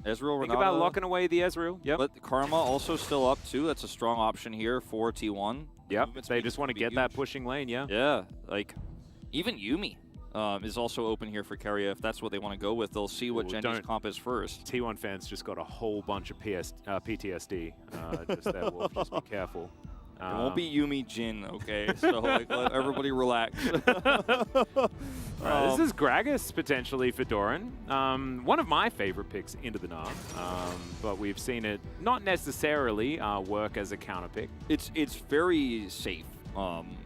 Ezreal, think about locking away the Ezreal. Yep. But Karma also still up too. That's a strong option here for T1. Yep. They just want to get that pushing lane, yeah. Yeah, like even Yuumi is also open here for Keria. If that's what they want to go with, they'll see what Genji's comp is first. T1 fans just got a whole bunch of PTSD. Just there, Wolf. Just be careful. It won't be Yuumi Jin, okay? So like, let everybody relax. This is Gragas potentially for Doran. One of my favorite picks into the Gnar, but we've seen it not necessarily work as a counter pick. It's very safe.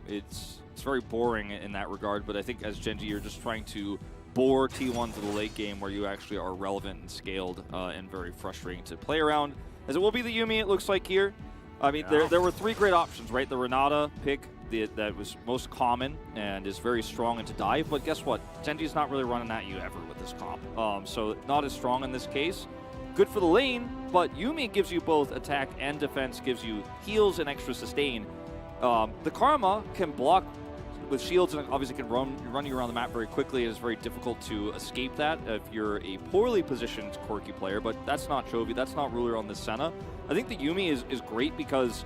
It's very boring in that regard, but I think as Genji, you're just trying to bore T1 to the late game where you actually are relevant and scaled and very frustrating to play around. As it will be the Yuumi, it looks like here. I mean, there were 3 great options, right? The Renata pick that was most common and is very strong into dive, but guess what? Genji's not really running at you ever with this comp. So not as strong in this case. Good for the lane, but Yuumi gives you both attack and defense, gives you heals and extra sustain. The Karma can block with shields and obviously can run you around the map very quickly. It is very difficult to escape that if you're a poorly positioned Corki player, but that's not Chovy, that's not Ruler on this Senna. I think the Yuumi is great because,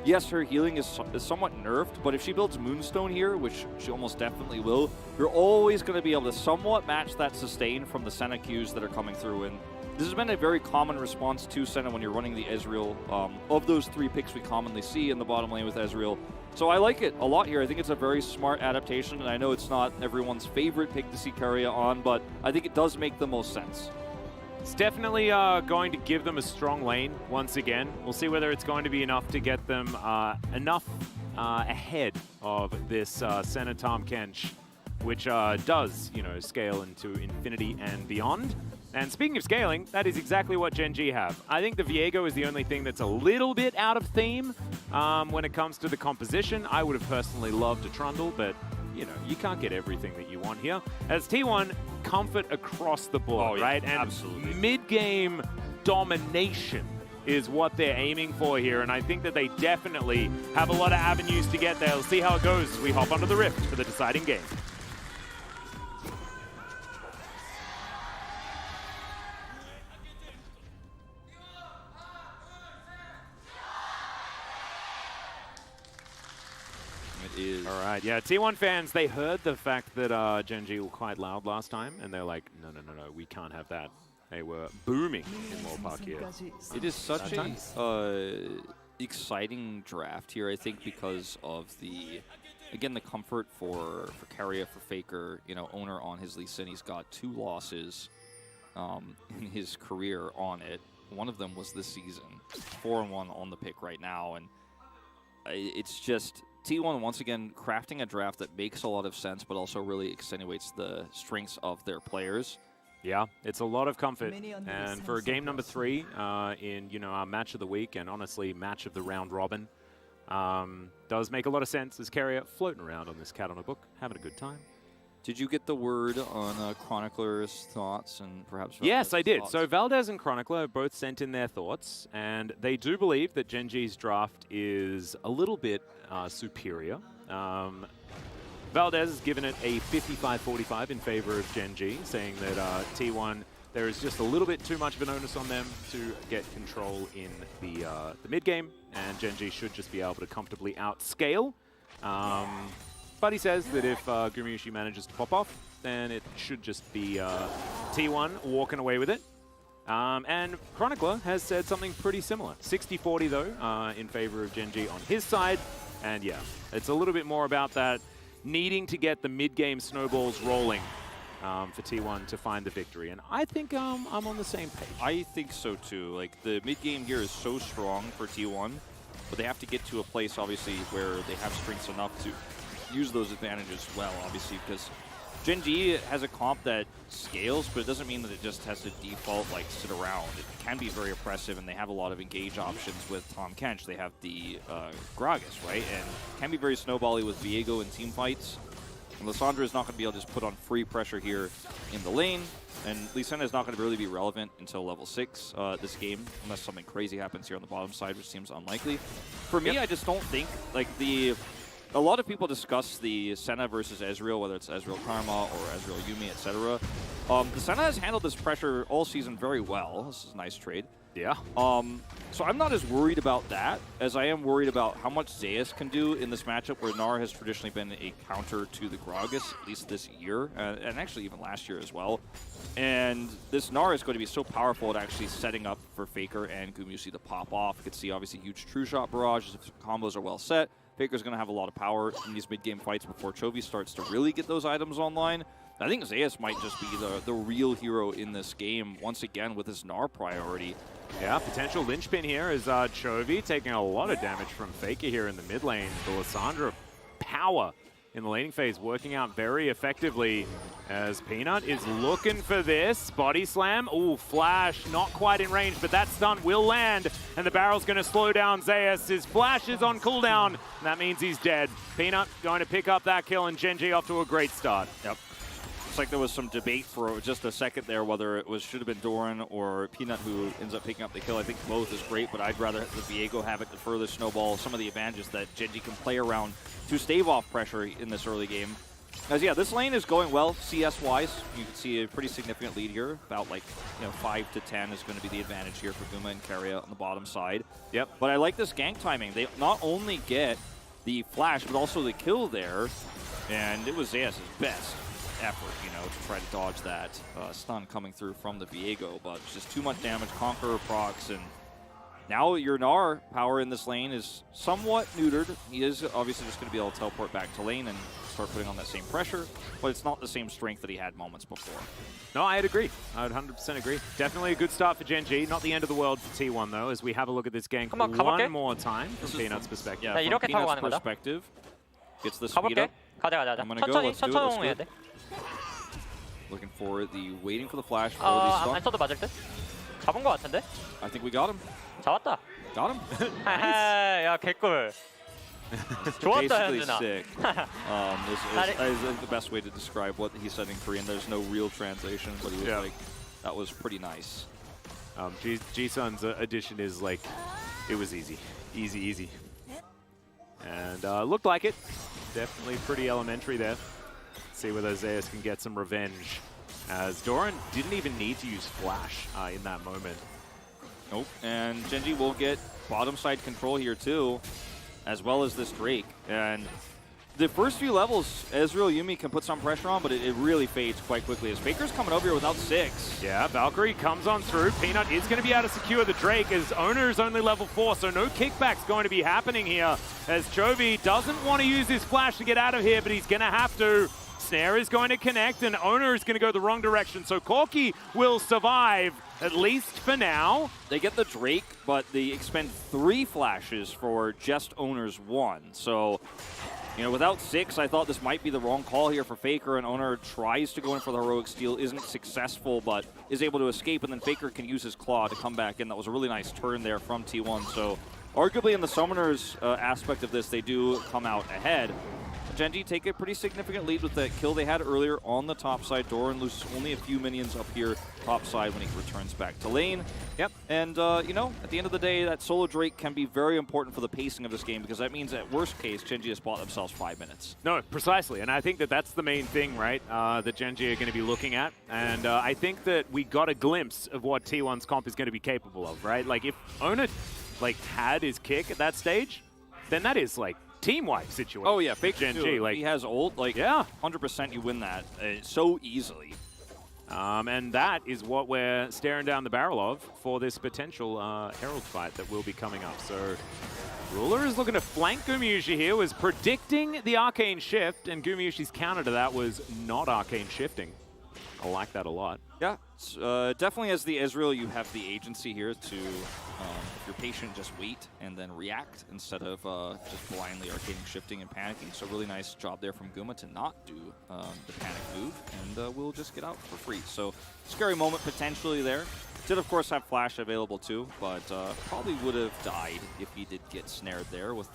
yes, her healing is somewhat nerfed, but if she builds Moonstone here, which she almost definitely will, you're always going to be able to somewhat match that sustain from the Senna Qs that are coming through. And this has been a very common response to Senna when you're running the Ezreal. Of those 3 picks we commonly see in the bottom lane with Ezreal. So I like it a lot here. I think it's a very smart adaptation, and I know it's not everyone's favorite pick to see Keria on, but I think it does make the most sense. It's definitely going to give them a strong lane once again. We'll see whether it's going to be enough to get them enough ahead of this Senna Tahm Kench, which does, scale into infinity and beyond. And speaking of scaling, that is exactly what Genji have. I think the Viego is the only thing that's a little bit out of theme when it comes to the composition. I would have personally loved a Trundle, but you know, you can't get everything that you want here. As T1, comfort across the board, right? And absolutely. Mid-game domination is what they're aiming for here, and I think that they definitely have a lot of avenues to get there. We'll see how it goes as we hop onto the Rift for the deciding game. All right, yeah, T1 fans, they heard the fact that Gen.G were quite loud last time, and they're like, no, we can't have that. They were booming in Moorpark here. It is such a exciting draft here, I think, because of the, again, the comfort for Keria, for Faker, you know, owner on his Lee Sin. He's got 2 losses in his career on it. One of them was this season, 4-1 on the pick right now, and it's just T1 once again crafting a draft that makes a lot of sense, but also really extenuates the strengths of their players. Yeah, it's a lot of comfort, and for game number 3 in, you know, our match of the week, and honestly match of the round robin, does make a lot of sense as Keria floating around on this cat on a book, having a good time. Did you get the word on Chronicler's thoughts and perhaps? Yes, I did. Thoughts? So Valdez and Chronicler both sent in their thoughts, and they do believe that Gen.G's draft is a little bit superior. Valdez has given it a 55-45 in favor of Gen.G, saying that T1, there is just a little bit too much of an onus on them to get control in the mid-game, and Gen.G should just be able to comfortably outscale. But he says that if Gumayusi manages to pop off, then it should just be T1 walking away with it. And Chronicler has said something pretty similar. 60-40 though, in favor of Gen.G on his side. And yeah, it's a little bit more about that needing to get the mid-game snowballs rolling for T1 to find the victory. And I think I'm on the same page. I think so too. Like, the mid-game here is so strong for T1, but they have to get to a place, obviously, where they have strengths enough to use those advantages well, obviously, because Gen.G has a comp that scales, but it doesn't mean that it just has to default, like, sit around. It can be very oppressive, and they have a lot of engage options with Tahm Kench. They have the Gragas, right? And can be very snowbally with Viego in team fights. And Lissandra is not going to be able to just put on free pressure here in the lane. And Lee Sin is not going to really be relevant until level 6 this game, unless something crazy happens here on the bottom side, which seems unlikely. For me, I just don't think, like, a lot of people discuss the Senna versus Ezreal, whether it's Ezreal Karma or Ezreal Yuumi, etc. The Senna has handled this pressure all season very well. This is a nice trade. Yeah. So I'm not as worried about that as I am worried about how much Zeus can do in this matchup, where Gnar has traditionally been a counter to the Gragas, at least this year, and actually even last year as well. And this Gnar is going to be so powerful at actually setting up for Faker and Gumayusi to pop off. You could see obviously huge true shot barrages if combos are well set. Faker's going to have a lot of power in these mid-game fights before Chovy starts to really get those items online. I think Zeus might just be the real hero in this game, once again, with his Gnar priority. Yeah, potential linchpin here is Chovy taking a lot of damage from Faker here in the mid lane. The Lissandra power in the laning phase working out very effectively as Peanut is looking for this. Body slam. Ooh, flash. Not quite in range, but that stun will land. And the barrel's going to slow down Zeus. His flash is on cooldown. And that means he's dead. Peanut going to pick up that kill, and Gen.G off to a great start. Yep. Looks like there was some debate for just a second there whether it should have been Doran or Peanut who ends up picking up the kill. I think both is great, but I'd rather the Viego have it to further snowball some of the advantages that Gen.G can play around to stave off pressure in this early game. As yeah, this lane is going well CS-wise. You can see a pretty significant lead here. About 5 to 10 is going to be the advantage here for Guma and Keria on the bottom side. Yep. But I like this gank timing. They not only get the flash, but also the kill there. And it was Zeus' best effort, to try to dodge that stun coming through from the Viego. But it's just too much damage, Conqueror procs, and now your Gnar power in this lane is somewhat neutered. He is obviously just going to be able to teleport back to lane and start putting on that same pressure, but it's not the same strength that he had moments before. No, I'd agree. I would 100% agree. Definitely a good start for Gen.G. Not the end of the world for T1, though, as we have a look at this gank one more time from Peanut's perspective. Yeah, from Peanut's perspective, gets the speed up. 가자. I'm going to go. Let's do it. Let's 해야 돼. Looking for waiting for the flash. 안 써도 맞을 듯? 잡은 거 같은데? I think we got him. 잡았다. Got him. 야, 개꿀. 좋았다, Basically 현준아. sick. Is the best way to describe what he said in Korean. There's no real translation, but he was like, that was pretty nice. G-Sun's addition is like, it was easy. Easy. And looked like it. Definitely pretty elementary there. See whether Zeus can get some revenge, as Doran didn't even need to use Flash in that moment. Nope. And Genji will get bottom side control here too, as well as this Drake. And the first few levels, Ezreal Yuumi can put some pressure on, but it really fades quite quickly as Faker's coming over here without 6. Yeah, Valkyrie comes on through. Peanut is going to be able to secure the Drake as Owner is only level 4, so no kickback's going to be happening here as Chovy doesn't want to use his flash to get out of here, but he's going to have to. Snare is going to connect, and Owner is going to go the wrong direction, so Corki will survive, at least for now. They get the Drake, but they expend 3 flashes for just Owner's 1. So, you know, without 6, I thought this might be the wrong call here for Faker, and Owner tries to go in for the heroic steal, isn't successful, but is able to escape, and then Faker can use his claw to come back in. That was a really nice turn there from T1, so arguably in the Summoners aspect of this, they do come out ahead. Genji take a pretty significant lead with that kill they had earlier on the top side. Doran loses only a few minions up here top side when he returns back to lane. Yep. And, you know, at the end of the day, that solo Drake can be very important for the pacing of this game because that means at worst case, Genji has bought themselves 5 minutes. No, precisely. And I think that that's the main thing, right, that Genji are going to be looking at. And I think that we got a glimpse of what T1's comp is going to be capable of, right? Like, if Owner, like, had his kick at that stage, then that is, like, team-wide situation. Oh yeah, fake Genji, like he has ult, like 100% you win that so easily. And that is what we're staring down the barrel of for this potential Herald fight that will be coming up. So Ruler is looking to flank Gumayusi here, was predicting the Arcane Shift, and Gumayusi's counter to that was not Arcane Shifting. I like that a lot. Yeah, definitely as the Ezreal, you have the agency here to, if you're patient, just wait and then react instead of just blindly arcading, shifting, and panicking. So really nice job there from Guma to not do the panic move, and we'll just get out for free. So scary moment potentially there. Did, of course, have Flash available too, but probably would have died if he did get snared there with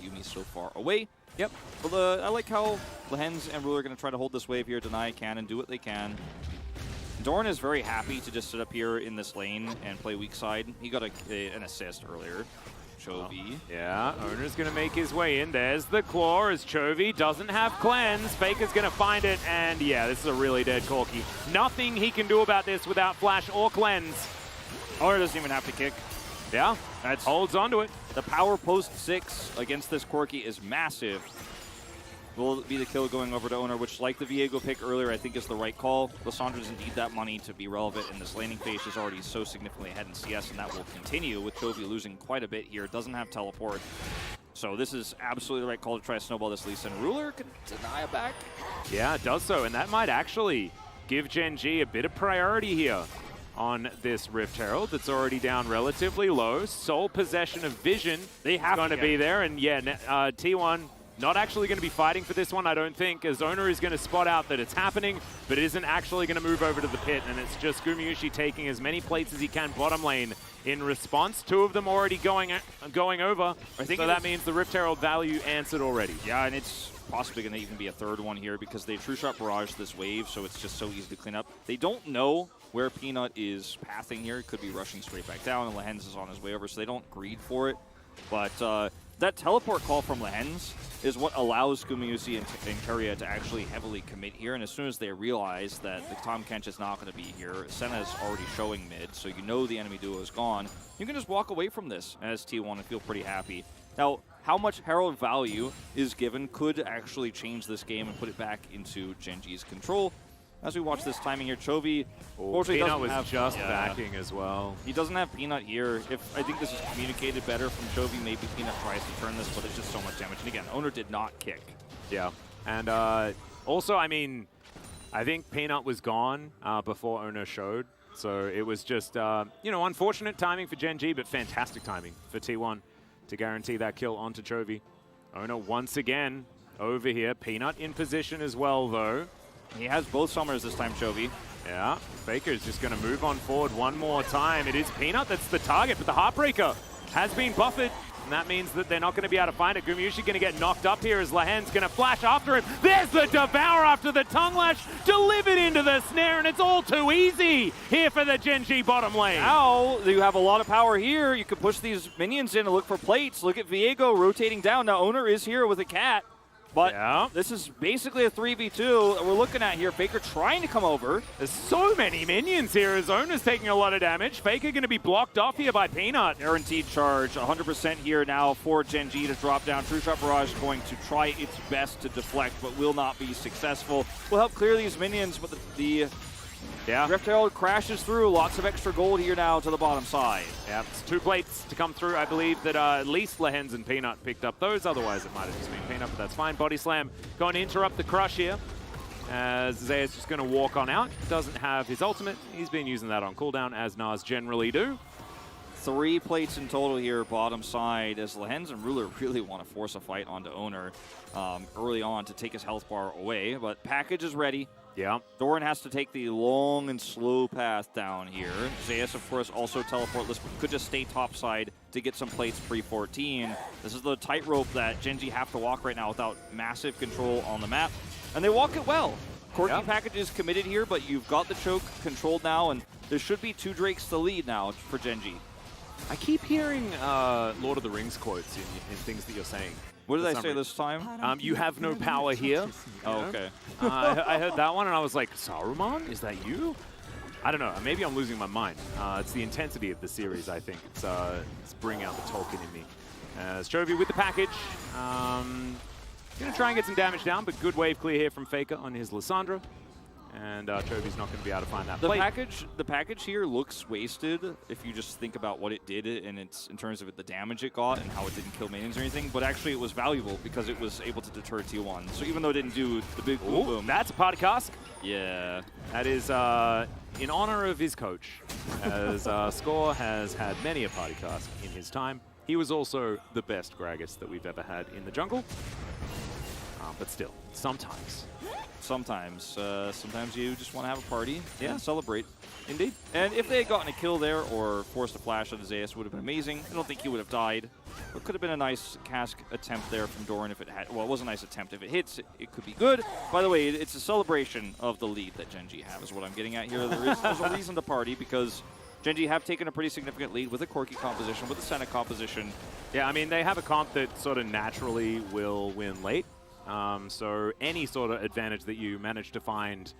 Yuumi so far away. Yep, well, I like how Lehens and Ruler are going to try to hold this wave here, deny can, and do what they can. Doran is very happy to just sit up here in this lane and play weak side. He got an assist earlier. Chovy. Yeah, Owner's going to make his way in. There's the claw as Chovy doesn't have cleanse. Faker's going to find it, and yeah, this is a really dead Corki. Nothing he can do about this without flash or cleanse. Owner doesn't even have to kick. Yeah, That's holds onto it. The power post 6 against this Corki is massive. Will be the kill going over to Owner, which, like the Viego pick earlier, I think is the right call. Lissandra doesn't need that money to be relevant in this laning phase. She's already so significantly ahead in CS, and that will continue with Chovy losing quite a bit here. Doesn't have teleport. So this is absolutely the right call to try to snowball this Lee Sin. Ruler can deny it back. Yeah, it does so, and that might actually give Gen.G a bit of priority here on this Rift Herald that's already down relatively low. Sole possession of Vision They have going to be there, and yeah, T1 not actually going to be fighting for this one, I don't think, as Owner is going to spot out that it's happening, but isn't actually going to move over to the pit, and it's just Gumayusi taking as many plates as he can bottom lane in response. 2 of them already going over, so that means the Rift Herald value answered already. Yeah, and it's possibly going to even be a third one here because they True Shot Barrage this wave, so it's just so easy to clean up. They don't know where Peanut is pathing here. It could be rushing straight back down, and Lehens is on his way over, so they don't greed for it. But that teleport call from Lehens is what allows Gumayusi and Keria to actually heavily commit here, and as soon as they realize that the Tahm Kench is not going to be here, Senna's already showing mid, so you know the enemy duo is gone, you can just walk away from this as T1 and feel pretty happy. Now, how much Herald value is given could actually change this game and put it back into Gen.G's control. As we watch this timing here, Chovy, Peanut was just backing as well. He doesn't have Peanut here. I think this is communicated better from Chovy, maybe Peanut tries to turn this, but it's just so much damage. And again, Owner did not kick. Yeah, and also, I mean, I think Peanut was gone before Owner showed, so it was just, you know, unfortunate timing for Gen.G, but fantastic timing for T1 to guarantee that kill onto Chovy. Owner once again over here. Peanut in position as well, though. He has both Summers this time, Chovy. Yeah, Faker's just going to move on forward one more time. It is Peanut that's the target, but the Heartbreaker has been buffered. And that means that they're not going to be able to find it. Gumushi going to get knocked up here as Lahen's going to flash after him. There's the Devour after the Tongue Lash, delivered into the snare, and it's all too easy here for the Genji bottom lane. Now you have a lot of power here. You can push these minions in and look for plates. Look at Viego rotating down. Now Owner is here with a cat. But this is basically a 3v2 that we're looking at here. Faker trying to come over. There's so many minions here. His owner's taking a lot of damage. Faker going to be blocked off here by Peanut. Guaranteed charge, 100% here now for Genji to drop down. True Shot Barrage going to try its best to deflect, but will not be successful. Will help clear these minions, but the Rift Herald crashes through. Lots of extra gold here now to the bottom side. Yeah, it's 2 plates to come through. I believe that at least Lahen's and Peanut picked up those. Otherwise, it might have just been Peanut, but that's fine. Body Slam going to interrupt the crush here. As Zeus just going to walk on out. Doesn't have his ultimate. He's been using that on cooldown, as Nas generally do. 3 plates in total here, bottom side, as Lahen's and Ruler really want to force a fight onto Owner early on to take his health bar away. But package is ready. Yeah. Doran has to take the long and slow path down here. Zeus, of course, also teleportless, but could just stay topside to get some plates pre-14. This is the tightrope that Genji have to walk right now without massive control on the map. And they walk it well. Corky package is committed here, but you've got the choke controlled now, and there should be 2 Drakes to lead now for Genji. I keep hearing Lord of the Rings quotes in things that you're saying. What did I say this time? You have no power here. Oh, okay. I heard that one and I was like, Saruman? Is that you? I don't know. Maybe I'm losing my mind. It's the intensity of the series, I think. It's bringing out the Tolkien in me. As Chovy with the package. Going to try and get some damage down, but good wave clear here from Faker on his Lissandra. And Chovy's not going to be able to find that plate. The package here looks wasted if you just think about what it did and it's in terms of the damage it got and how it didn't kill minions or anything. But actually, it was valuable because it was able to deter T1. So even though it didn't do the big boom boom, that's a party cask. Yeah, that is in honor of his coach, as Score has had many a party cask in his time. He was also the best Gragas that we've ever had in the jungle. But still, sometimes you just want to have a party. Yeah, celebrate. Indeed. And if they had gotten a kill there or forced a flash on Zeus, would have been amazing. I don't think he would have died. It could have been a nice cask attempt there from Doran if it had. Well, it was a nice attempt. If it hits, it could be good. By the way, it's a celebration of the lead that Genji have, is what I'm getting at here. There's a reason to party because Genji have taken a pretty significant lead with a Corki composition, with a Senna composition. Yeah, I mean, they have a comp that sort of naturally will win late. So any sort of advantage that you manage to find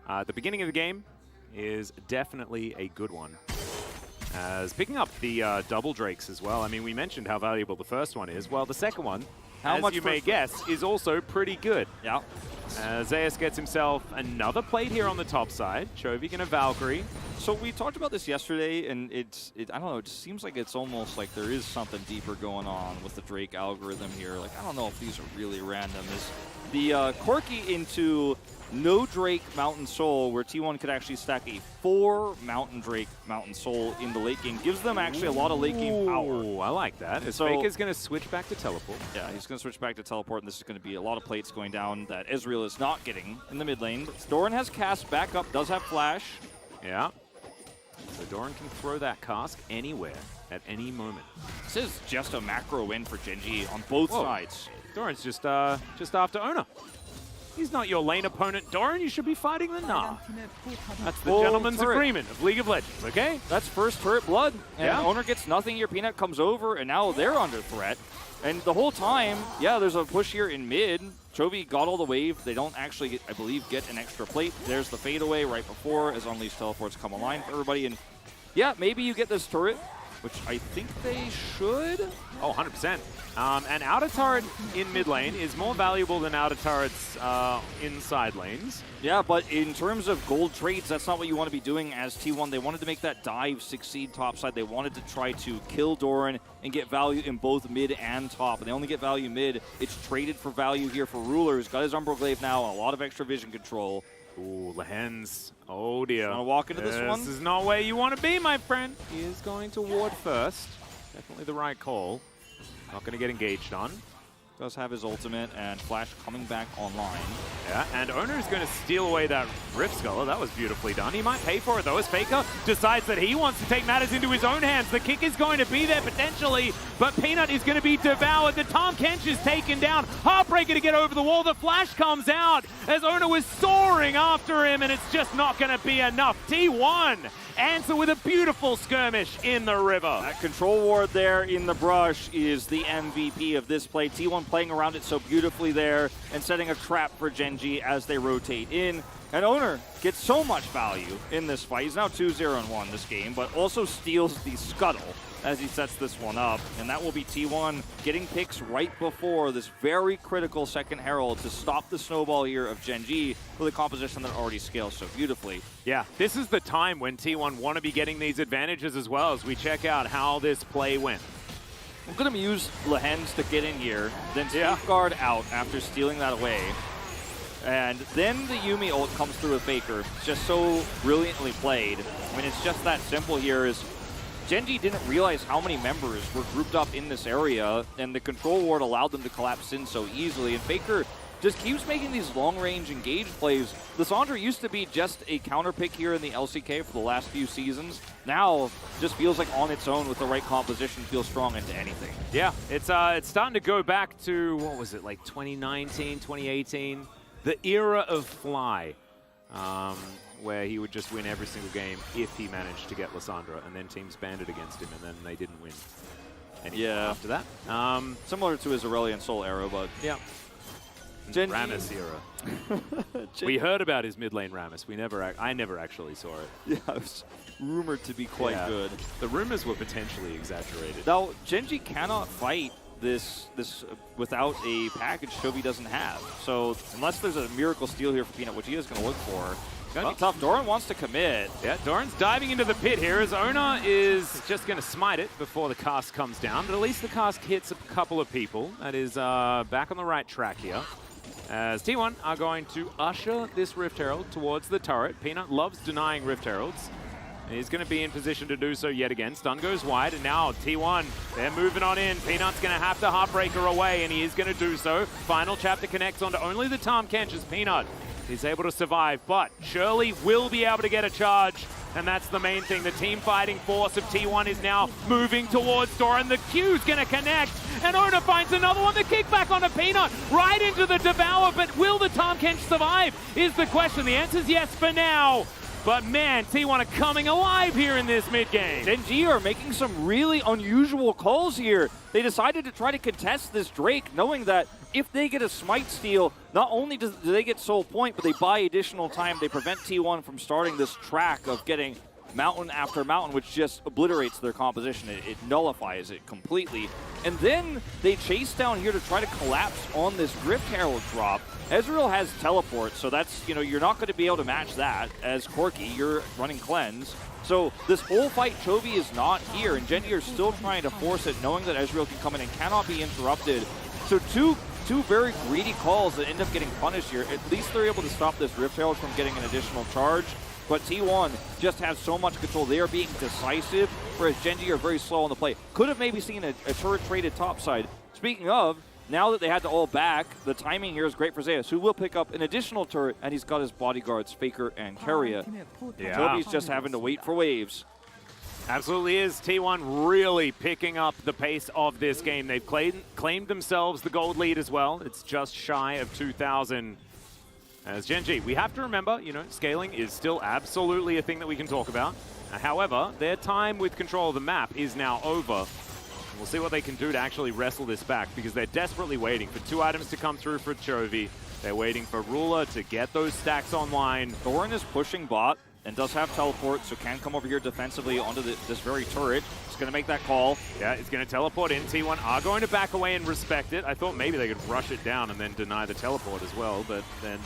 at the beginning of the game is definitely a good one. As picking up the double Drakes as well. I mean, we mentioned how valuable the first one is. Well, the second one, as you may guess, is also pretty good. Yeah. Zeus gets himself another plate here on the top side. Chovy gonna Valkyrie. So we talked about this yesterday, and I don't know, it just seems like it's almost like there is something deeper going on with the Drake algorithm here. Like, I don't know if these are really random. Is the Corki into no Drake Mountain Soul, where T1 could actually stack a 4 Mountain Drake Mountain Soul in the late game, gives them actually a lot of late game power. I like that. So Faker's going to switch back to teleport. Yeah, he's going to switch back to teleport, and this is going to be a lot of plates going down that Ezreal is not getting in the mid lane. Doran has cast back up, does have flash. Yeah. So Doran can throw that cask anywhere at any moment. This is just a macro win for Genji on both sides. Doran's just after Owner. He's not your lane opponent, Doran. You should be fighting the Nah. That's the gentleman's agreement of League of Legends, okay? That's first turret blood. And Owner gets nothing here. Peanut comes over, and now they're under threat. And the whole time, yeah, there's a push here in mid. Chovy got all the wave. They don't actually, I believe, get an extra plate. There's the fadeaway right before as Unleashed teleports come online for everybody. And yeah, maybe you get this turret, which I think they should. Oh, 100%. And outer turret in mid lane is more valuable than outer turrets in side lanes. Yeah, but in terms of gold trades, that's not what you want to be doing as T1. They wanted to make that dive succeed topside. They wanted to try to kill Doran and get value in both mid and top. And they only get value mid. It's traded for value here for Ruler, who's got his Umbral Glaive now, a lot of extra vision control. Ooh, Lahen's. Oh, dear. Want to walk into this one? This is not where you want to be, my friend. He is going to ward first. Definitely the right call. Not going to get engaged on. does have his ultimate, and Flash coming back online. Yeah, and Owner is going to steal away that Rift Sculler. That was beautifully done. He might pay for it, though, as Faker decides that he wants to take matters into his own hands. The kick is going to be there, potentially, but Peanut is going to be devoured. The Tom Kench is taken down. Heartbreaker to get over the wall. The Flash comes out as Owner was soaring after him, and it's just not going to be enough. T1 answer with a beautiful skirmish in the river. That control ward there in the brush is the MVP of this play. T1 playing around it so beautifully there and setting a trap for Genji as they rotate in. And Owner gets so much value in this fight. He's now 2-0-1 this game, but also steals the scuttle as he sets this one up. And that will be T1 getting picks right before this very critical second Herald to stop the snowball here of Genji with a composition that already scales so beautifully. Yeah, this is the time when T1 want to be getting these advantages as well as we check out how this play went. I'm going to use Lehens to get in here, then Safeguard out after stealing that away. And then the Yuumi ult comes through with Faker. It's just so brilliantly played. I mean, it's just that simple here is Genji didn't realize how many members were grouped up in this area, and the control ward allowed them to collapse in so easily. And Faker just keeps making these long-range engage plays. Lissandra used to be just a counter pick here in the LCK for the last few seasons. Now, just feels like on its own with the right composition, feels strong into anything. Yeah, it's starting to go back to, what was it, like 2019, 2018? The era of Fly, where he would just win every single game if he managed to get Lissandra, and then teams banded against him, and then they didn't win anymore after that. Similar to his Aurelion Soul era, but yeah. Rammus era. We heard about his mid lane Rammus. I never actually saw it. Yeah, it was rumored to be quite good. The rumors were potentially exaggerated. Now, Genji cannot fight this without a package Chovy doesn't have. So unless there's a miracle steal here for Peanut, which he is going to look for, it's going to be tough. Doran wants to commit. Yeah, Doran's diving into the pit here as Owner is just going to smite it before the cast comes down, but at least the cast hits a couple of people. That is back on the right track here. As T1 are going to usher this Rift Herald towards the turret. Peanut loves denying Rift Heralds. He's going to be in position to do so yet again. Stun goes wide, and now T1, they're moving on in. Peanut's going to have to Heartbreaker away, and he is going to do so. Final chapter connects onto only the Tahm Kench as Peanut is able to survive, but Shirley will be able to get a charge, and that's the main thing. The team fighting force of T1 is now moving towards Doran. The Q's going to connect, and Owner finds another one. The kickback onto Peanut, right into the Devour, but will the Tahm Kench survive is the question. The answer is yes for now. But man, T1 are coming alive here in this mid-game. Genji are making some really unusual calls here. They decided to try to contest this Drake, knowing that if they get a smite steal, not only do they get soul point, but they buy additional time. They prevent T1 from starting this track of getting mountain after mountain, which just obliterates their composition. It nullifies it completely. And then they chase down here to try to collapse on this Rift Herald drop. Ezreal has teleport, so that's, you're not going to be able to match that. As Corki, you're running cleanse. So this whole fight, Chovy is not here, and Genji are still trying to force it, knowing that Ezreal can come in and cannot be interrupted. So two very greedy calls that end up getting punished here. At least they're able to stop this Rift Herald from getting an additional charge. But T1 just has so much control. They are being decisive, whereas Genji are very slow on the play. Could have maybe seen a turret traded topside. Speaking of, now that they had to all back, the timing here is great for Zeus, who will pick up an additional turret, and he's got his bodyguards, Faker and Keria. Yeah. Toby's just having to wait for waves. Absolutely is. T1 really picking up the pace of this game. They've claimed themselves the gold lead as well. It's just shy of 2,000. As Genji, we have to remember, scaling is still absolutely a thing that we can talk about. However, their time with control of the map is now over. We'll see what they can do to actually wrestle this back, because they're desperately waiting for 2 items to come through for Chovy. They're waiting for Ruler to get those stacks online. Doran is pushing bot and does have teleport, so can come over here defensively onto this very turret. He's going to make that call. Yeah, it's going to teleport in. T1 are going to back away and respect it. I thought maybe they could rush it down and then deny the teleport as well, but then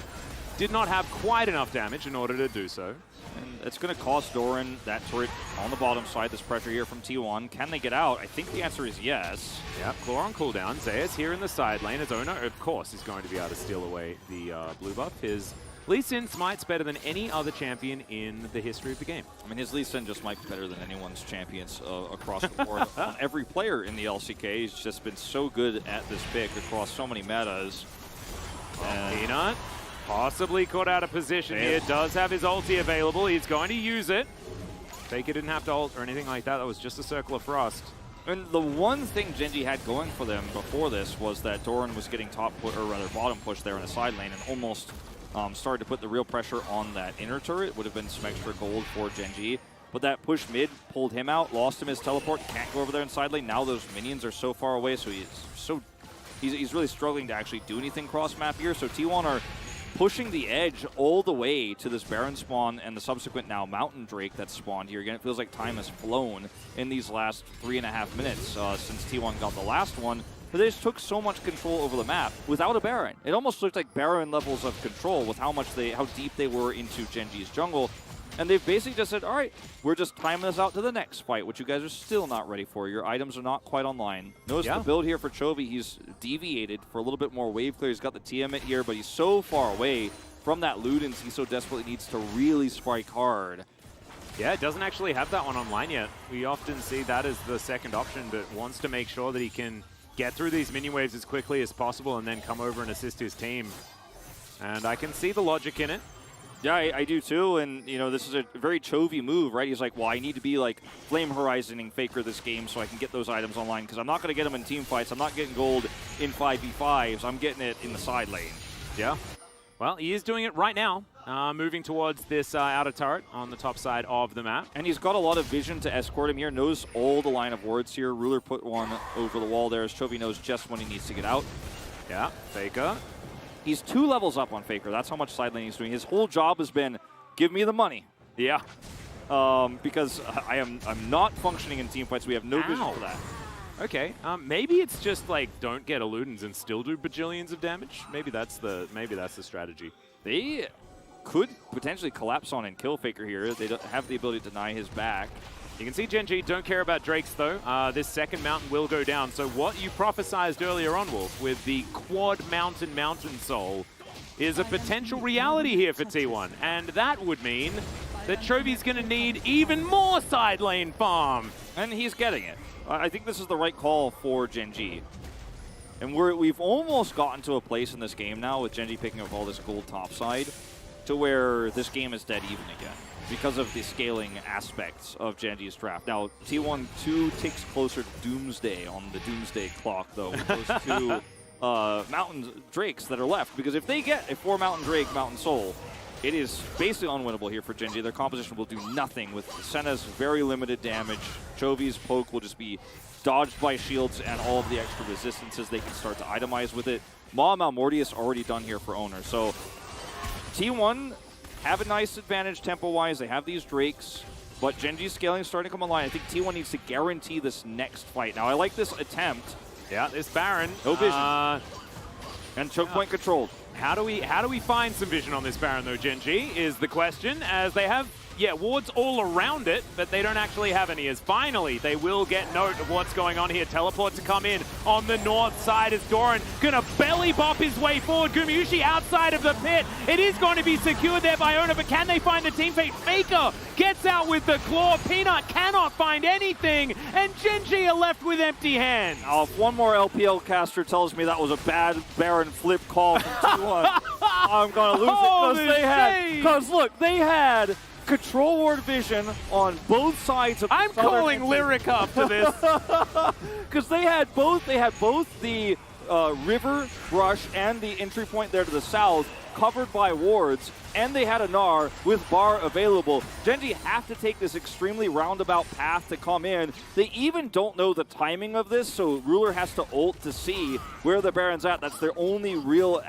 did not have quite enough damage in order to do so. And it's going to cost Doran that turret on the bottom side, this pressure here from T1. Can they get out? I think the answer is yes. Yeah, Claw on cooldown. Zeus here in the side lane. As Owner, of course, is going to be able to steal away the blue buff. His Lee Sin smites better than any other champion in the history of the game. I mean, his Lee Sin just might be better than anyone's champions across the board. On every player in the LCK, he's just been so good at this pick across so many metas. Peanut possibly caught out of position here. Does have his ulti available. He's going to use it. Faker didn't have to ult or anything like that. That was just a Circle of Frost. And the one thing Genji had going for them before this was that Doran was getting bottom push there in the side lane and almost started to put the real pressure on that inner turret. Would have been some extra gold for Genji. But that push mid pulled him out, lost him his teleport, can't go over there in side lane. Now those minions are so far away, so he's really struggling to actually do anything cross map here. So T1 are pushing the edge all the way to this Baron spawn and the subsequent now Mountain Drake that's spawned here. Again, it feels like time has flown in these last 3.5 minutes since T1 got the last one. But they just took so much control over the map without a Baron. It almost looked like Baron levels of control with how deep they were into Genji's jungle. And they've basically just said, all right, we're just timing this out to the next fight, which you guys are still not ready for. Your items are not quite online. Notice the build here for Chovy. He's deviated for a little bit more wave clear. He's got the TM here, but he's so far away from that Ludens. He so desperately needs to really strike hard. Yeah, it doesn't actually have that one online yet. We often see that as the second option, but wants to make sure that he can get through these mini waves as quickly as possible and then come over and assist his team. And I can see the logic in it. Yeah, I do too, and you know, this is a very Chovy move, right? He's like, well, I need to be like Flame Horizoning Faker this game so I can get those items online, because I'm not going to get them in team fights. I'm not getting gold in 5v5s. I'm getting it in the side lane. Yeah. Well, he is doing it right now, moving towards this outer turret on the top side of the map. And he's got a lot of vision to escort him here. Knows all the line of wards here. Ruler put one over the wall there as Chovy knows just when he needs to get out. Yeah, Faker. He's 2 levels up on Faker. That's how much side lane he's doing. His whole job has been, give me the money. Yeah. Because I'm not functioning in team fights. We have no vision for that. Okay. Maybe it's just like don't get Illudens and still do bajillions of damage. Maybe that's the strategy. They could potentially collapse on and kill Faker here. They don't have the ability to deny his back. You can see Genji don't care about Drakes, though. This second mountain will go down. So what you prophesized earlier on, Wolf, with the quad mountain soul, is a potential reality here for T1. And that would mean that Chovy's going to need even more side lane farm. And he's getting it. I think this is the right call for Genji. And we've almost gotten to a place in this game now with Genji picking up all this gold topside to where this game is dead even again, because of the scaling aspects of Genji's draft. Now, T1 2 ticks closer to Doomsday on the Doomsday clock, though, with those 2 Mountain Drakes that are left. Because if they get a 4 Mountain Drake, Mountain Soul, it is basically unwinnable here for Genji. Their composition will do nothing with Senna's very limited damage. Chovy's poke will just be dodged by shields and all of the extra resistances they can start to itemize with it. Maw Malmortius already done here for Owner. So T1 have a nice advantage tempo-wise. They have these Drakes, but Genji's scaling is starting to come online. I think T1 needs to guarantee this next fight. Now, I like this attempt. Yeah, this Baron. No vision. And choke point controlled. How do we find some vision on this Baron, though, Genji, is the question, as they have, wards all around it, but they don't actually have any, as finally they will get note of what's going on here. Teleport to come in on the north side as Doran gonna belly bop his way forward. Gumayusi outside of the pit. It is going to be secured there by Owner, but can they find the team fate? Faker gets out with the claw. Peanut cannot find anything, and Genji are left with empty hands. If one more LPL caster tells me that was a bad Baron flip call from T1, I'm gonna lose it, because look, they had control ward vision on both sides of the I'm calling Lyric up to this. Because they had both the river rush and the entry point there to the south covered by wards, and they had a Gnar with bar available. Genji have to take this extremely roundabout path to come in. They even don't know the timing of this, so Ruler has to ult to see where the Baron's at. That's their only real,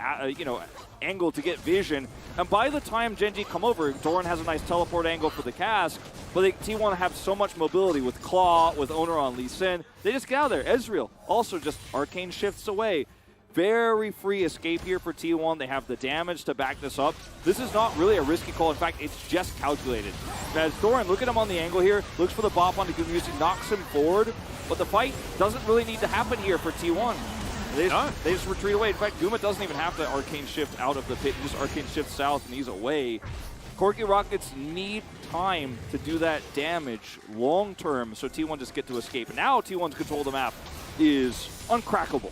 angle to get vision. And by the time Genji come over, Doran has a nice teleport angle for the cask, but T1 have so much mobility with Claw, with Owner on Lee Sin. They just get out of there. Ezreal also just arcane shifts away. Very free escape here for T1. They have the damage to back this up. This is not really a risky call. In fact, it's just calculated. As Doran, look at him on the angle here, looks for the bop onto Gumayusi, knocks him forward, but the fight doesn't really need to happen here for T1. They just retreat away. In fact, Guma doesn't even have to Arcane Shift out of the pit. He just Arcane Shift south and he's away. Corky Rockets need time to do that damage long term so T1 just get to escape. And now T1's control of the map is uncrackable.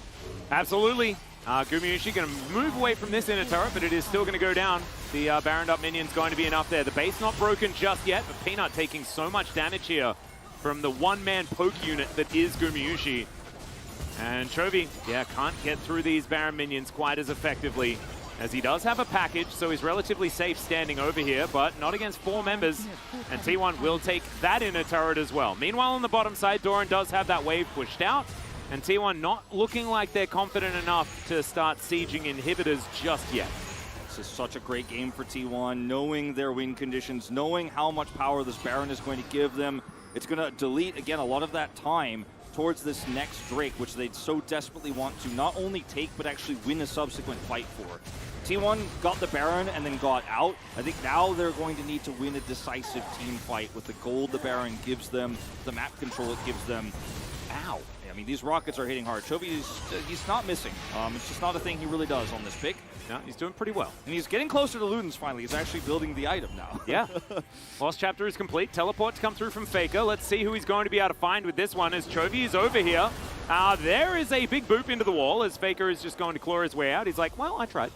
Absolutely. Gumayushi going to move away from this inner turret, but it is still going to go down. The Baroned Up minion's going to be enough there. The base not broken just yet, but Peanut taking so much damage here from the one-man poke unit that is Gumayushi. And Chovy, can't get through these Baron minions quite as effectively, as he does have a package, so he's relatively safe standing over here, but not against 4 members. And T1 will take that inner turret as well. Meanwhile, on the bottom side, Doran does have that wave pushed out, and T1 not looking like they're confident enough to start sieging inhibitors just yet. This is such a great game for T1, knowing their win conditions, knowing how much power this Baron is going to give them. It's going to delete, again, a lot of that time towards this next Drake, which they so desperately want to not only take, but actually win a subsequent fight for. T1 got the Baron and then got out. I think now they're going to need to win a decisive team fight with the gold the Baron gives them, the map control it gives them. Ow. I mean, these rockets are hitting hard. Chovy, he's not missing. It's just not a thing he really does on this pick. No, he's doing pretty well. And he's getting closer to Ludens finally. He's actually building the item now. Yeah. Lost chapter is complete. Teleport to come through from Faker. Let's see who he's going to be able to find with this one as Chovy is over here. There is a big boop into the wall as Faker is just going to claw his way out. He's like, well, I tried.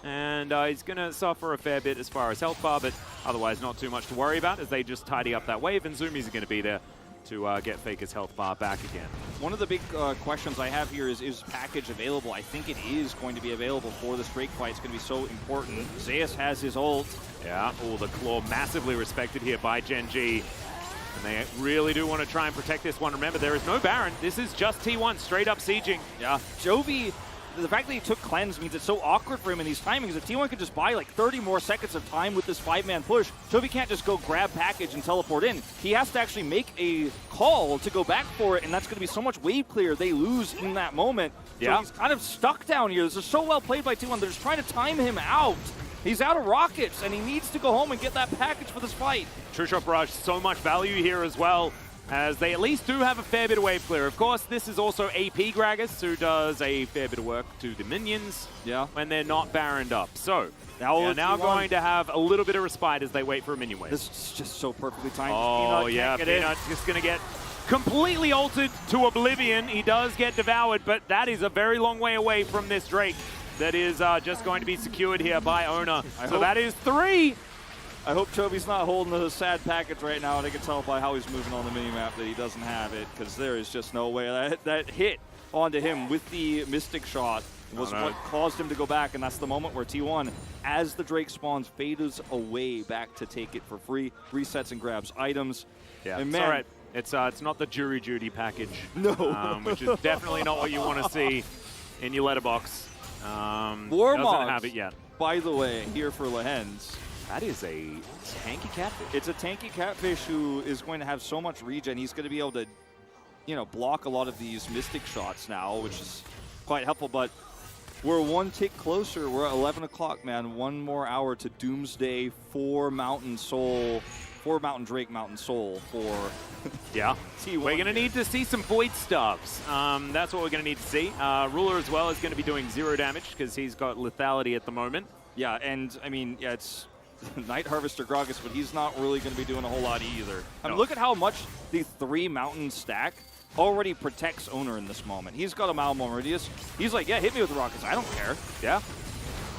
And he's going to suffer a fair bit as far as health bar, but otherwise not too much to worry about as they just tidy up that wave, and Zoomies are going to be there to get Faker's health bar back again. One of the big questions I have here is package available? I think it is going to be available for this Drake fight. It's going to be so important. Zeus has his ult. Yeah, the claw massively respected here by Gen G. And they really do want to try and protect this one. Remember, there is no Baron. This is just T1 straight up sieging. Yeah, Jovi, the fact that he took cleanse means it's so awkward for him in these timings. If T1 could just buy like 30 more seconds of time with this 5-man push, Jovi can't just go grab package and teleport in. He has to actually make a call to go back for it, and that's going to be so much wave clear they lose in that moment. Yeah. So he's kind of stuck down here. This is so well played by T1. They're just trying to time him out. He's out of rockets, and he needs to go home and get that package for this fight. True Shot Barrage, so much value here as well, as they at least do have a fair bit of wave clear. Of course, this is also AP Gragas, who does a fair bit of work to the minions when they're not Baroned up. So, they're now going to have a little bit of respite as they wait for a minion wave. This is just so perfectly timed. Oh, yeah, Peanut's just going to get completely altered to oblivion. He does get devoured, but that is a very long way away from this Drake that is just going to be secured here by Ona. So that is 3. I hope Chovy's not holding the sad package right now, and I can tell by how he's moving on the minimap that he doesn't have it, because there is just no way. That hit onto him with the Mystic Shot was what caused him to go back, and that's the moment where T1, as the Drake spawns, fades away back to take it for free, resets and grabs items. Yeah, and it's all right. It's not the Jury Duty package. No. Which is definitely not what you want to see in your letterbox. Warmogs doesn't have it yet. By the way, here for Lehens. That is a tanky catfish. It's a tanky catfish who is going to have so much regen. He's going to be able to, block a lot of these Mystic shots now, which is quite helpful. But we're one tick closer. We're at 11 o'clock, man. One more hour to Doomsday for Mountain Soul, for Mountain Drake, Mountain Soul for T1. We're going to need to see some Void Stubs. That's what we're going to need to see. Ruler as well is going to be doing 0 damage because he's got lethality at the moment. Yeah, and I mean, it's Night Harvester Gragas, but he's not really going to be doing a whole lot either. I mean, look at how much the 3 mountain stack already protects Owner in this moment. He's got a Malmo Radius. He's like, yeah, hit me with the rockets. I don't care. Yeah.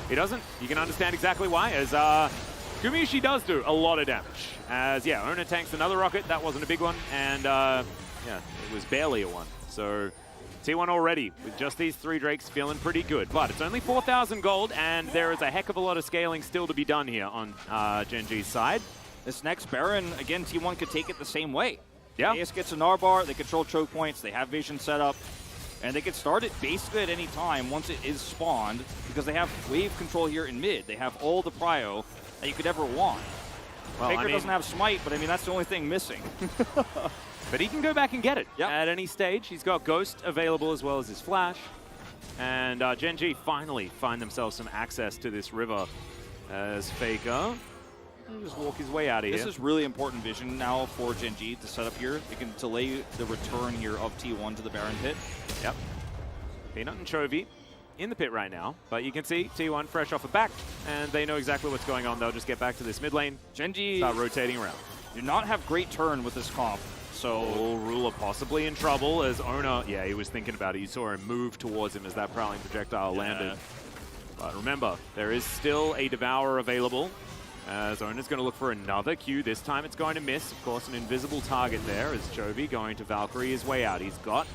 He doesn't. You can understand exactly why, as Gumayushi does do a lot of damage. As, Owner tanks another rocket. That wasn't a big one. And, it was barely a one. So T1 already, with just these 3 Drakes, feeling pretty good. But it's only 4,000 gold, and there is a heck of a lot of scaling still to be done here on Gen G's side. This next Baron, again, T1 could take it the same way. Yeah. AS gets an R-bar, they control choke points, they have vision set up, and they can start it basically at any time once it is spawned, because they have wave control here in mid. They have all the prio that you could ever want. Well, Faker doesn't have smite, but I mean, that's the only thing missing. But he can go back and get it at any stage. He's got Ghost available as well as his Flash. And Gen G finally find themselves some access to this river as Faker will just walk his way out of here. This is really important vision now for Gen G to set up here. They can delay the return here of T1 to the Baron pit. Yep. Peanut and Chovy in the pit right now, but you can see T1 fresh off a back, and they know exactly what's going on. They'll just get back to this mid lane, Genji start rotating around. do not have great turn with this comp. So Ruler possibly in trouble as Owner, yeah, he was thinking about it. You saw him move towards him as that prowling projectile landed. But remember, there is still a Devourer available. As Owner's going to look for another Q. This time it's going to miss. Of course, an invisible target there as Chovy going to Valkyrie his way out. He's got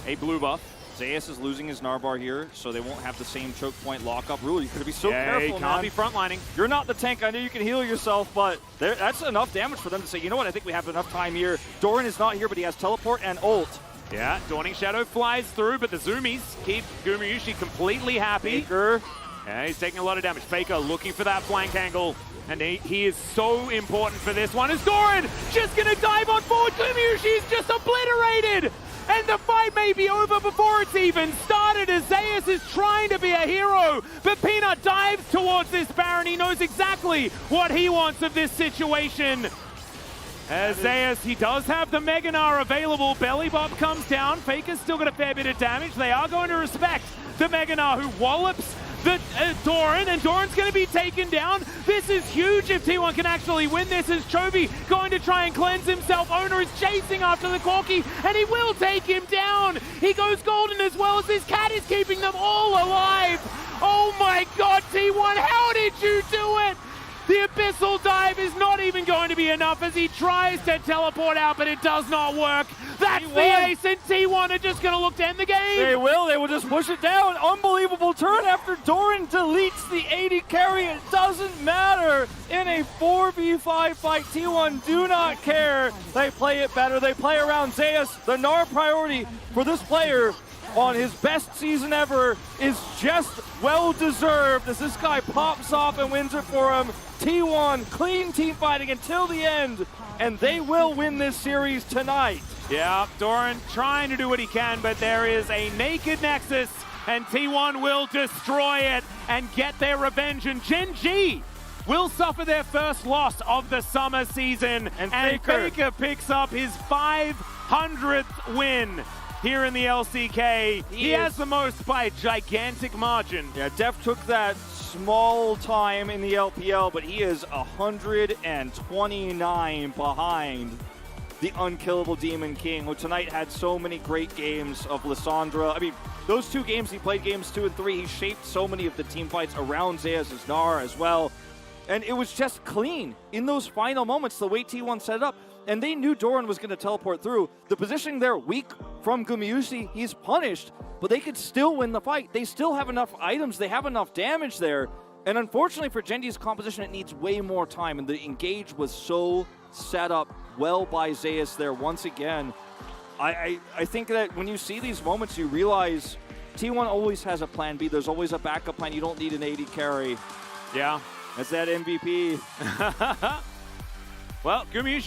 a blue buff. Zeus is losing his Narbar here, so they won't have the same choke point lockup. Rule, you got to be so careful, he man. can't be frontlining. You're not the tank. I know you can heal yourself, but that's enough damage for them to say, you know what, I think we have enough time here. Doran is not here, but he has teleport and ult. Yeah, Dawning Shadow flies through, but the Zoomies keep Gumayusi completely happy. Faker. Yeah, he's taking a lot of damage. Faker looking for that flank angle, and he is so important for this one. As Doran just going to dive on forward, Gumayusi is just obliterated! And the fight may be over before it's even started as Zeus is trying to be a hero. But Peanut dives towards this Baron. He knows exactly what he wants of this situation. As Zeus, he does have the Meganar available. Belly Bob comes down. Faker's still got a fair bit of damage. They are going to respect the Meganar who wallops the Doran, and Doran's going to be taken down. This is huge if T1 can actually win this, as Chovy going to try and cleanse himself. Owner is chasing after the Corki, and he will take him down. He goes golden as well as this cat is keeping them all alive. Oh my god, T1, how did you do it? The Abyssal Dive is not even going to be enough as he tries to teleport out, but it does not work. That's the ace, and T1 are just going to look to end the game. They will just push it down. Unbelievable turn after Doran deletes the AD carry. It doesn't matter. In a 4v5 fight, T1 do not care. They play it better. They play around Zeus. The Gnar priority for this player on his best season ever is just well-deserved as this guy pops off and wins it for him. T1, clean team fighting until the end, and they will win this series tonight. Yeah, Doran trying to do what he can, but there is a naked Nexus, and T1 will destroy it and get their revenge. And Genji will suffer their first loss of the summer season, and Faker picks up his 500th win here in the LCK. He has the most by a gigantic margin. Yeah, Def took that small time in the LPL, but he is 129 behind the unkillable Demon King, who tonight had so many great games of Lissandra. I mean, those two games, he played games 2 and 3. He shaped so many of the team fights around Zeus' Gnar as well. And it was just clean in those final moments, the way T1 set it up. And they knew Doran was going to teleport through. The positioning there, weak from Gumayusi, he's punished, but they could still win the fight. They still have enough items. They have enough damage there. And unfortunately for Genji's composition, it needs way more time. And the engage was so set up well by Zeus there once again. I think that when you see these moments, you realize T1 always has a plan B. There's always a backup plan. You don't need an AD carry. Yeah. That's that MVP. Well, Gumayusi